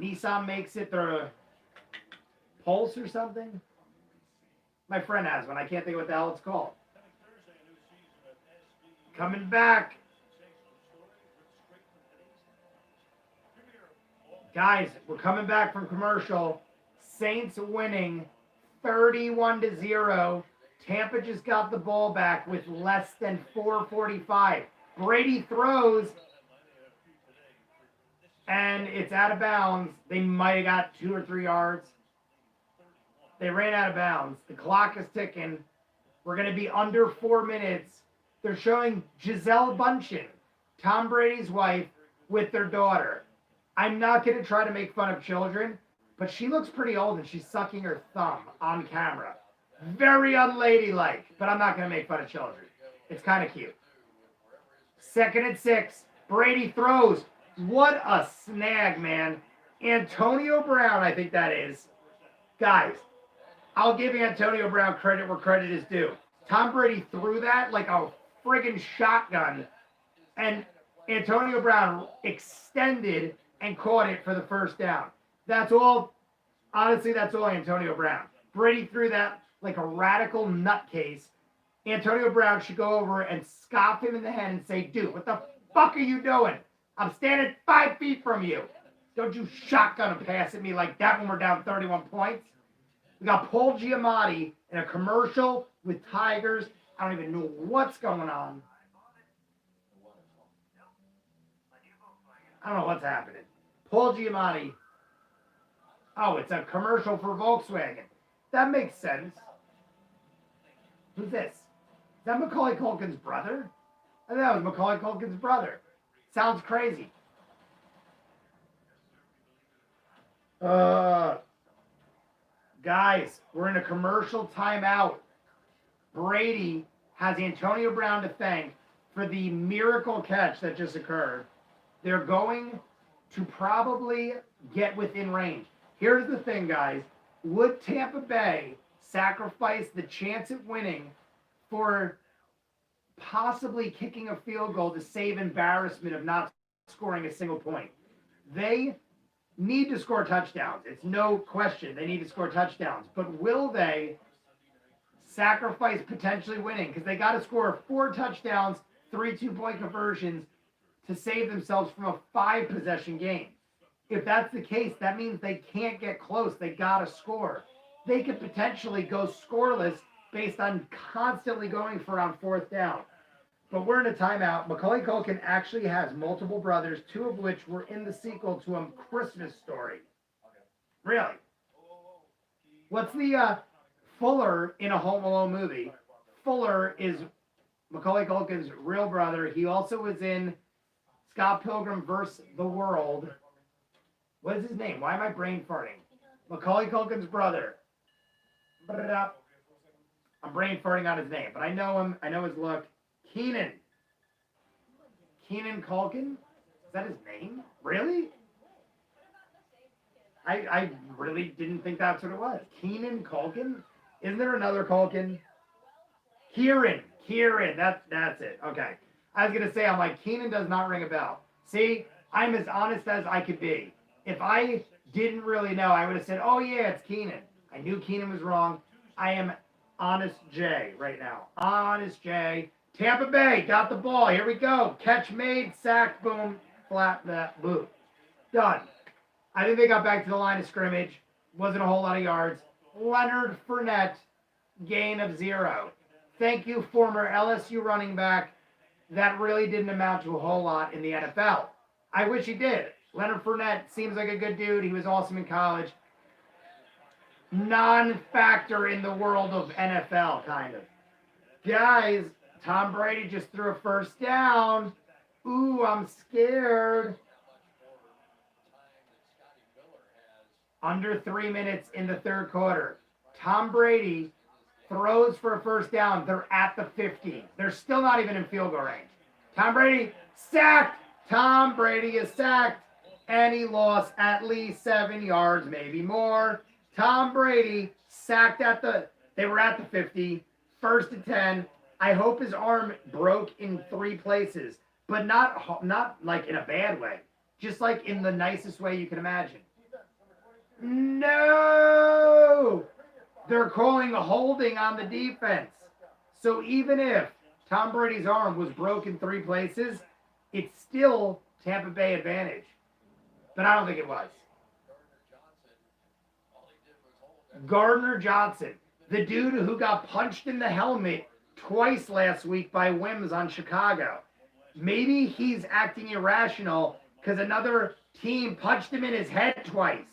Nissan makes it their Pulse or something? My friend has one. I can't think of what the hell it's called. Coming back. Guys, we're coming back from commercial. Saints winning 31-0. Tampa just got the ball back with less than 4:45. Brady throws, and it's out of bounds. They might have got 2 or 3 yards. They ran out of bounds. The clock is ticking. We're going to be under 4 minutes. They're showing Gisele Bundchen, Tom Brady's wife, with their daughter. I'm not going to try to make fun of children, but she looks pretty old and she's sucking her thumb on camera. Very unladylike, but I'm not going to make fun of children. It's kind of cute. 2nd and 6. Brady throws. What a snag, man. Antonio Brown, I think that is. Guys, I'll give Antonio Brown credit where credit is due. Tom Brady threw that like a friggin' shotgun, and Antonio Brown extended and caught it for the first down. That's all. Honestly, that's all Antonio Brown. Brady threw that like a radical nutcase. Antonio Brown should go over and scoff him in the head and say, dude, what the fuck are you doing? I'm standing 5 feet from you. Don't you shotgun a pass at me like that when we're down 31 points. We got Paul Giamatti in a commercial with Tigers. I don't even know what's going on. I don't know what's happening. Paul Giamatti. Oh, it's a commercial for Volkswagen. That makes sense. Who's this? Is that Macaulay Culkin's brother? I think that was Macaulay Culkin's brother. Sounds crazy. Guys, we're in a commercial timeout. Brady has Antonio Brown to thank for the miracle catch that just occurred. They're going to probably get within range. Here's the thing, guys. Would Tampa Bay sacrifice the chance at winning for possibly kicking a field goal to save embarrassment of not scoring a single point? They need to score touchdowns. It's no question they need to score touchdowns. But will they sacrifice potentially winning? Because they got to score 4 touchdowns, 3 two-point conversions to save themselves from a 5-possession game. If that's the case, that means they can't get close. They got to score. They could potentially go scoreless based on constantly going for on 4th down. But we're in a timeout. Macaulay Culkin actually has multiple brothers, 2 of which were in the sequel to A Christmas Story. Really? What's the Fuller in a Home Alone movie? Fuller is Macaulay Culkin's real brother. He also was in Scott Pilgrim vs. the World. What is his name? Why am I brain farting? Macaulay Culkin's brother. I'm brain farting on his name, but I know him. I know his look. Keenan Culkin? Is that his name? Really? I really didn't think that's what it was. Keenan Culkin? Isn't there another Culkin? Kieran. That's it. Okay. I was going to say, I'm like, Keenan does not ring a bell. See, I'm as honest as I could be. If I didn't really know, I would have said, oh, yeah, it's Keenan. I knew Keenan was wrong. I am Honest Jay right now. Honest Jay. Tampa Bay got the ball. Here we go. Catch made, sack, boom, flat, that, boom. Done. I think they got back to the line of scrimmage. Wasn't a whole lot of yards. Leonard Fournette, gain of 0. Thank you, former LSU running back. That really didn't amount to a whole lot in the NFL. I wish he did. Leonard Fournette seems like a good dude. He was awesome in college. Non-factor in the world of NFL, kind of. Guys, Tom Brady just threw a 1st down. Ooh, I'm scared. Under 3 minutes in the 3rd quarter. Tom Brady throws for a 1st down. They're at the 50. They're still not even in field goal range. Tom Brady sacked. Tom Brady is sacked. And he lost at least 7 yards, maybe more. Tom Brady sacked they were at the 50. 1st and 10. I hope his arm broke in 3 places, but not like in a bad way. Just like in the nicest way you can imagine. No! They're calling a holding on the defense. So even if Tom Brady's arm was broken 3 places, it's still Tampa Bay advantage. But I don't think it was. Gardner Johnson, the dude who got punched in the helmet twice last week by Wims on Chicago. Maybe he's acting irrational because another team punched him in his head twice.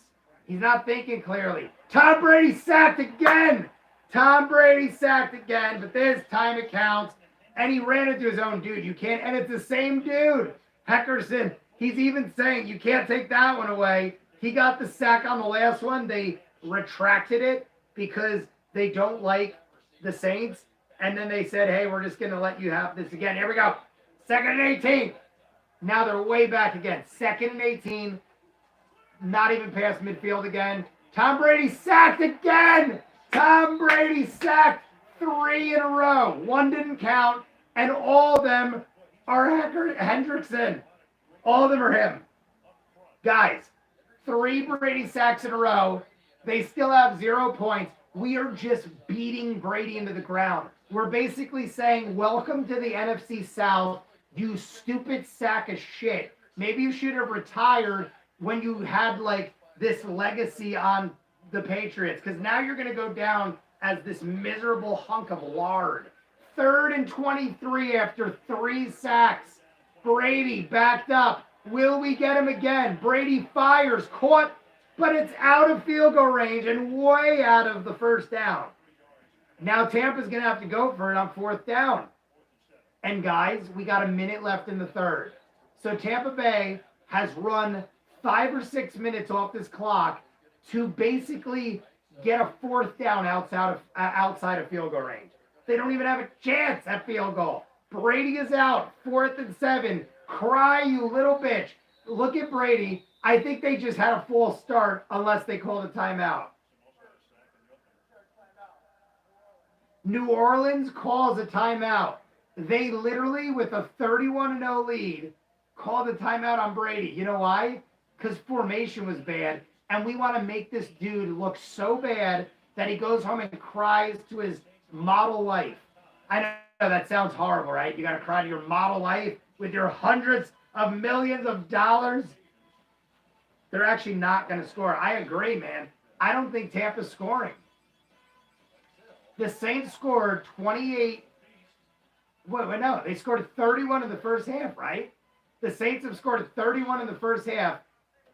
He's not thinking clearly. Tom Brady sacked again. Tom Brady sacked again, but this time it counts. And he ran into his own dude. You can't, and it's the same dude. Heckerson, he's even saying you can't take that one away. He got the sack on the last one. They retracted it because they don't like the Saints. And then they said, hey, we're just going to let you have this again. Here we go. 2nd and 18. Now they're way back again. 2nd and 18. Not even past midfield again. Tom Brady sacked again. Tom Brady sacked 3 in a row. One didn't count. And all of them are Hendrickson. All of them are him. Guys, 3 Brady sacks in a row. They still have 0 points. We are just beating Brady into the ground. We're basically saying, welcome to the NFC South, you stupid sack of shit. Maybe you should have retired when you had like this legacy on the Patriots, because now you're going to go down as this miserable hunk of lard. 3rd and 23 after 3 sacks. Brady backed up. Will we get him again? Brady fires, caught, but it's out of field goal range and way out of the first down. Now Tampa's going to have to go for it on 4th down. And guys, we got a minute left in the 3rd. So Tampa Bay has run 5 or 6 minutes off this clock to basically get a 4th down outside of field goal range. They don't even have a chance at field goal. Brady is out, 4th and 7. Cry, you little bitch. Look at Brady. I think they just had a false start unless they called a timeout. New Orleans calls a timeout. They literally, with a 31-0 lead, called a timeout on Brady. You know why? Because formation was bad, and we want to make this dude look so bad that he goes home and cries to his model wife. I know that sounds horrible, right? You got to cry to your model wife with your hundreds of millions of dollars. They're actually not going to score. I agree, man. I don't think Tampa's scoring. The Saints scored 28. Wait, no. They scored 31 in the first half, right? The Saints have scored 31 in the first half,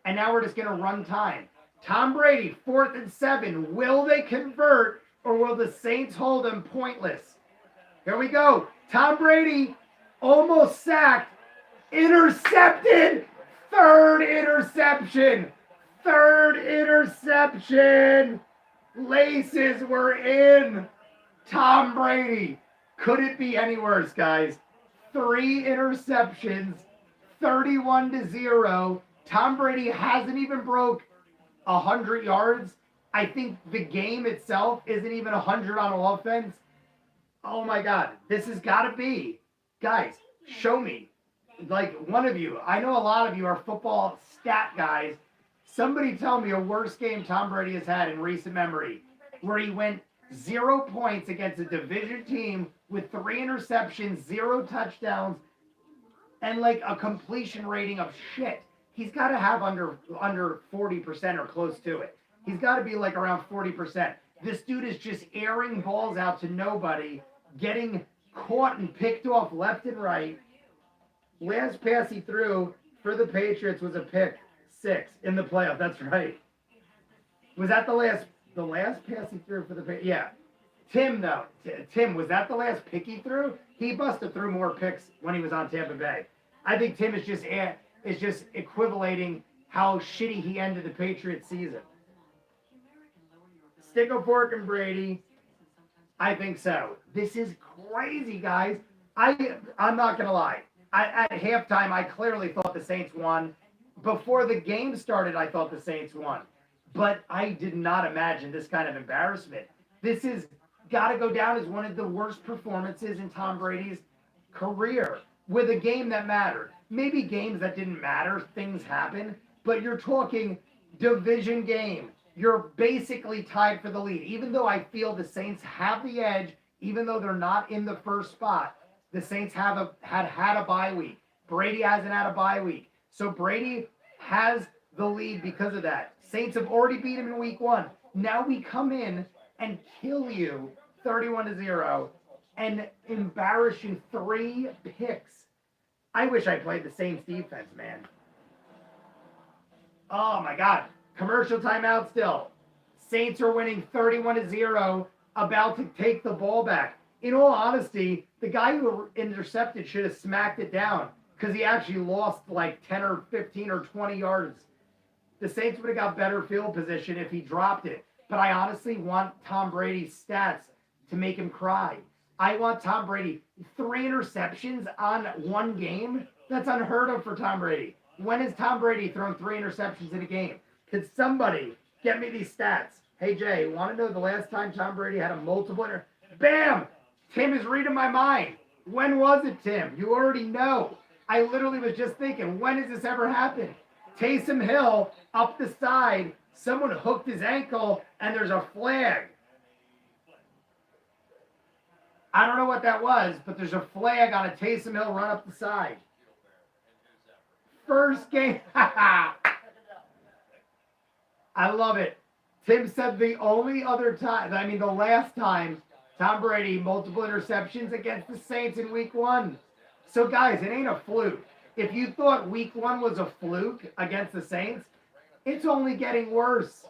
and now we're just going to run time. Tom Brady, 4th and 7. Will they convert, or will the Saints hold them pointless? Here we go. Tom Brady almost sacked. Intercepted. 3rd interception. 3rd interception. Laces were in. Tom Brady. Could it be any worse, guys? 3 interceptions. 31-0. Tom Brady hasn't even broke 100 yards. I think the game itself isn't even 100 on offense. Oh my God. This has got to be. Guys, show me. Like one of you. I know a lot of you are football stat guys. Somebody tell me a worse game Tom Brady has had in recent memory where he went 0 points against a division team with 3 interceptions, 0 touchdowns, and like a completion rating of shit. He's got to have under 40% or close to it. He's got to be like around 40%. This dude is just airing balls out to nobody, getting caught and picked off left and right. Last pass he threw for the Patriots was a pick 6 in the playoff. That's right. Was that the last pass he threw for the Patriots? Yeah. Tim, though. Tim, was that the last pick he threw? He must have threw more picks when he was on Tampa Bay. I think Tim is just equivalating how shitty he ended the Patriots season. Stick a fork in Brady. I think so. This is crazy, guys. I'm not going to lie. At halftime, I clearly thought the Saints won. Before the game started, I thought the Saints won. But I did not imagine this kind of embarrassment. This has got to go down as one of the worst performances in Tom Brady's career with a game that mattered. Maybe games that didn't matter, things happen. But you're talking division game. You're basically tied for the lead. Even though I feel the Saints have the edge, even though they're not in the first spot, the Saints had a bye week. Brady hasn't had a bye week. So Brady has the lead because of that. Saints have already beat him in week 1. Now we come in and kill you 31-0 and embarrass you 3 picks. I wish I played the Saints defense, man. Oh my God. Commercial timeout still. Saints are winning 31-0, about to take the ball back. In all honesty, the guy who intercepted should have smacked it down because he actually lost like 10 or 15 or 20 yards. The Saints would have got better field position if he dropped it. But I honestly want Tom Brady's stats to make him cry. I want Tom Brady. 3 interceptions on one game? That's unheard of for Tom Brady. When has Tom Brady thrown 3 interceptions in a game? Could somebody get me these stats? Hey, Jay, want to know the last time Tom Brady had a multiple Bam! Tim is reading my mind. When was it, Tim? You already know. I literally was just thinking, when has this ever happened? Taysom Hill up the side. Someone hooked his ankle, and there's a flag. I don't know what that was, but there's a flag on a Taysom Hill run up the side. First game. I love it. Tim said the only other time, the last time Tom Brady multiple interceptions against the Saints in week 1. So guys, it ain't a fluke. If you thought week 1 was a fluke against the Saints, it's only getting worse.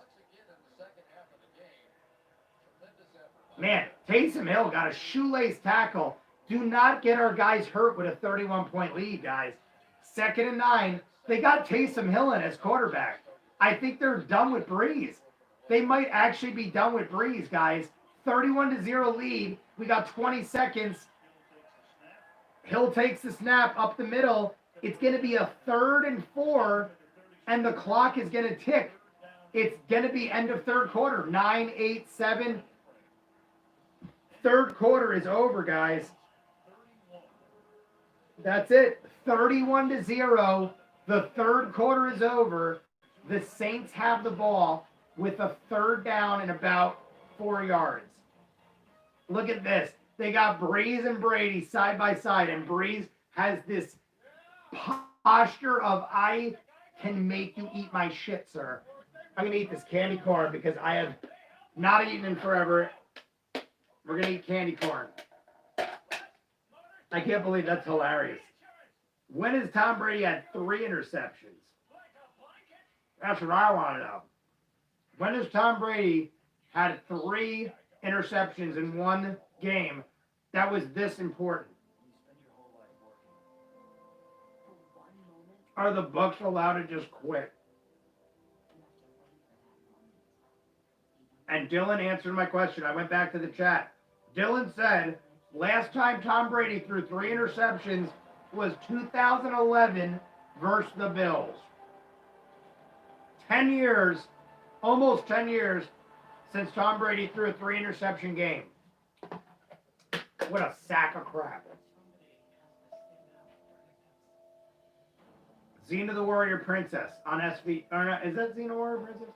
Man, Taysom Hill got a shoelace tackle. Do not get our guys hurt with a 31-point lead, guys. 2nd and 9. They got Taysom Hill in as quarterback. I think they're done with Brees. They might actually be done with Brees, guys. 31-0 lead. We got 20 seconds. Hill takes the snap up the middle. It's going to be a 3rd and 4, and the clock is going to tick. It's going to be end of 3rd quarter. 9, 8, 7. 3rd quarter is over, guys. That's it. 31-0. The 3rd quarter is over. The Saints have the ball with a 3rd down and about 4 yards. Look at this. They got Brees and Brady side by side, and Brees has this posture of, I can make you eat my shit, sir. I'm going to eat this candy corn because I have not eaten in forever. We're going to eat candy corn. I can't believe that's hilarious. When has Tom Brady had 3 interceptions? That's what I want to know. When has Tom Brady had 3 interceptions in one game that was this important? Are the Bucs allowed to just quit? And Dylan answered my question. I went back to the chat. Dylan said, last time Tom Brady threw 3 interceptions was 2011 versus the Bills. 10 years, almost 10 years, since Tom Brady threw a 3 interception game. What a sack of crap. Xena the Warrior Princess on SV. Or no, is that Xena Warrior Princess?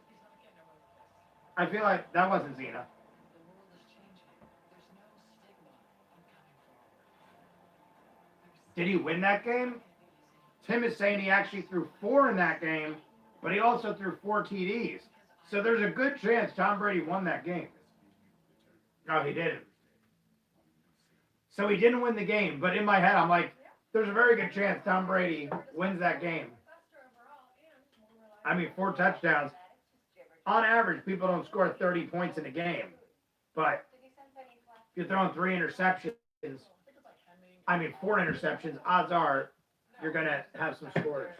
I feel like that wasn't Xena. Did he win that game? Tim is saying he actually threw 4 in that game, but he also threw 4 TDs. So there's a good chance Tom Brady won that game. No, he didn't. So he didn't win the game, but in my head, I'm like, there's a very good chance Tom Brady wins that game. 4 touchdowns. On average, people don't score 30 points in a game. But if you're throwing 3 interceptions, 4 interceptions, odds are you're going to have some scores.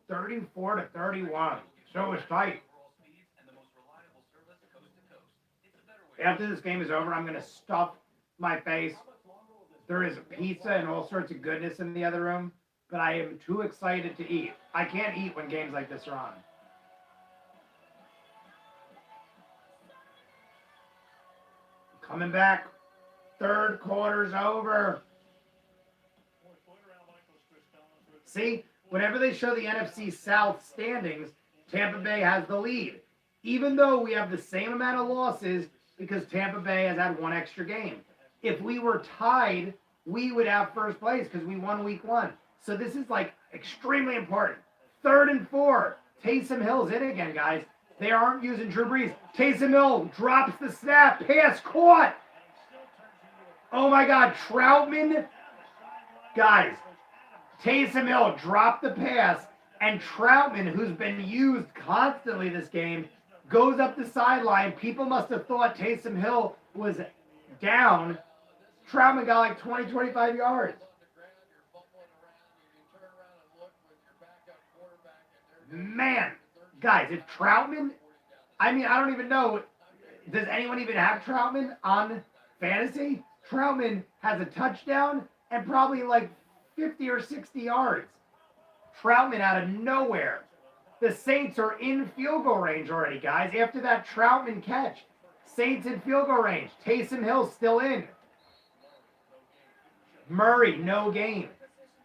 34-31. So it was tight. After this game is over, I'm going to stuff my face. There is pizza and all sorts of goodness in the other room, but I am too excited to eat. I can't eat when games like this are on. Coming back. 3rd quarter's over. See, whenever they show the NFC South standings, Tampa Bay has the lead. Even though we have the same amount of losses because Tampa Bay has had 1 extra game. If we were tied, we would have first place because we won week 1. So this is like extremely important. 3rd and 4. Taysom Hill's in again, guys. They aren't using Drew Brees. Taysom Hill drops the snap. Pass caught. Oh, my God. Troutman. Guys, Taysom Hill dropped the pass, and Troutman, who's been used constantly this game, goes up the sideline. People must have thought Taysom Hill was down. Troutman got like 20, 25 yards. Man, guys, if Troutman, I mean, I don't even know, does anyone even have Troutman on fantasy? Troutman has a touchdown and probably like 50 or 60 yards. Troutman out of nowhere. The Saints are in field goal range already, guys. After that Troutman catch, Saints in field goal range. Taysom Hill still in. Murray, no game.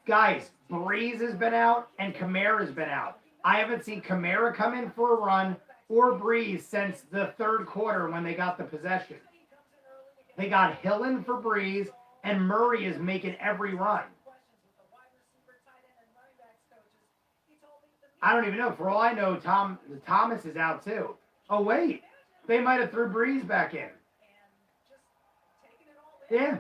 Guys, Brees has been out and Kamara's been out. I haven't seen Kamara come in for a run or Brees since the third quarter when they got the possession. They got Hill in for Brees, and Murray is making every run. I don't even know. For all I know, Thomas is out too. Oh, wait. They might have threw Brees back in. Yeah.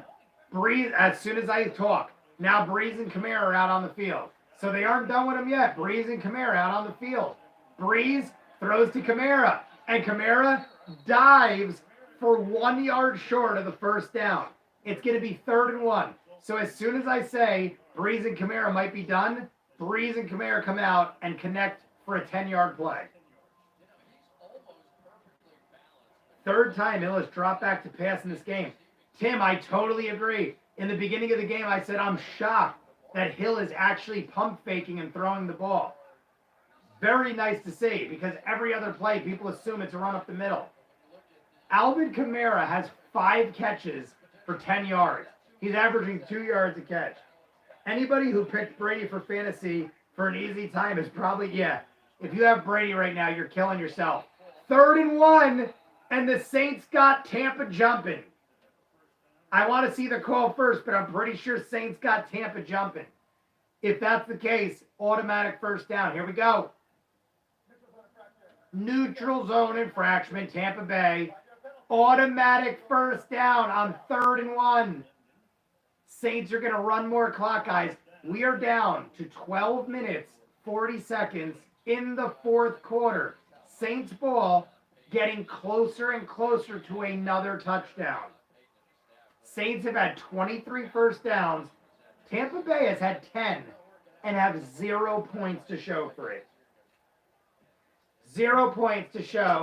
Brees, as soon as I talk, now Brees and Kamara are out on the field. So they aren't done with him yet. Brees and Kamara out on the field. Brees throws to Kamara, and Kamara dives for 1 yard short of the first down. It's going to be 3rd and 1. So as soon as I say Brees and Kamara might be done, Brees and Kamara come out and connect for a 10-yard play. Third time Hill has dropped back to pass in this game. Tim, I totally agree. In the beginning of the game, I said I'm shocked that Hill is actually pump faking and throwing the ball. Very nice to see, because every other play, people assume it's a run up the middle. Alvin Kamara has 5 catches for 10 yards. He's averaging 2 yards a catch. Anybody who picked Brady for fantasy for an easy time is probably, yeah, if you have Brady right now, you're killing yourself. 3rd and 1, and the Saints got Tampa jumping. I want to see the call first, but I'm pretty sure Saints got Tampa jumping. If that's the case, automatic first down. Here we go. Neutral zone infraction, Tampa Bay. Automatic first down on 3rd and 1. Saints are going to run more clock, guys. We are down to 12 minutes, 40 seconds in the 4th quarter. Saints ball getting closer and closer to another touchdown. Saints have had 23 first downs. Tampa Bay has had 10 and have 0 points to show for it. 0 points to show.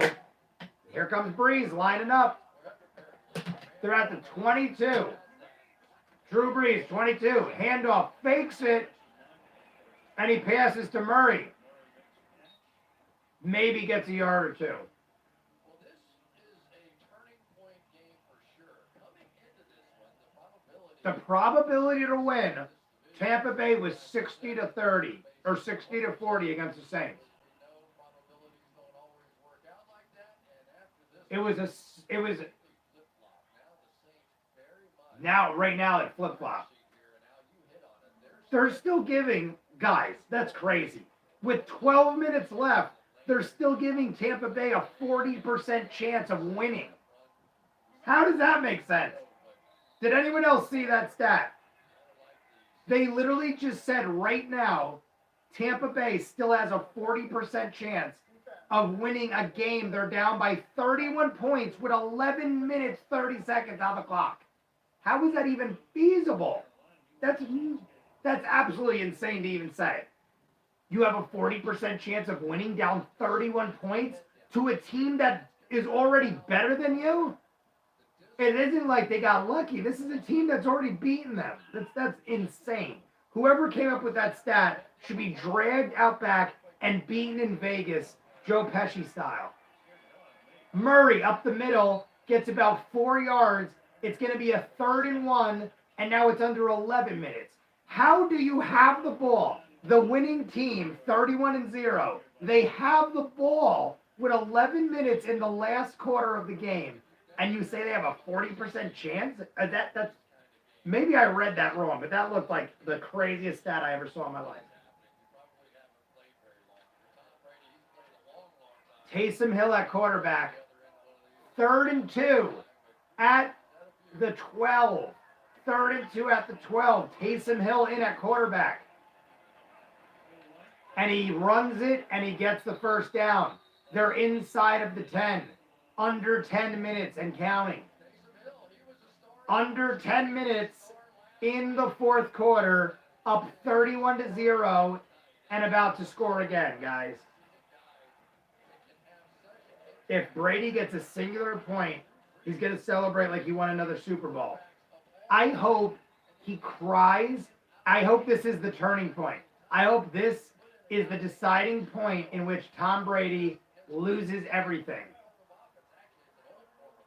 Here comes Brees lining up. They're at the 22. Drew Brees, 22. Handoff, fakes it, and he passes to Murray. Maybe gets a yard or 2. Well, this is a turning point game for sure. Coming into this one, The probability to win, Tampa Bay was 60-30 or 60-40 against the Saints. It was right now it flip-flop. They're still giving, guys, that's crazy. With 12 minutes left, they're still giving Tampa Bay a 40% chance of winning. How does that make sense? Did anyone else see that stat? They literally just said right now, Tampa Bay still has a 40% chance of winning a game. They're down by 31 points with 11 minutes, 30 seconds on the clock. How is that even feasible? That's absolutely insane to even say. You have a 40% chance of winning down 31 points to a team that is already better than you? It isn't like they got lucky. This is a team that's already beaten them. That's insane. Whoever came up with that stat should be dragged out back and beaten in Vegas, Joe Pesci style. Murray up the middle gets about 4 yards. It's going to be a 3rd and 1, and now it's under 11 minutes. How do you have the ball? The winning team, 31-0. They have the ball with 11 minutes in the last quarter of the game, and you say they have a 40% chance? That's maybe I read that wrong, but that looked like the craziest stat I ever saw in my life. Taysom Hill at quarterback. 3rd and 2 at the 12. 3rd and 2 at the 12. Taysom Hill in at quarterback. And he runs it and he gets the first down. They're inside of the 10. Under 10 minutes and counting. Under 10 minutes in the 4th quarter, up 31-0 and about to score again, guys. If Brady gets a singular point, he's going to celebrate like he won another Super Bowl. I hope he cries. I hope this is the turning point. I hope this is the deciding point in which Tom Brady loses everything.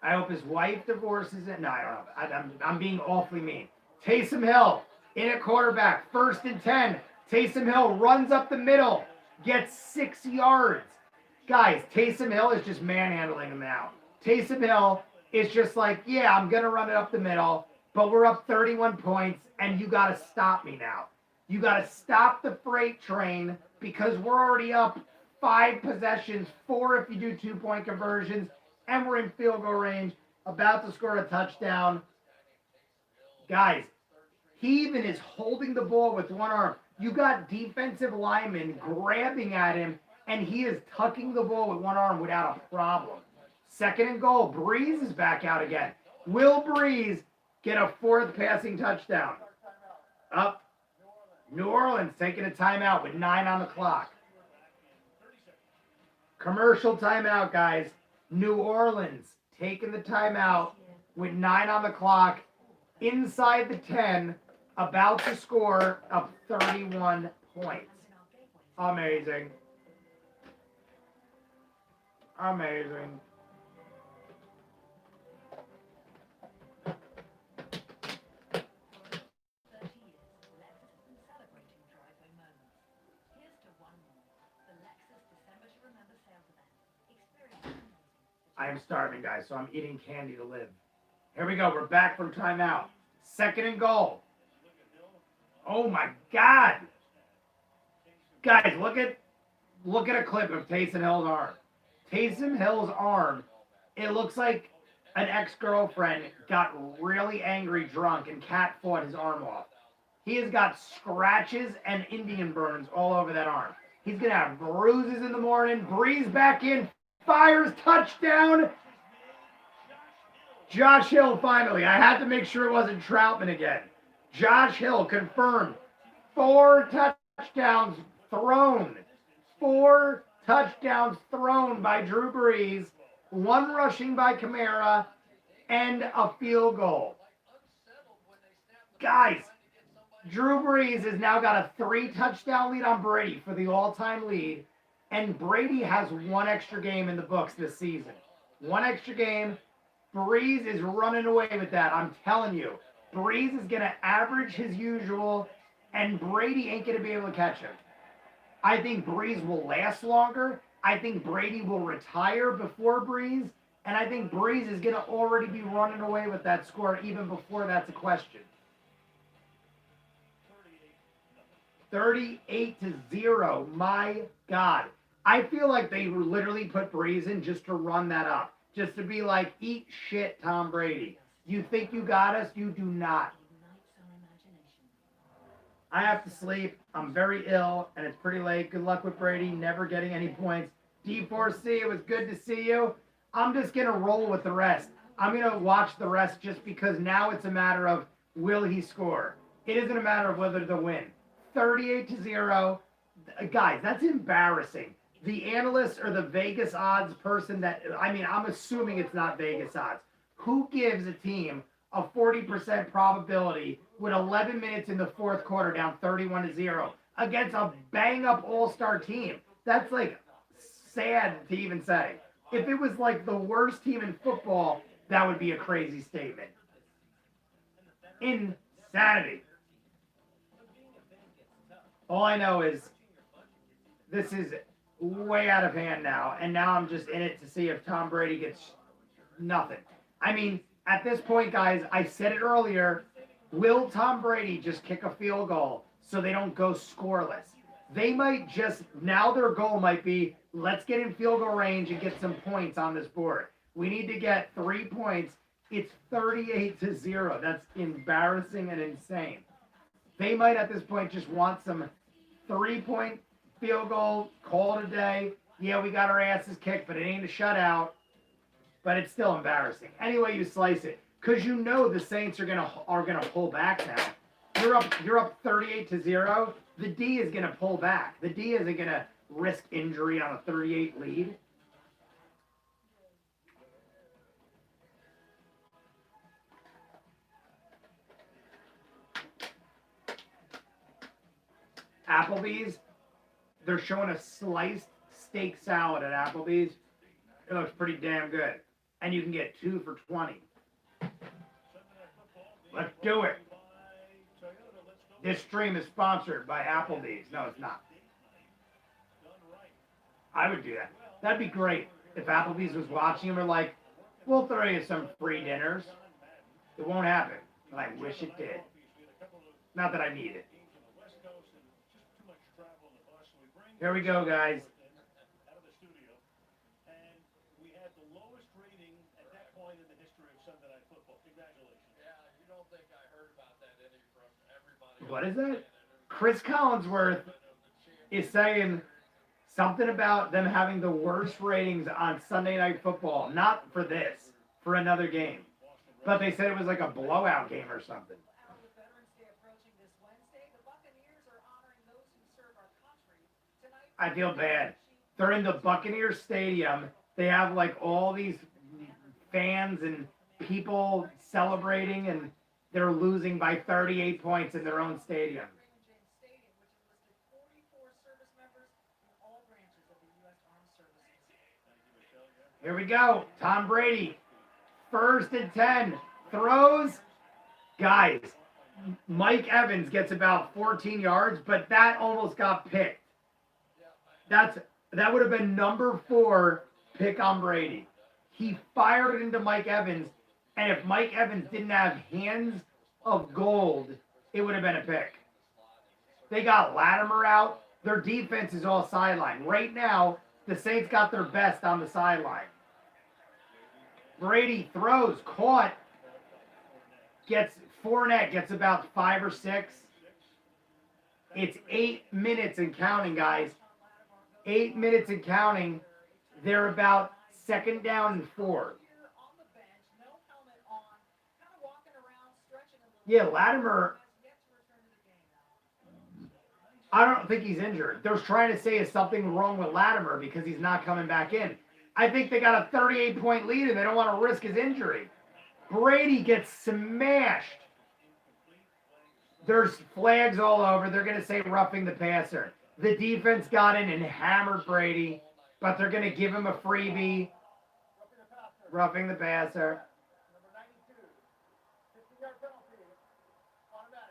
I hope his wife divorces it. No, I don't know. I'm being awfully mean. Taysom Hill in at quarterback. 1st and 10. Taysom Hill runs up the middle. Gets 6 yards. Guys, Taysom Hill is just manhandling him now. Taysom Hill is just like, yeah, I'm going to run it up the middle, but we're up 31 points, and you got to stop me now. You got to stop the freight train because we're already up 5 possessions, 4 if you do 2-point conversions, and we're in field goal range, about to score a touchdown. Guys, he even is holding the ball with one arm. You got defensive linemen grabbing at him, and he is tucking the ball with one arm without a problem. 2nd and goal. Brees is back out again. Will Brees get a 4th passing touchdown? Up. New Orleans taking a timeout with 9 on the clock. Commercial timeout, guys. New Orleans taking the timeout with 9 on the clock. Inside the 10, about to score up 31 points. Amazing. Amazing. I am starving, guys, so I'm eating candy to live. Here we go. We're back from timeout. 2nd and goal. Oh my God. Guys, look at a clip of Taysom Hill's arm. Taysom Hill's arm, it looks like an ex-girlfriend got really angry drunk and cat fought his arm off. He has got scratches and Indian burns all over that arm. He's going to have bruises in the morning. Brees back in. Fires, touchdown. Josh Hill finally. I had to make sure it wasn't Troutman again. Josh Hill confirmed. 4 touchdowns thrown. 4 touchdowns thrown by Drew Brees. 1 rushing by Kamara. And a field goal. Guys, Drew Brees has now got a 3-touchdown lead on Brady for the all-time lead. And Brady has 1 extra game in the books this season. 1 extra game. Brees is running away with that. I'm telling you. Brees is going to average his usual, and Brady ain't going to be able to catch him. I think Brees will last longer. I think Brady will retire before Brees. And I think Brees is going to already be running away with that score even before that's a question. 38-0. My God. I feel like they literally put Brees in just to run that up. Just to be like, eat shit, Tom Brady. You think you got us? You do not. I have to sleep. I'm very ill, and it's pretty late. Good luck with Brady never getting any points. D4C, it was good to see you. I'm just going to roll with the rest. I'm going to watch the rest just because now it's a matter of will he score. It isn't a matter of whether to win. 38-0. Guys, that's embarrassing. The analyst or the Vegas odds person I'm assuming it's not Vegas odds. Who gives a team a 40% probability with 11 minutes in the 4th quarter down 31-0 against a bang-up all-star team? That's like sad to even say. If it was like the worst team in football, that would be a crazy statement. Insanity. All I know is this is way out of hand now, and now I'm just in it to see if Tom Brady gets nothing. I mean, at this point, guys, I said it earlier, will Tom Brady just kick a field goal so they don't go scoreless? They might just, now their goal might be Let's get in field goal range and get some points on this board. We need to get 3 points. It's 38-0. That's embarrassing and insane. They might at this point just want some 3-point field goal, call it a day. Yeah, we got our asses kicked, but it ain't a shutout. But it's still embarrassing. Anyway, you slice it, because you know the Saints are gonna pull back now. You're up 38-0. The D is gonna pull back. The D isn't gonna risk injury on a 38 lead. Applebee's, they're showing a sliced steak salad at Applebee's. It looks pretty damn good. And you can get 2 for $20. Let's do it. This stream is sponsored by Applebee's. No, it's not. I would do that. That'd be great if Applebee's was watching and were like, we'll throw you some free dinners. It won't happen, but I wish it did. Not that I need it. Here we go, guys. Out of the studio, and we had the lowest rating at that point in the history of Sunday Night Football. Congratulations. Yeah, you don't think I heard about that any from everybody. What is that? Chris Collinsworth is saying something about them having the worst ratings on Sunday Night Football. Not for this, for another game. But they said it was like a blowout game or something. With Veterans Day approaching this Wednesday, the Buccaneers are honoring those who serve our country. Tonight, I feel bad. They're in the Buccaneers Stadium. They have like all these fans and people celebrating, and they're losing by 38 points in their own stadium. Raymond James Stadium, which enlisted 44 service members in all branches of the U.S. Armed Services. Here we go. Tom Brady. 1st and 10. Throws. Guys, Mike Evans gets about 14 yards, but that almost got picked. That would have been number 4 pick on Brady. He fired it into Mike Evans, and if Mike Evans didn't have hands of gold, it would have been a pick. They got Latimer out. Their defense is all sideline. Right now, the Saints got their best on the sideline. Brady throws, caught, Fournette gets about 5 or 6. It's 8 minutes and counting, guys. 8 minutes and counting. They're about 2nd down and 4. On the bench, no helmet on, kind of walking around, stretching a little. Yeah, Latimer, Has yet to return to the game. I don't think he's injured. They're trying to say is something wrong with Latimer because he's not coming back in. I think they got a 38-point lead and they don't want to risk his injury. Brady gets smashed. There's flags all over. They're going to say roughing the passer. The defense got in and hammered Brady, but they're going to give him a freebie. Roughing the passer.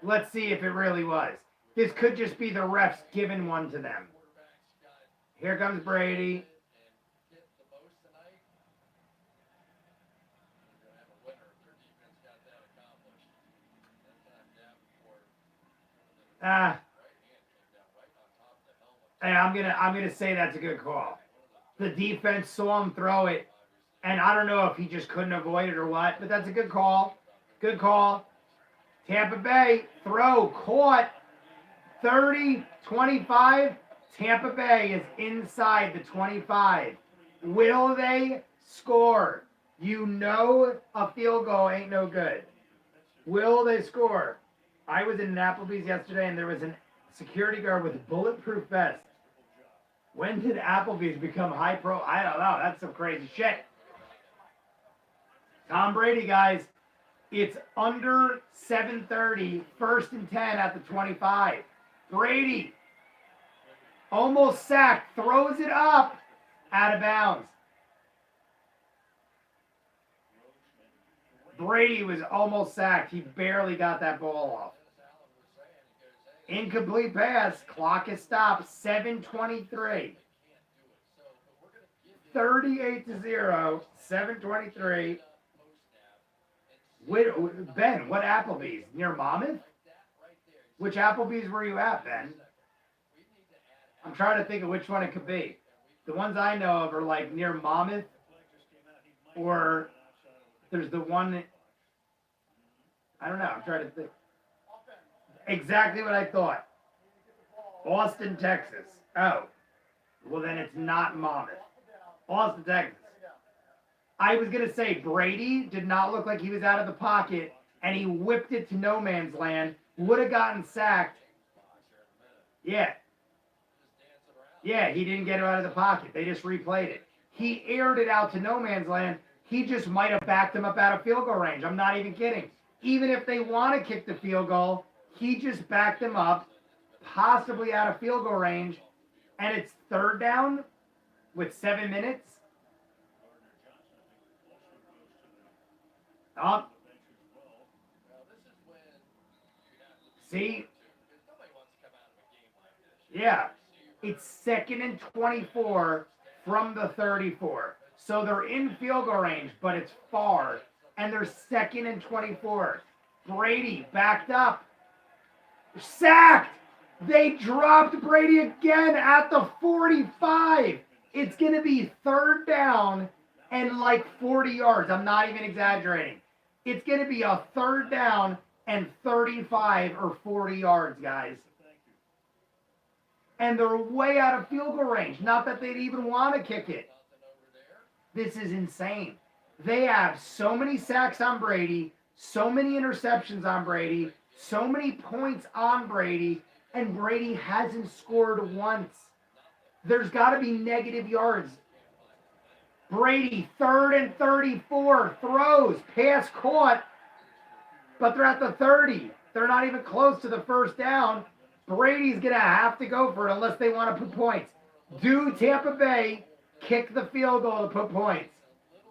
Let's see if it really was. This could just be the refs giving one to them. Here comes Brady. Hey, I'm gonna say that's a good call. The defense saw him throw it, and I don't know if he just couldn't avoid it or what, but that's a good call. Good call. Tampa Bay, throw, caught. 30, 25. Tampa Bay is inside the 25. Will they score? You know a field goal ain't no good. Will they score? I was in an Applebee's yesterday, and there was a security guard with a bulletproof vest. When did Applebee's become high pro? I don't know. That's some crazy shit. Tom Brady, guys. It's under 7:30. 1st and 10 at the 25. Brady. Almost sacked. Throws it up. Out of bounds. Brady was almost sacked. He barely got that ball off. Incomplete pass. Clock is stopped. 7:23. 38-0. 7:23. Ben, what Applebee's? Near Monmouth? Which Applebee's were you at, Ben? I'm trying to think of which one it could be. The ones I know of are like near Monmouth, or there's the one. I don't know. I'm trying to think. Exactly what I thought. Austin, Texas. Oh, well then it's not Monmouth. Austin, Texas. I was gonna say Brady did not look like he was out of the pocket, and he whipped it to no man's land. Would have gotten sacked. Yeah. Yeah, he didn't get it out of the pocket. They just replayed it. He aired it out to no man's land. He just might have backed him up out of field goal range. I'm not even kidding. Even if they want to kick the field goal, he just backed them up, possibly out of field goal range, and it's third down with 7 minutes. Oh. See? Yeah. It's 2nd and 24 from the 34. So they're in field goal range, but it's far. And they're 2nd and 24. Brady backed up. Sacked! They dropped Brady again at the 45. It's going to be third down and like 40 yards. I'm not even exaggerating. It's going to be a third down and 35 or 40 yards, guys. And they're way out of field goal range. Not that they'd even want to kick it. This is insane. They have so many sacks on Brady, so many interceptions on Brady, so many points on Brady, and Brady hasn't scored once. There's got to be negative yards. Brady, 3rd and 34, throws, pass caught, but they're at the 30. They're not even close to the first down. Brady's going to have to go for it unless they want to put points. Do Tampa Bay kick the field goal to put points?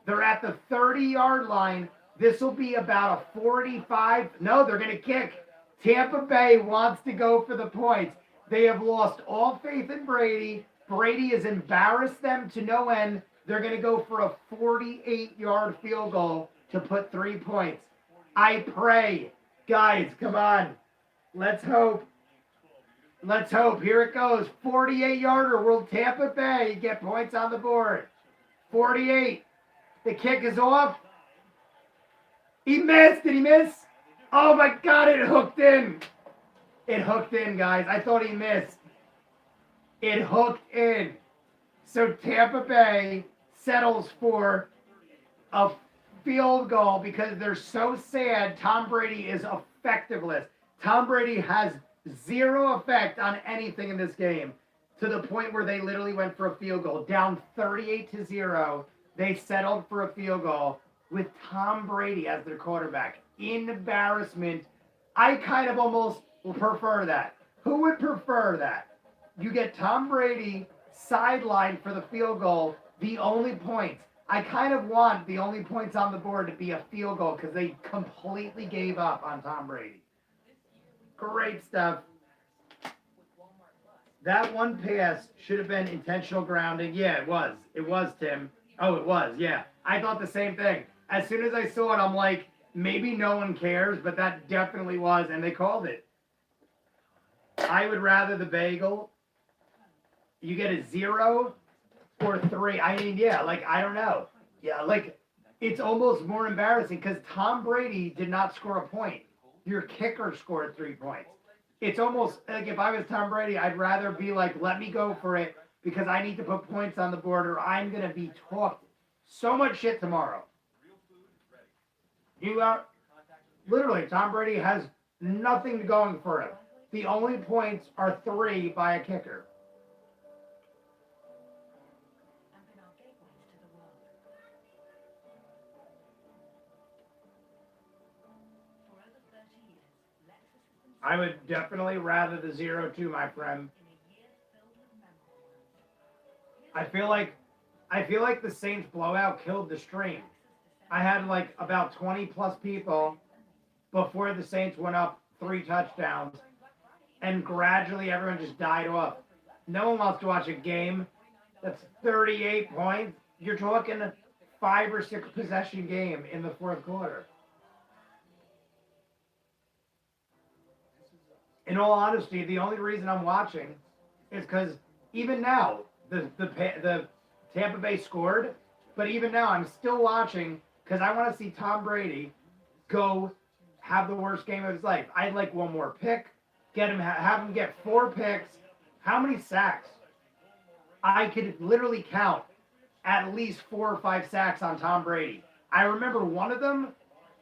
They're at the 30-yard line. This will be about a 45. No, they're going to kick. Tampa Bay wants to go for the points. They have lost all faith in Brady. Brady has embarrassed them to no end. They're going to go for a 48-yard field goal to put 3 points. I pray. Guys, come on. Let's hope. Let's hope. Here it goes. 48-yarder. Will Tampa Bay get points on the board? 48. The kick is off. He missed. Did he miss? Oh, my God. It hooked in. It hooked in, guys. I thought he missed. It hooked in. So Tampa Bay settles for a field goal because they're so sad. Tom Brady is effectiveless. Tom Brady has zero effect on anything in this game to the point where they literally went for a field goal. Down 38-0, they settled for a field goal with Tom Brady as their quarterback. Embarrassment. I kind of almost prefer that. Who would prefer that? You get Tom Brady sidelined for the field goal, the only points. I kind of want the only points on the board to be a field goal because they completely gave up on Tom Brady. Great stuff. That one pass should have been intentional grounding. Yeah, it was. It was, Tim. Oh, it was. Yeah. I thought the same thing. As soon as I saw it, I'm like, maybe no one cares, but that definitely was, and they called it. I would rather the bagel. You get a 0 or 3. I mean, yeah, like, I don't know. Yeah, like, it's almost more embarrassing because Tom Brady did not score a point. Your kicker scored 3 points. It's almost like if I was Tom Brady, I'd rather be like, let me go for it because I need to put points on the board or I'm going to be talked so much shit tomorrow. You are literally, Tom Brady has nothing going for him. The only points are 3 by a kicker. I would definitely rather the 0-2, my friend. I feel like the Saints blowout killed the stream. I had like about 20 plus people before the Saints went up 3 touchdowns, and gradually everyone just died off. No one wants to watch a game that's 38 points. You're talking a 5 or 6 possession game in the fourth quarter. In all honesty, the only reason I'm watching is because even now, the Tampa Bay scored, but even now I'm still watching because I want to see Tom Brady go have the worst game of his life. I'd like one more pick, get him have him get 4 picks. How many sacks? I could literally count at least 4 or 5 sacks on Tom Brady. I remember one of them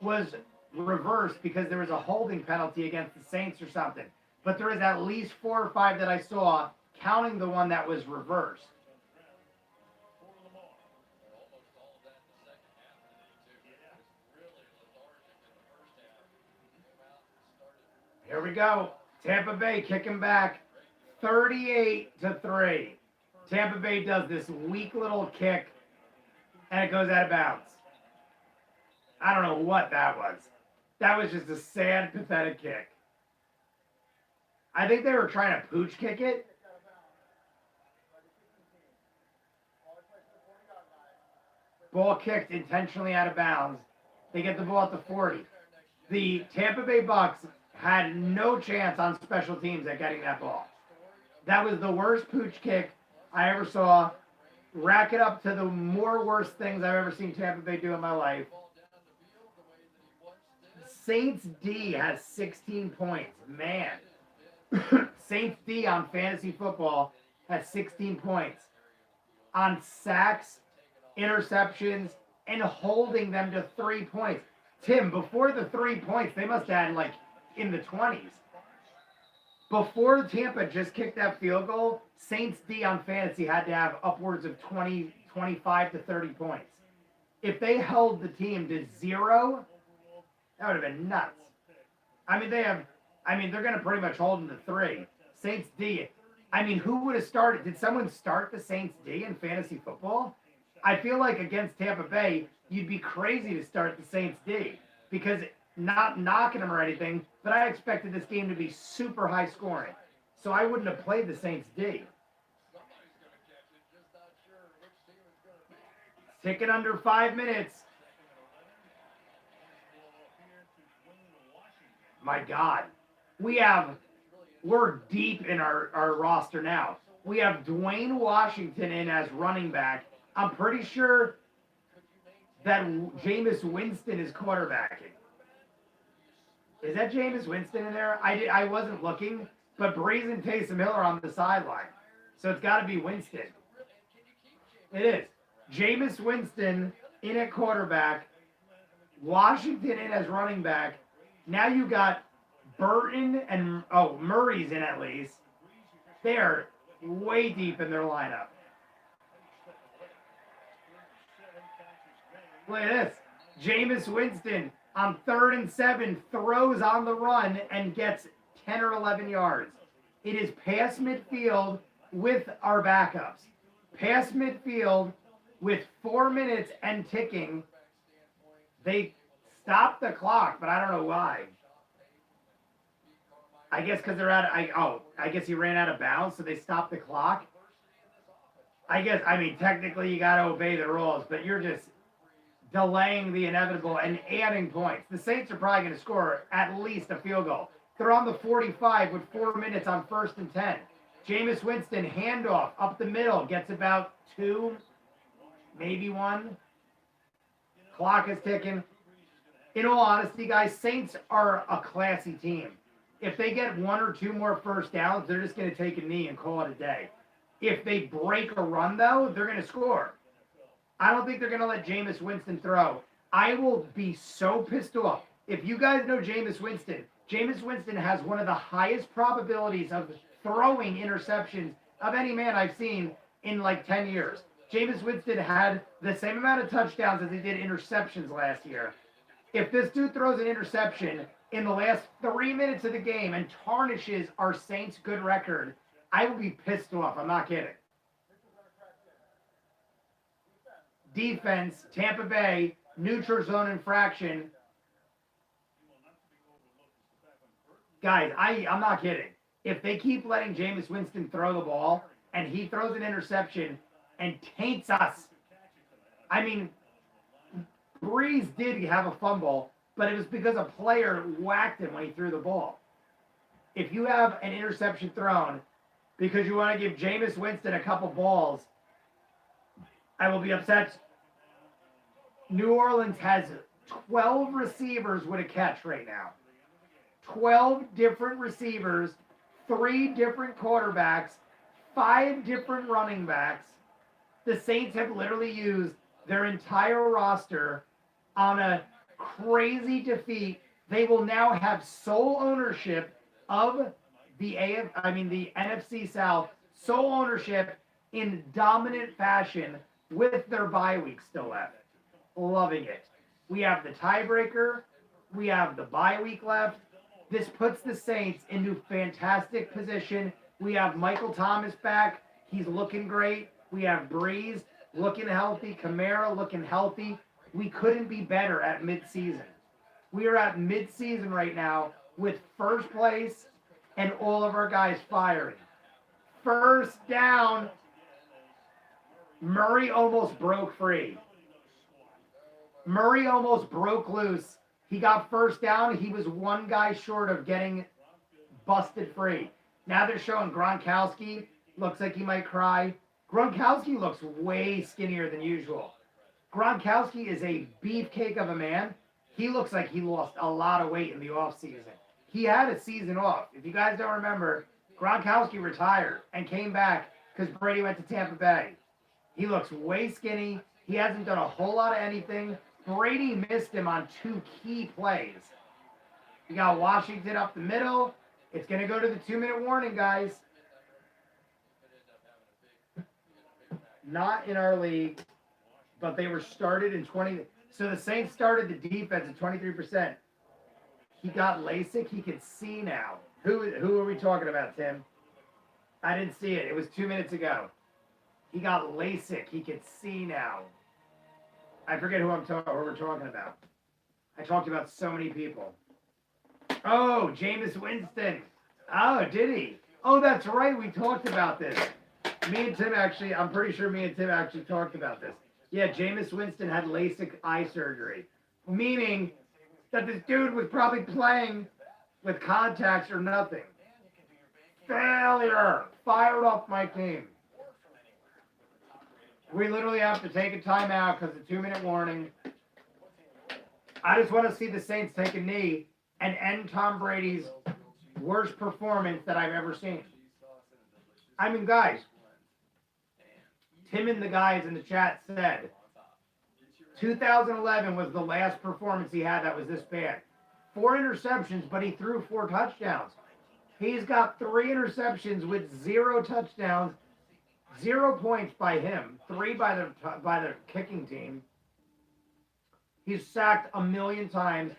was reversed because there was a holding penalty against the Saints or something. But there is at least 4 or 5 that I saw, counting the one that was reversed. Almost all of that in the second half today, too. It was really lethargic in the first half. Came out and started. Here we go. Tampa Bay kicking back 38-3. Tampa Bay does this weak little kick, and it goes out of bounds. I don't know what that was. That was just a sad, pathetic kick. I think they were trying to pooch kick it. Ball kicked intentionally out of bounds. They get the ball at the 40. The Tampa Bay Bucs had no chance on special teams at getting that ball. That was the worst pooch kick I ever saw. Rack it up to the more worst things I've ever seen Tampa Bay do in my life. Saints D has 16 points. Man. Saints D on fantasy football has 16 points. On sacks, interceptions, and holding them to 3 points. Tim, before the 3 points, they must have had like in the 20s. Before Tampa just kicked that field goal, Saints D on fantasy had to have upwards of 20, 25 to 30 points. If they held the team to 0, that would have been nuts. They're going to pretty much hold them to 3. Saints D. Who would have started? Did someone start the Saints D in fantasy football? I feel like against Tampa Bay, you'd be crazy to start the Saints D because not knocking them or anything, but I expected this game to be super high scoring. So I wouldn't have played the Saints D. Somebody's going to catch it, just not sure which team it's going to be. Ticking under 5 minutes. My God. We're deep in our roster now. We have Dwayne Washington in as running back. I'm pretty sure that Jameis Winston is quarterbacking. Is that Jameis Winston in there? I wasn't looking, but Brees and Taysom Hill are on the sideline. So it's got to be Winston. It is. Jameis Winston in at quarterback. Washington in as running back. Now you got Burton and Murray's in at least. They are way deep in their lineup. Look at this. Jameis Winston on 3rd and 7 throws on the run and gets 10 or 11 yards. It is past midfield with our backups. Past midfield with 4 minutes and ticking. They stopped the clock, but I don't know why. I guess because they're I guess he ran out of bounds, so they stopped the clock. Technically you got to obey the rules, but you're just delaying the inevitable and adding points. The Saints are probably going to score at least a field goal. They're on the 45 with 4 minutes on 1st and 10. Jameis Winston, handoff up the middle, gets about 2, maybe 1. Clock is ticking. In all honesty, guys, Saints are a classy team. If they get 1 or 2 more first downs, they're just going to take a knee and call it a day. If they break a run, though, they're going to score. I don't think they're going to let Jameis Winston throw. I will be so pissed off. If you guys know Jameis Winston has one of the highest probabilities of throwing interceptions of any man I've seen in like 10 years. Jameis Winston had the same amount of touchdowns as he did interceptions last year. If this dude throws an interception in the last 3 minutes of the game and tarnishes our Saints' good record, I will be pissed off. I'm not kidding. Defense, Tampa Bay, neutral zone infraction. Guys, I'm not kidding. If they keep letting Jameis Winston throw the ball and he throws an interception and taints us, Brees did have a fumble, but it was because a player whacked him when he threw the ball. If you have an interception thrown because you want to give Jameis Winston a couple balls, I will be upset. New Orleans has 12 receivers with a catch right now. 12 different receivers, 3 different quarterbacks, 5 different running backs. The Saints have literally used their entire roster on a crazy defeat. They will now have sole ownership of the NFC South, sole ownership in dominant fashion with their bye week still left. Loving it. We have the tiebreaker. We have the bye week left. This puts the Saints into fantastic position. We have Michael Thomas back. He's looking great. We have Brees looking healthy. Kamara looking healthy. We couldn't be better at midseason. We are at midseason right now with first place and all of our guys firing. First down. Murray almost broke free. Murray almost broke loose. He got first down. He was one guy short of getting busted free. Now they're showing Gronkowski. Looks like he might cry. Gronkowski looks way skinnier than usual. Gronkowski is a beefcake of a man. He looks like he lost a lot of weight in the offseason. He had a season off. If you guys don't remember, Gronkowski retired and came back because Brady went to Tampa Bay. He looks way skinny. He hasn't done a whole lot of anything. Brady missed him on 2 key plays. You got Washington up the middle. It's going to go to the 2-minute warning, guys. Not in our league, but they were started in 20. So the Saints started the defense at 23%. He got LASIK. He can see now. Who are we talking about, Tim? I didn't see it. It was 2 minutes ago. He got LASIK. He can see now. I forget who we're talking about. I talked about so many people. Oh, Jameis Winston. Oh, did he? Oh, that's right. We talked about this. Me and Tim actually, I'm pretty sure me and Tim actually talked about this. Yeah, Jameis Winston had LASIK eye surgery. Meaning that this dude was probably playing with contacts or nothing. Failure. Fired off my team. We literally have to take a timeout because of the 2-minute warning. I just want to see the Saints take a knee and end Tom Brady's worst performance that I've ever seen. I mean, guys, Tim and the guys in the chat said 2011 was the last performance he had that was this bad. 4 interceptions, but he threw 4 touchdowns. He's got 3 interceptions with 0 touchdowns, 0 points by him, 3 by the kicking team. He's sacked 1,000,000 times,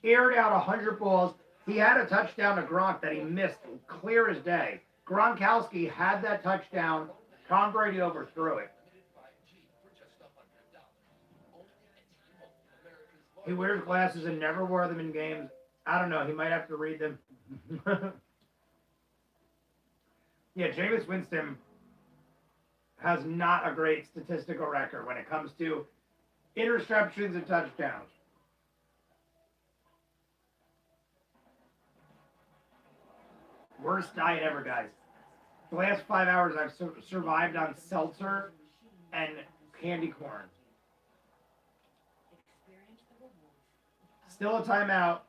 aired out 100 balls. He had a touchdown to Gronk that he missed clear as day. Gronkowski had that touchdown. Tom Brady overthrew it. He wears glasses and never wore them in games. I don't know. He might have to read them. Yeah, Jameis Winston has not a great statistical record when it comes to interceptions and touchdowns. Worst diet ever, guys. The last 5 hours I've survived on seltzer and candy corn. Still a timeout.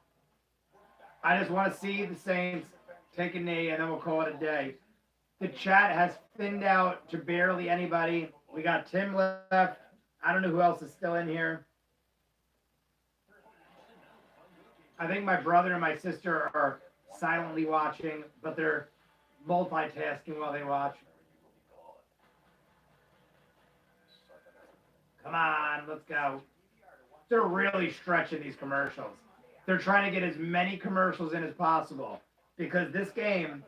I just want to see the Saints take a knee, and then we'll call it a day. The chat has thinned out to barely anybody. We got Tim left. I don't know who else is still in here. I think my brother and my sister are silently watching, but they're multitasking while they watch. Come on, let's go. They're really stretching these commercials. They're trying to get as many commercials in as possible because this game,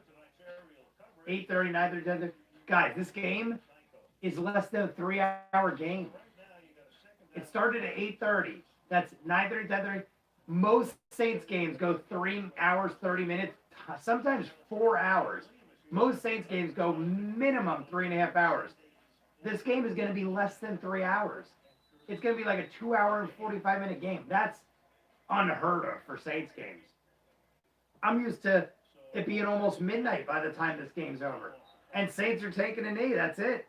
8:30, 9:30, 10:30, guys, this game is less than a 3-hour game. It started at 8:30. That's 9:30, 10:30. Most Saints games go 3 hours, 30 minutes, sometimes 4 hours. Most Saints games go minimum 3.5 hours. This game is going to be less than 3 hours. It's going to be like a 2-hour and 45-minute game. That's unheard of for Saints games. I'm used to it being almost midnight by the time this game's over. and Saints are taking a knee. That's it.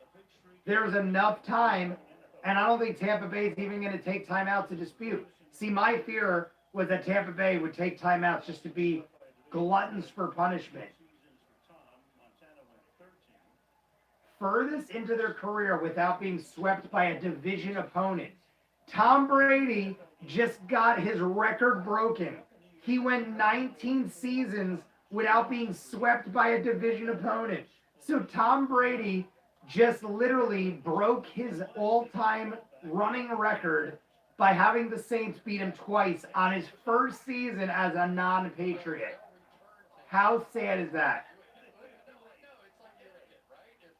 There's enough time, and I don't think Tampa Bay is even going to take timeouts to dispute. See, my fear was that Tampa Bay would take timeouts just to be gluttons for punishment. Furthest into their career without being swept by a division opponent. Tom Brady just got his record broken. He went 19 seasons without being swept by a division opponent. So Tom Brady just literally broke his all-time running record by having the Saints beat him twice on his first season as a non-Patriot. How sad is that?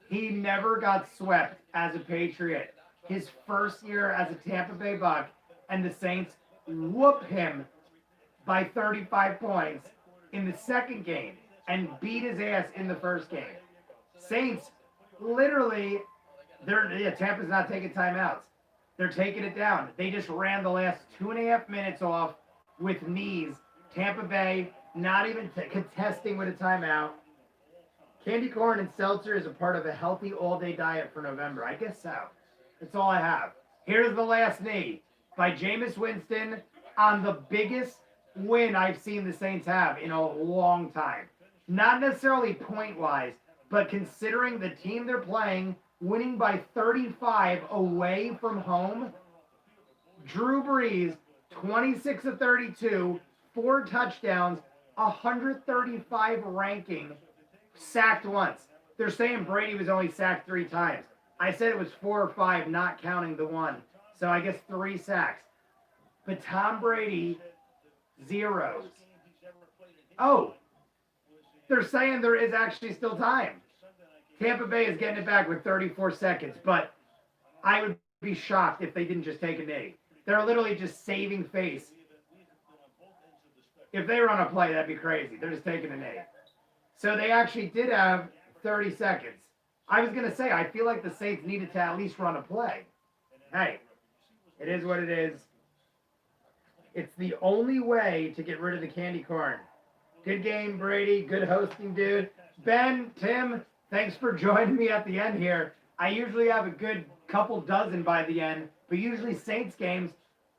He never got swept as a Patriot. His first year as a Tampa Bay Buc, and the Saints whoop him by 35 points in the second game and beat his ass in the first game. Saints, literally, Tampa's not taking timeouts. They're taking it down. They just ran the last 2.5 minutes off with knees. Tampa Bay not even contesting with a timeout. Candy corn and seltzer is a part of a healthy all-day diet for November. I guess so. That's all I have. Here's the last knee by Jameis Winston on the biggest win I've seen the Saints have in a long time. Not necessarily point-wise, but considering the team they're playing, winning by 35 away from home. Drew Brees, 26 of 32, 4 touchdowns, 135 ranking, sacked once. They're saying Brady was only sacked 3 times. I said it was 4 or 5, not counting the one. So I guess 3 sacks. But Tom Brady, zeros. Oh, they're saying there is actually still time. Tampa Bay is getting it back with 34 seconds, but I would be shocked if they didn't just take a knee. They're literally just saving face. If they run a play, that'd be crazy. They're just taking a knee. So they actually did have 30 seconds. I was going to say, I feel like the Saints needed to at least run a play. Hey, it is what it is. It's the only way to get rid of the candy corn. Good game, Brady. Good hosting, dude. Ben, Tim, thanks for joining me at the end here. I usually have a good couple dozen by the end, but usually Saints games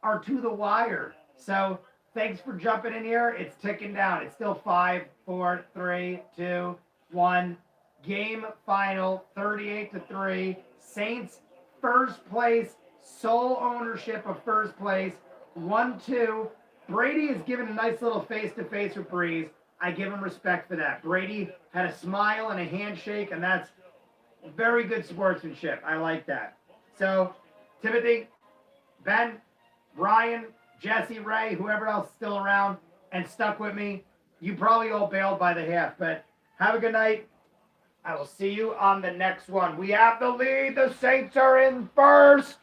are to the wire. So thanks for jumping in here. It's ticking down. It's still 5, 4, 3, 2, 1. Game final, 38-3. Saints first place, sole ownership of first place, 1-2. Brady is giving a nice little face-to-face with Brees. I give him respect for that. Brady had a smile and a handshake, and that's very good sportsmanship. I like that. So, Timothy, Ben, Brian, Jesse, Ray, whoever else is still around and stuck with me, you probably all bailed by the half, but have a good night. I will see you on the next one. We have the lead. The Saints are in first.